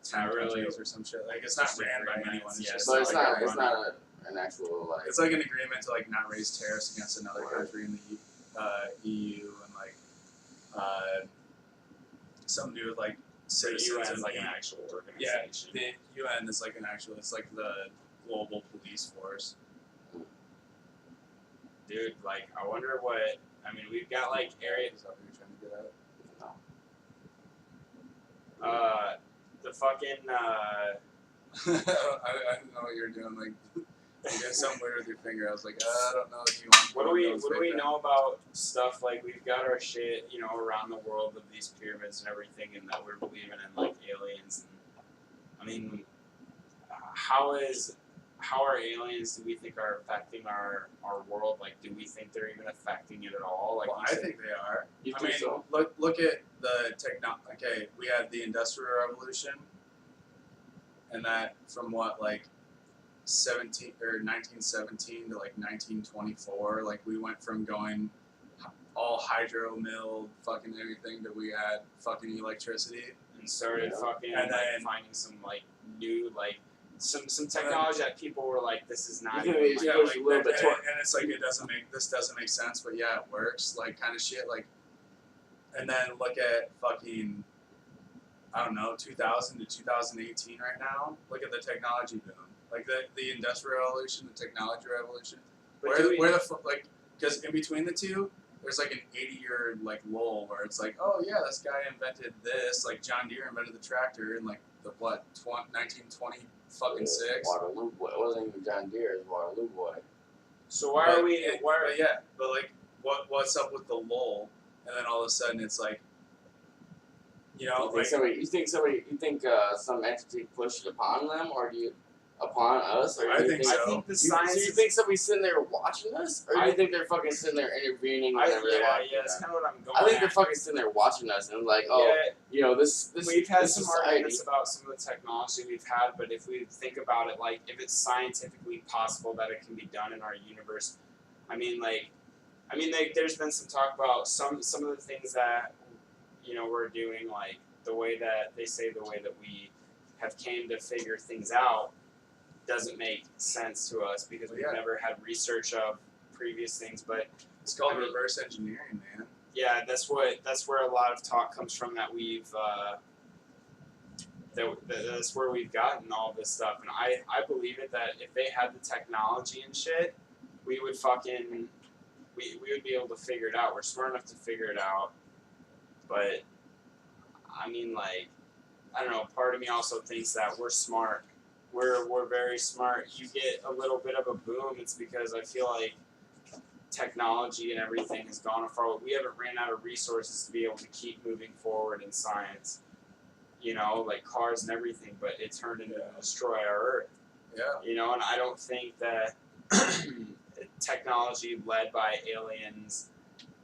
10 Not really. countries or some shit. Like it's not Just ran by anyone. agreements, It's yeah, just But it's like not. a It's money- not an actual like. It's like an agreement to like not raise tariffs against another country in the EU and like something to do with like the citizens UN and is like an the- actual Yeah, organization. the UN is like an actual. It's like the global police force. Dude, like, I wonder what. I mean, we've got like areas. Is that what you're trying to get at? The fucking. I don't know what you're doing. Like, you did something weird with your finger. I was like, I don't know if you want. What do we know about stuff like we've got our shit, around the world of these pyramids and everything, and that we're believing in like aliens. And, I mean, how are aliens? Do we think are affecting our world? Like, do we think they're even affecting it at all? Like, Well, you I said- think they are. You I think mean, so? look at the technology. Okay, we had the Industrial Revolution, and that from what like 1917 to like 1924. Like we went from going all hydro milled fucking everything to we had fucking electricity. and started Yeah. fucking And like, then- finding some like new like some technology that people were like, this is not You even can like, Yeah, push a little bit toward- and it's like this doesn't make sense, but yeah, it works. Like kind of shit. Like, and then look at fucking, I don't know, 2000 to 2018 right now. Look at the technology boom. Like the industrial revolution, the technology revolution. But Where do the, we- where the like because in between the two, there's like an 80-year like lull where it's like, oh yeah, this guy invented this, like John Deere invented the tractor in like the 1920 fucking six. Waterloo Boy. It wasn't even John Deere. It was Waterloo Boy. So why are we? But yeah, but like, what's up with the lull? And then all of a sudden it's like, you know, You think some entity pushed it upon them, or do you upon us? Or I do you think so. I think the So science. you think somebody's sitting there watching us, or do you think they're fucking sitting there intervening whenever they want? Yeah, that's kind of what I'm going. I think they're at. fucking sitting there watching us and like, oh, Yeah, you know, this we've had this some society. arguments about some of the technology we've had, but if we think about it, like if it's scientifically possible that it can be done in our universe, there's been some talk about some of the things that we're doing, like the way that we have came to figure things out doesn't make sense to us because we've never had research of previous things. But it's called reverse engineering, man. yeah, that's where a lot of talk comes from that we've that's where we've gotten all this stuff, and I believe it that if they had the technology and shit, we would we would be able to figure it out. We're smart enough to figure it out, but I mean, like, I don't know. Part of me also thinks that we're smart. We're very smart. You get a little bit of a boom, it's because I feel like technology and everything has gone far. We haven't ran out of resources to be able to keep moving forward in science. Like cars and everything, but it turned into destroy our Earth. Yeah. And I don't think that technology led by aliens,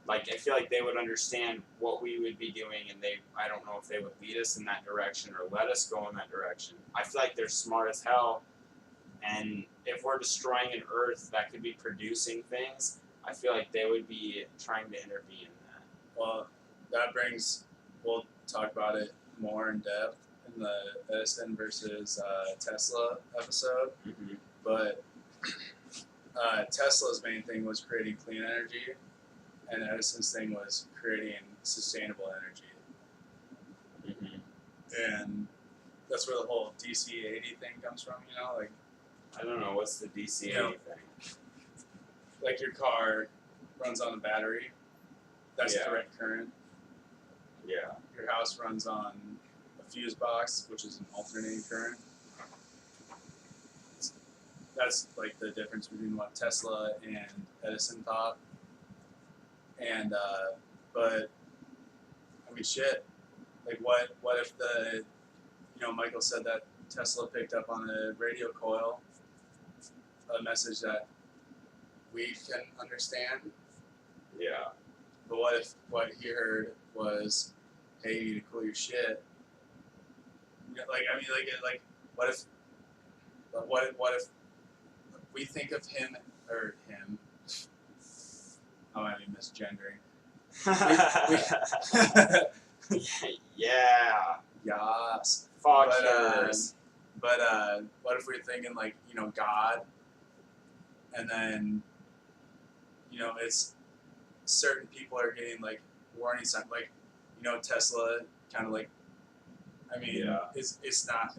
like I feel like they would understand what we would be doing, and I don't know if they would lead us in that direction or let us go in that direction. I feel like they're smart as hell, and if we're destroying an Earth that could be producing things, I feel like they would be trying to intervene in that. Well, we'll talk about it more in depth in the Edison versus Tesla episode. Mm-hmm. But Tesla's main thing was creating clean energy, and Edison's thing was creating sustainable energy. Mm-hmm. And that's where the whole DC-80 thing comes from, like, I don't know, what's the DC-80 thing? Like your car runs on a battery, that's Yeah. direct current. Yeah. Your house runs on a fuse box, which is an alternating current. That's like the difference between what Tesla and Edison thought. And but I mean, shit. Like, what if Michael said that Tesla picked up on a radio coil a message that we can understand. Yeah. But what if what he heard was, hey, you need to cool your shit? What if we think of him, I might be misgendering. Yeah. Yas. Fuck But, yours. But what if we're thinking God, and then it's certain people are getting warning signs, Tesla kind of Yeah. it's not.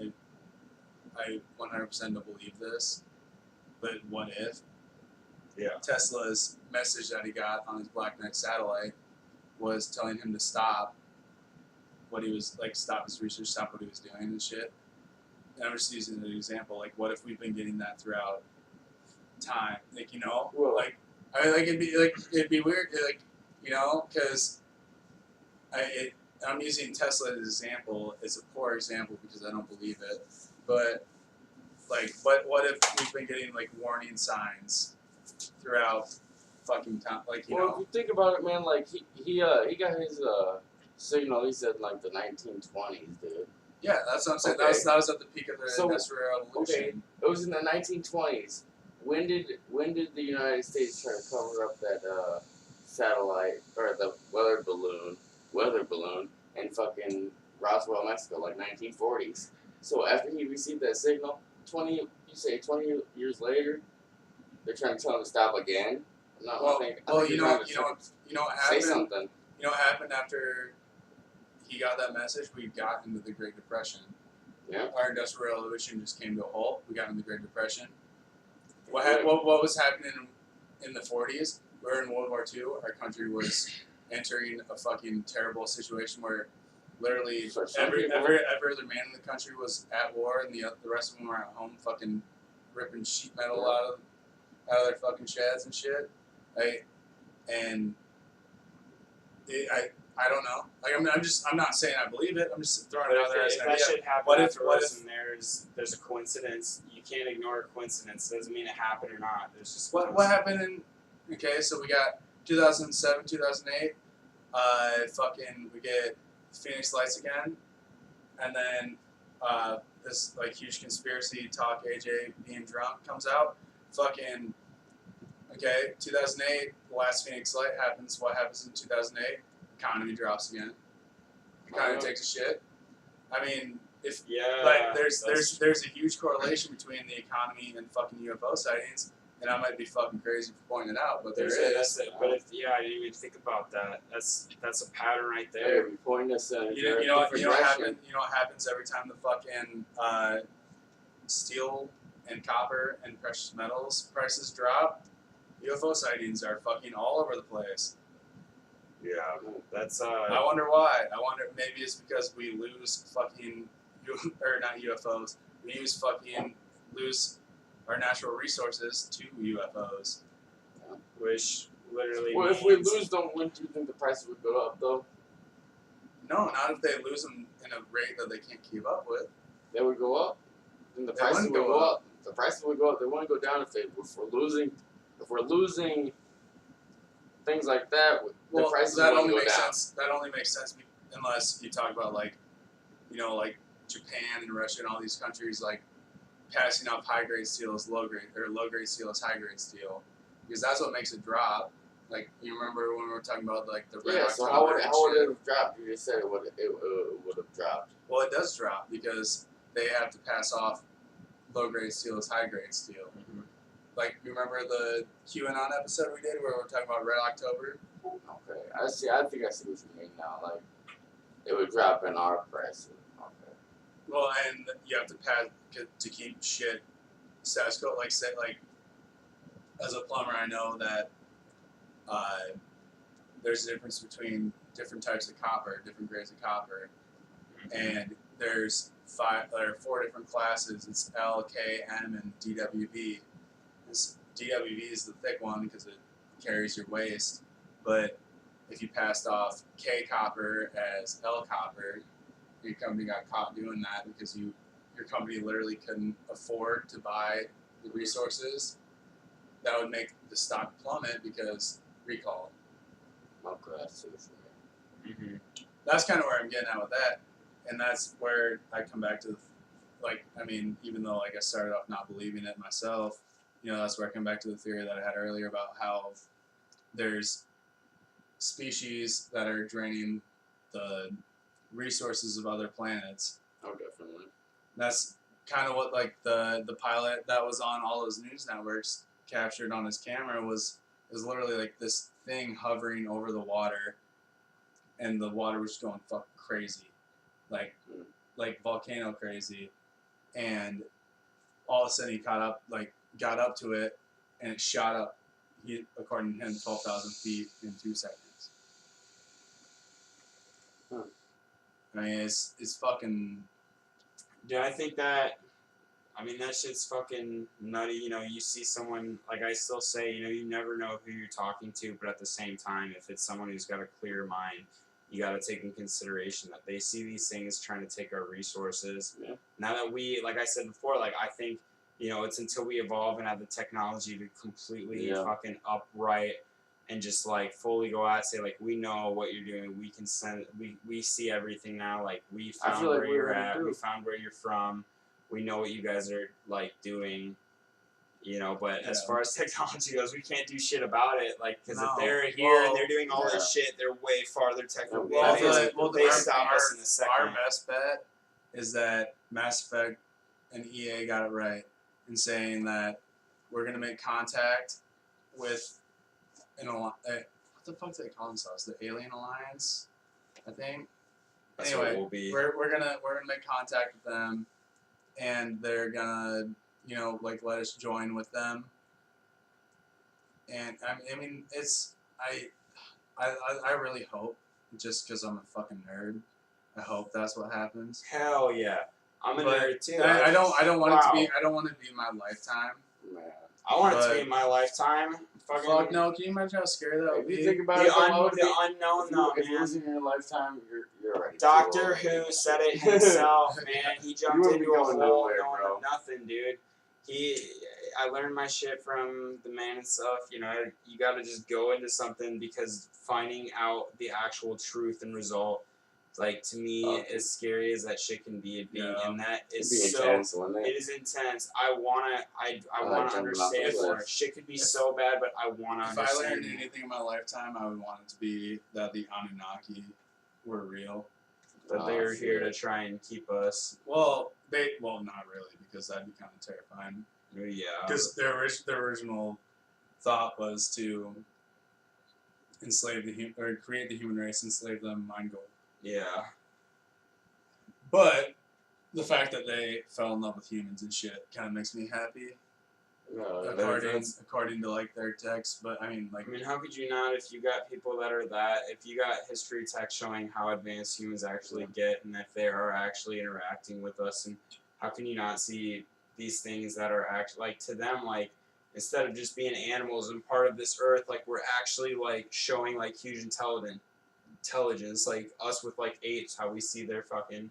I 100% don't believe this, but what if Yeah. Tesla's message that he got on his Black Knight satellite was telling him to stop what he was stop his research, stop what he was doing and shit. And I'm just using an example. What if we've been getting that throughout time? Well, it'd be weird, because I'm using Tesla as an example. It's a poor example because I don't believe it. But what if we've been getting warning signs throughout fucking time? If you think about it, man, he got his signal. He said the 1920s, dude. Yeah, that's what I'm saying. Okay. That was at the peak of the Industrial Revolution. Okay, it was in the 1920s. When did the United States try to cover up that satellite or the weather balloon in fucking Roswell, Mexico, 1940s? So after he received that signal, 20 years later, they're trying to tell him to stop again. You know what happened? Say something. You know what happened after he got that message? We got into the Great Depression. Yeah. Our Industrial Revolution just came to a halt. We got into the Great Depression. What was happening in the 40s? we're in World War II, our country was entering a fucking terrible situation where literally For some every people. other man in the country was at war, and the rest of them were at home fucking ripping sheet metal out of their fucking sheds and shit. And I don't know. Like I'm not saying I believe it. I'm just throwing But it out there as if an that idea. shit happened What if afterwards and there's a coincidence, you can't ignore a coincidence. It doesn't mean it happened or not. There's just what happened in? Okay, so we got 2007, 2008. Fucking we get Phoenix Lights again, and then this like huge conspiracy talk. AJ being drunk comes out. Fucking okay, 2008. The last Phoenix Light happens. What happens in 2008? Economy drops again. Economy takes a shit. I mean, if like there's a huge correlation between the economy and fucking UFO sightings, and I might be fucking crazy for pointing it out, but there is. But if I didn't even think about that. That's a pattern right They're there. pointing us in You know what happens every time the fucking steel and copper and precious metals prices drop? UFO sightings are fucking all over the place. Yeah, that's I wonder why. I wonder maybe it's because we lose fucking or not UFOs. We lose our natural resources to UFOs. which literally. Well, if we lose them, wouldn't you think the prices would go up though? No, not if they lose them in a rate that they can't keep up with. They would go up. Then the They prices wouldn't would go go up. The prices would go up. They wouldn't go down if we're losing things like that. The prices that wouldn't only go makes down. sense. That only makes sense unless you talk about like Japan and Russia and all these countries like passing off high grade steel as low grade or low grade steel as high grade steel, because that's what makes it drop. Like you remember when we were talking about like the red So October how would shit? it have dropped? You just said it would have dropped. Well, it does drop because they have to pass off low grade steel as high grade steel. Mhm. Like you remember the QAnon episode we did where we were talking about Red October? Okay, I see. I think I see what you mean now. Like it would drop in our prices. Okay. Well, and you have to pass to keep shit status quo. Like say like as a plumber, I know that there's a difference between different types of copper, different grades of copper, and there's 4 different classes. It's L, K, M, and DWB. This DWB is the thick one because it carries your waste. But if you passed off K copper as L copper, your company got caught doing that because your company literally couldn't afford to buy the resources. That would make the stock plummet because recall. Okay, I see what you mean. Mm-hmm. That's kind of where I'm getting at with that, and that's where I come back to, even though like I started off not believing it myself, that's where I come back to the theory that I had earlier about how there's species that are draining the resources of other planets. Oh, definitely. That's kind of what like the pilot that was on all those news networks captured on his camera was literally like this thing hovering over the water, and the water was going fucking crazy, like volcano crazy, and all of a sudden he got up to it, and it shot up. According to him, 12,000 feet in 2 seconds. I mean, it's fucking. Yeah, I think that. I mean, that shit's fucking nutty. You see someone, like I still say, you never know who you're talking to, but at the same time, if it's someone who's got a clear mind, you got to take in consideration that they see these things trying to take our resources. Yeah. Now that we, like I said before, like I think, it's until we evolve and have the technology to completely fucking upright and just like fully go out and say like, we know what you're doing. We can we see everything now. Like we found where you're at. We found where you're from. We know what you guys are like doing, but as far as technology goes, we can't do shit about it. Like, because if they're here and they're doing all this shit, they're way farther technically. They stop us in a second. Our best bet is that Mass Effect and EA got it right in saying that we're gonna make contact with what the fuck do they call themselves? The Alien Alliance, I think. That's anyway, what we'll be. We're gonna make contact with them, and they're gonna let us join with them, And I mean, it's I really hope, just because I'm a fucking nerd, I hope that's what happens. Hell yeah. I'm a But nerd too. I don't want it to be. Wow. I don't want it to be in my lifetime. Man. I want it to But- be in my lifetime. Fucking Fuck no! Can you imagine how scary that would If you be? think about the, it, though, why would it the be- unknown if you, though, if it man. was in your lifetime, you're already Doctor too old. Who said it himself, man. He jumped wouldn't into be a going hole nowhere, knowing bro. nothing, dude. I learned my shit from the man and stuff. You know, you got to just go into something because finding out the actual truth and result, like to me, as scary as that shit can be, being in that It'd is be so. intense, wouldn't It it? is intense. I wanna like jumping off understand a more. cliff. Shit could be so bad, but I wanna If I understand. learned anything in my lifetime, I would want it to be that the Anunnaki were real. That they are here to try and keep us. Well, not really, because that'd be kind of terrifying. Yeah. Because their original thought was to enslave or create the human race, enslave them, mind gold. Yeah. But the fact that they fell in love with humans and shit kind of makes me happy, according to like their text. But I mean, like, how could you not if you got people that are if you got history text showing how advanced humans actually get and if they are actually interacting with us, and how can you not see these things that are actually, like, to them, like, instead of just being animals and part of this earth, like, we're actually, like, showing, like, huge intelligence, like, us with, like, apes, how we see their fucking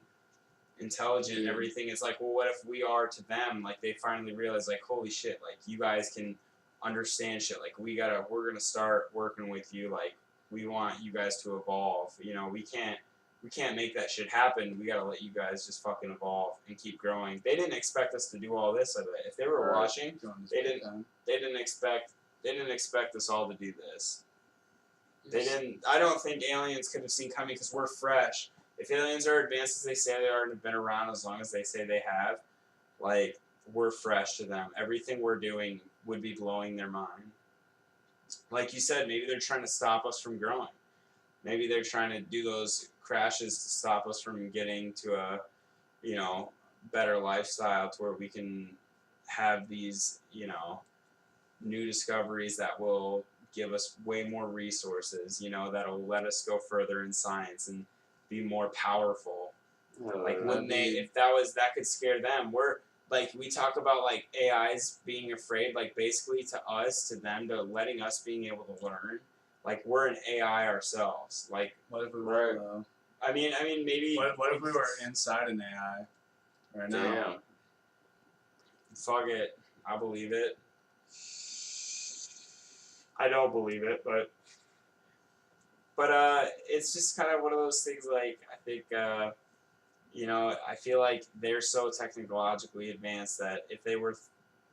intelligent and everything. It's like, well, what if we are to them? Like, they finally realize, like, holy shit, like, you guys can understand shit. Like, we're gonna start working with you. Like, we want you guys to evolve. You know, we can't make that shit happen. We gotta let you guys just fucking evolve and keep growing. They didn't expect us to do all this. I bet if they were watching, they didn't expect us all to do this. They didn't. I don't think aliens could have seen coming because we're fresh. If aliens are advanced as they say they are and have been around as long as they say they have, like, we're fresh to them. Everything we're doing would be blowing their mind. Like you said, maybe they're trying to stop us from growing. Maybe they're trying to do those crashes to stop us from getting to a, better lifestyle to where we can have these, new discoveries that will give us way more resources, that'll let us go further in science and be more powerful. Like, wouldn't they, if that could scare them. We're, like, we talk about, like, AIs being afraid, like, basically to us, to them, to letting us being able to learn. Like, we're an AI ourselves. Like, what if we were? I mean, maybe. What if we were inside an AI right now? Damn. Fuck it. I believe it. I don't believe it, but it's just kind of one of those things. Like, I think, I feel like they're so technologically advanced that if they were,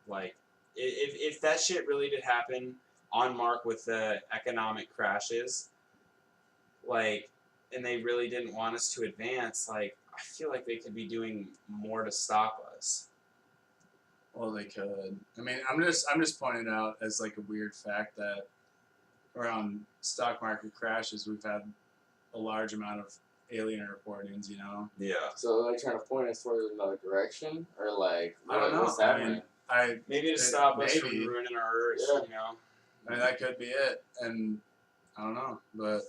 like, if that shit really did happen on mark with the economic crashes, like, and they really didn't want us to advance, like, I feel like they could be doing more to stop us. Well, they could. I mean, I'm just pointing out as, like, a weird fact that around stock market crashes, we've had a large amount of alien reportings, Yeah. So they're trying to point us towards another direction, or like, I don't know. what's happening? Maybe to stop us from ruining our Earth, I mean, that could be it, and I don't know, but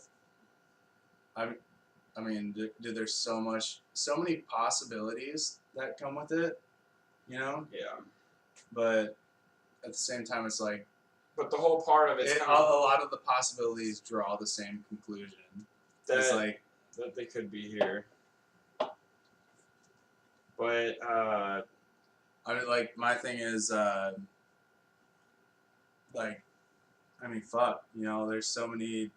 I mean, dude, there's so many possibilities that come with it, Yeah. But at the same time, it's like, but the whole part of a lot of the possibilities draw the same conclusion. It's like that they could be here. But I mean, like, my thing is, like, I mean, fuck, there's so many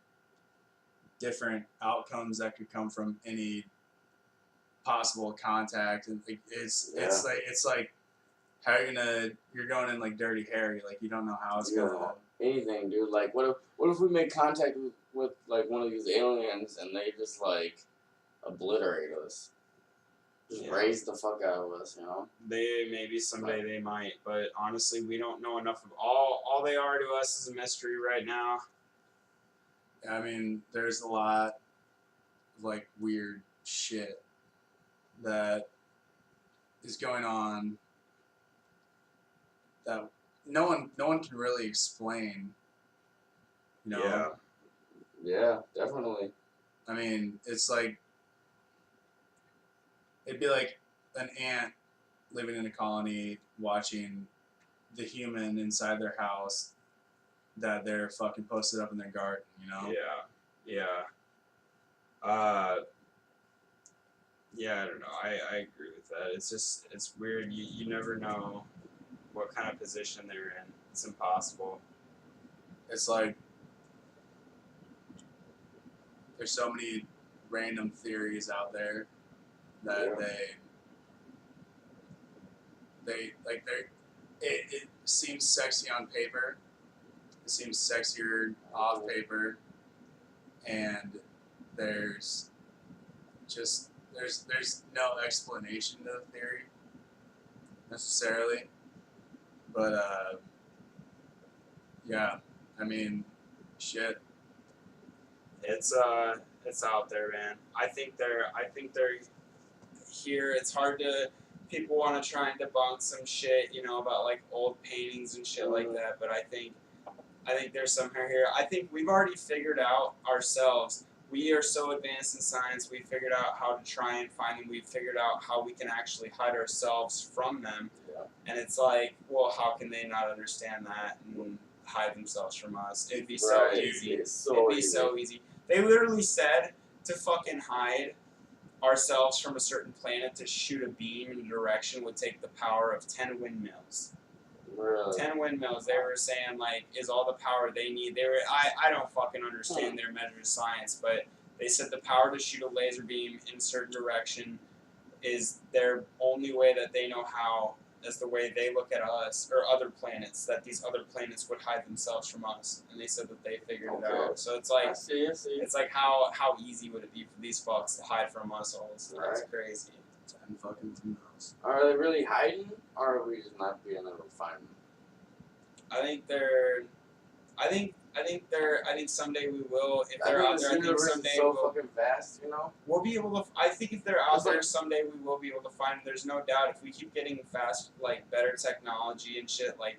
different outcomes that could come from any possible contact, and it's like how you're going in like Dirty Harry, like, you don't know how it's gonna anything, dude. Like, what if we make contact with like one of these aliens and they just like obliterate us, just raise the fuck out of us, They maybe someday they might, but honestly, we don't know enough of all they are to us is a mystery right now. I mean, there's a lot of, like, weird shit that is going on that no one can really explain You know, Yeah. Yeah, definitely. I mean, it's like it'd be like an ant living in a colony watching the human inside their house that they're fucking posted up in their garden. You know. Yeah. Yeah. Yeah, I don't know. I agree with that. It's weird. You never know what kind of position they're in. It's impossible. It's like there's so many random theories out there that Yeah. they like it seems sexy on paper. It seems sexier off paper, and there's there's no explanation to the theory necessarily, but yeah, I mean, shit. It's out there, man. I think they're here. It's hard to people want to try and debunk some shit, about like old paintings and shit like that. But I think there's some here. I think we've already figured out ourselves. We are so advanced in science. We figured out how to try and find them. We've figured out how we can actually hide ourselves from them. Yeah. And it's like, well, how can they not understand that and hide themselves from us? It'd be so Right. easy. It's so It'd be easy. so easy. They literally said to fucking hide ourselves from a certain planet to shoot a beam in a direction would take the power of 10 windmills. Really? 10 windmills. They were saying, like, is all the power they need. I don't fucking understand their measure of science, but they said the power to shoot a laser beam in a certain direction is their only way that they know how, as the way they look at us or other planets, that these other planets would hide themselves from us. And they said that they figured it out. So it's like, I see. it's like how easy would it be for these fucks to hide from us all? It's crazy. 10 fucking windmills. Are they really hiding, or are we just not being able to find them? I think someday we will. If they're out there, I think someday so fucking vast, we'll be able to. I think if they're out It's there like- someday, we will be able to find them. There's no doubt. If we keep getting fast, like better technology and shit, like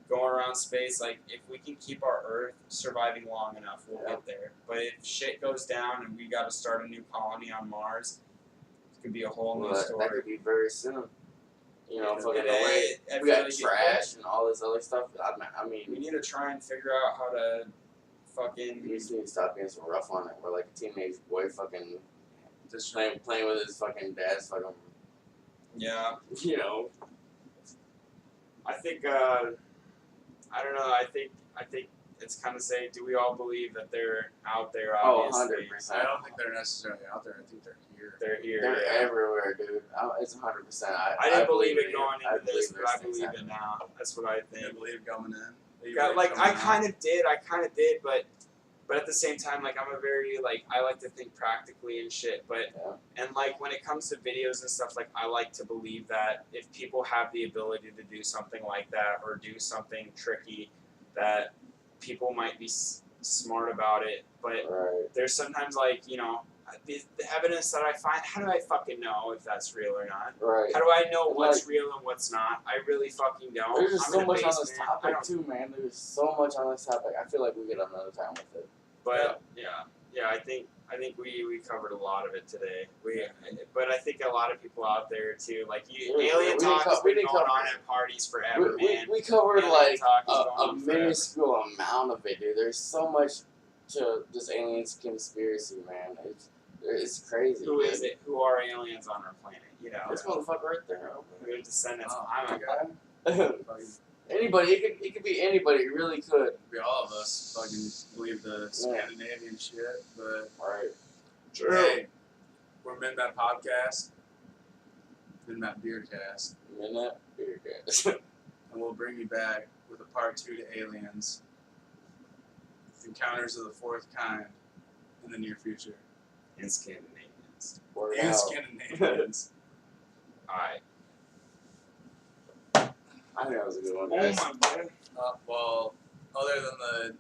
going around space, like if we can keep our Earth surviving long enough, we'll get there. But if shit goes down and we got to start a new colony on Mars, it could be a whole new That story. could be very soon. Fucking It- the way I we feel got like trash and all this other stuff. I we mean, need to try and figure out how to we fucking. just need to stop being so rough on it. We're like a teenage boy fucking Just playing with his fucking dad's fucking, Yeah. I think I don't know. I think it's kind of saying, do we all believe that they're out there? Oh, Obviously, 100%. I don't think they're necessarily out there. I think they're here. they're here. They're yeah. everywhere, dude. It's 100%. I didn't believe it it. going I into this, believe but I there's things believe it now. That's what I They think. believe coming in. Yeah, like I kind of did, but at the same time, like I'm a very I like to think practically and shit. But and like when it comes to videos and stuff, like I like to believe that if people have the ability to do something like that or do something tricky, that people might be smart about it. But Right. there's sometimes the evidence that I find. How do I fucking know if that's real or not? Right. How do I know what's Like- real and what's not? I really fucking don't. There's just I'm so in a much on this basement. I topic don't- too, man. There's so much on this topic. I feel like we get another time with it. But yeah, I think we covered a lot of it today. But I think a lot of people out there too, like alien talk has been going on at parties forever, man. We covered Alien like talk is going a on forever. minuscule amount of it, dude. There's so much to this aliens conspiracy, man. It's crazy. Who is it? Who are aliens on our planet? This motherfucker right there. We're descendants. Oh, I'm a guy. Fucking Anybody, it could be anybody. It really could. be all of us fucking believe the Scandinavian shit, but Right. hey, we're Midmappod Podcast, Midmappod Beercast, Minute beer gas. and we'll bring you back with a part 2 to Aliens, Encounters of the Fourth Kind, in the near future. And Scandinavians. Word And out. Scandinavians. Alright. I think that was a good one, Oh guys. my god. Well, other than the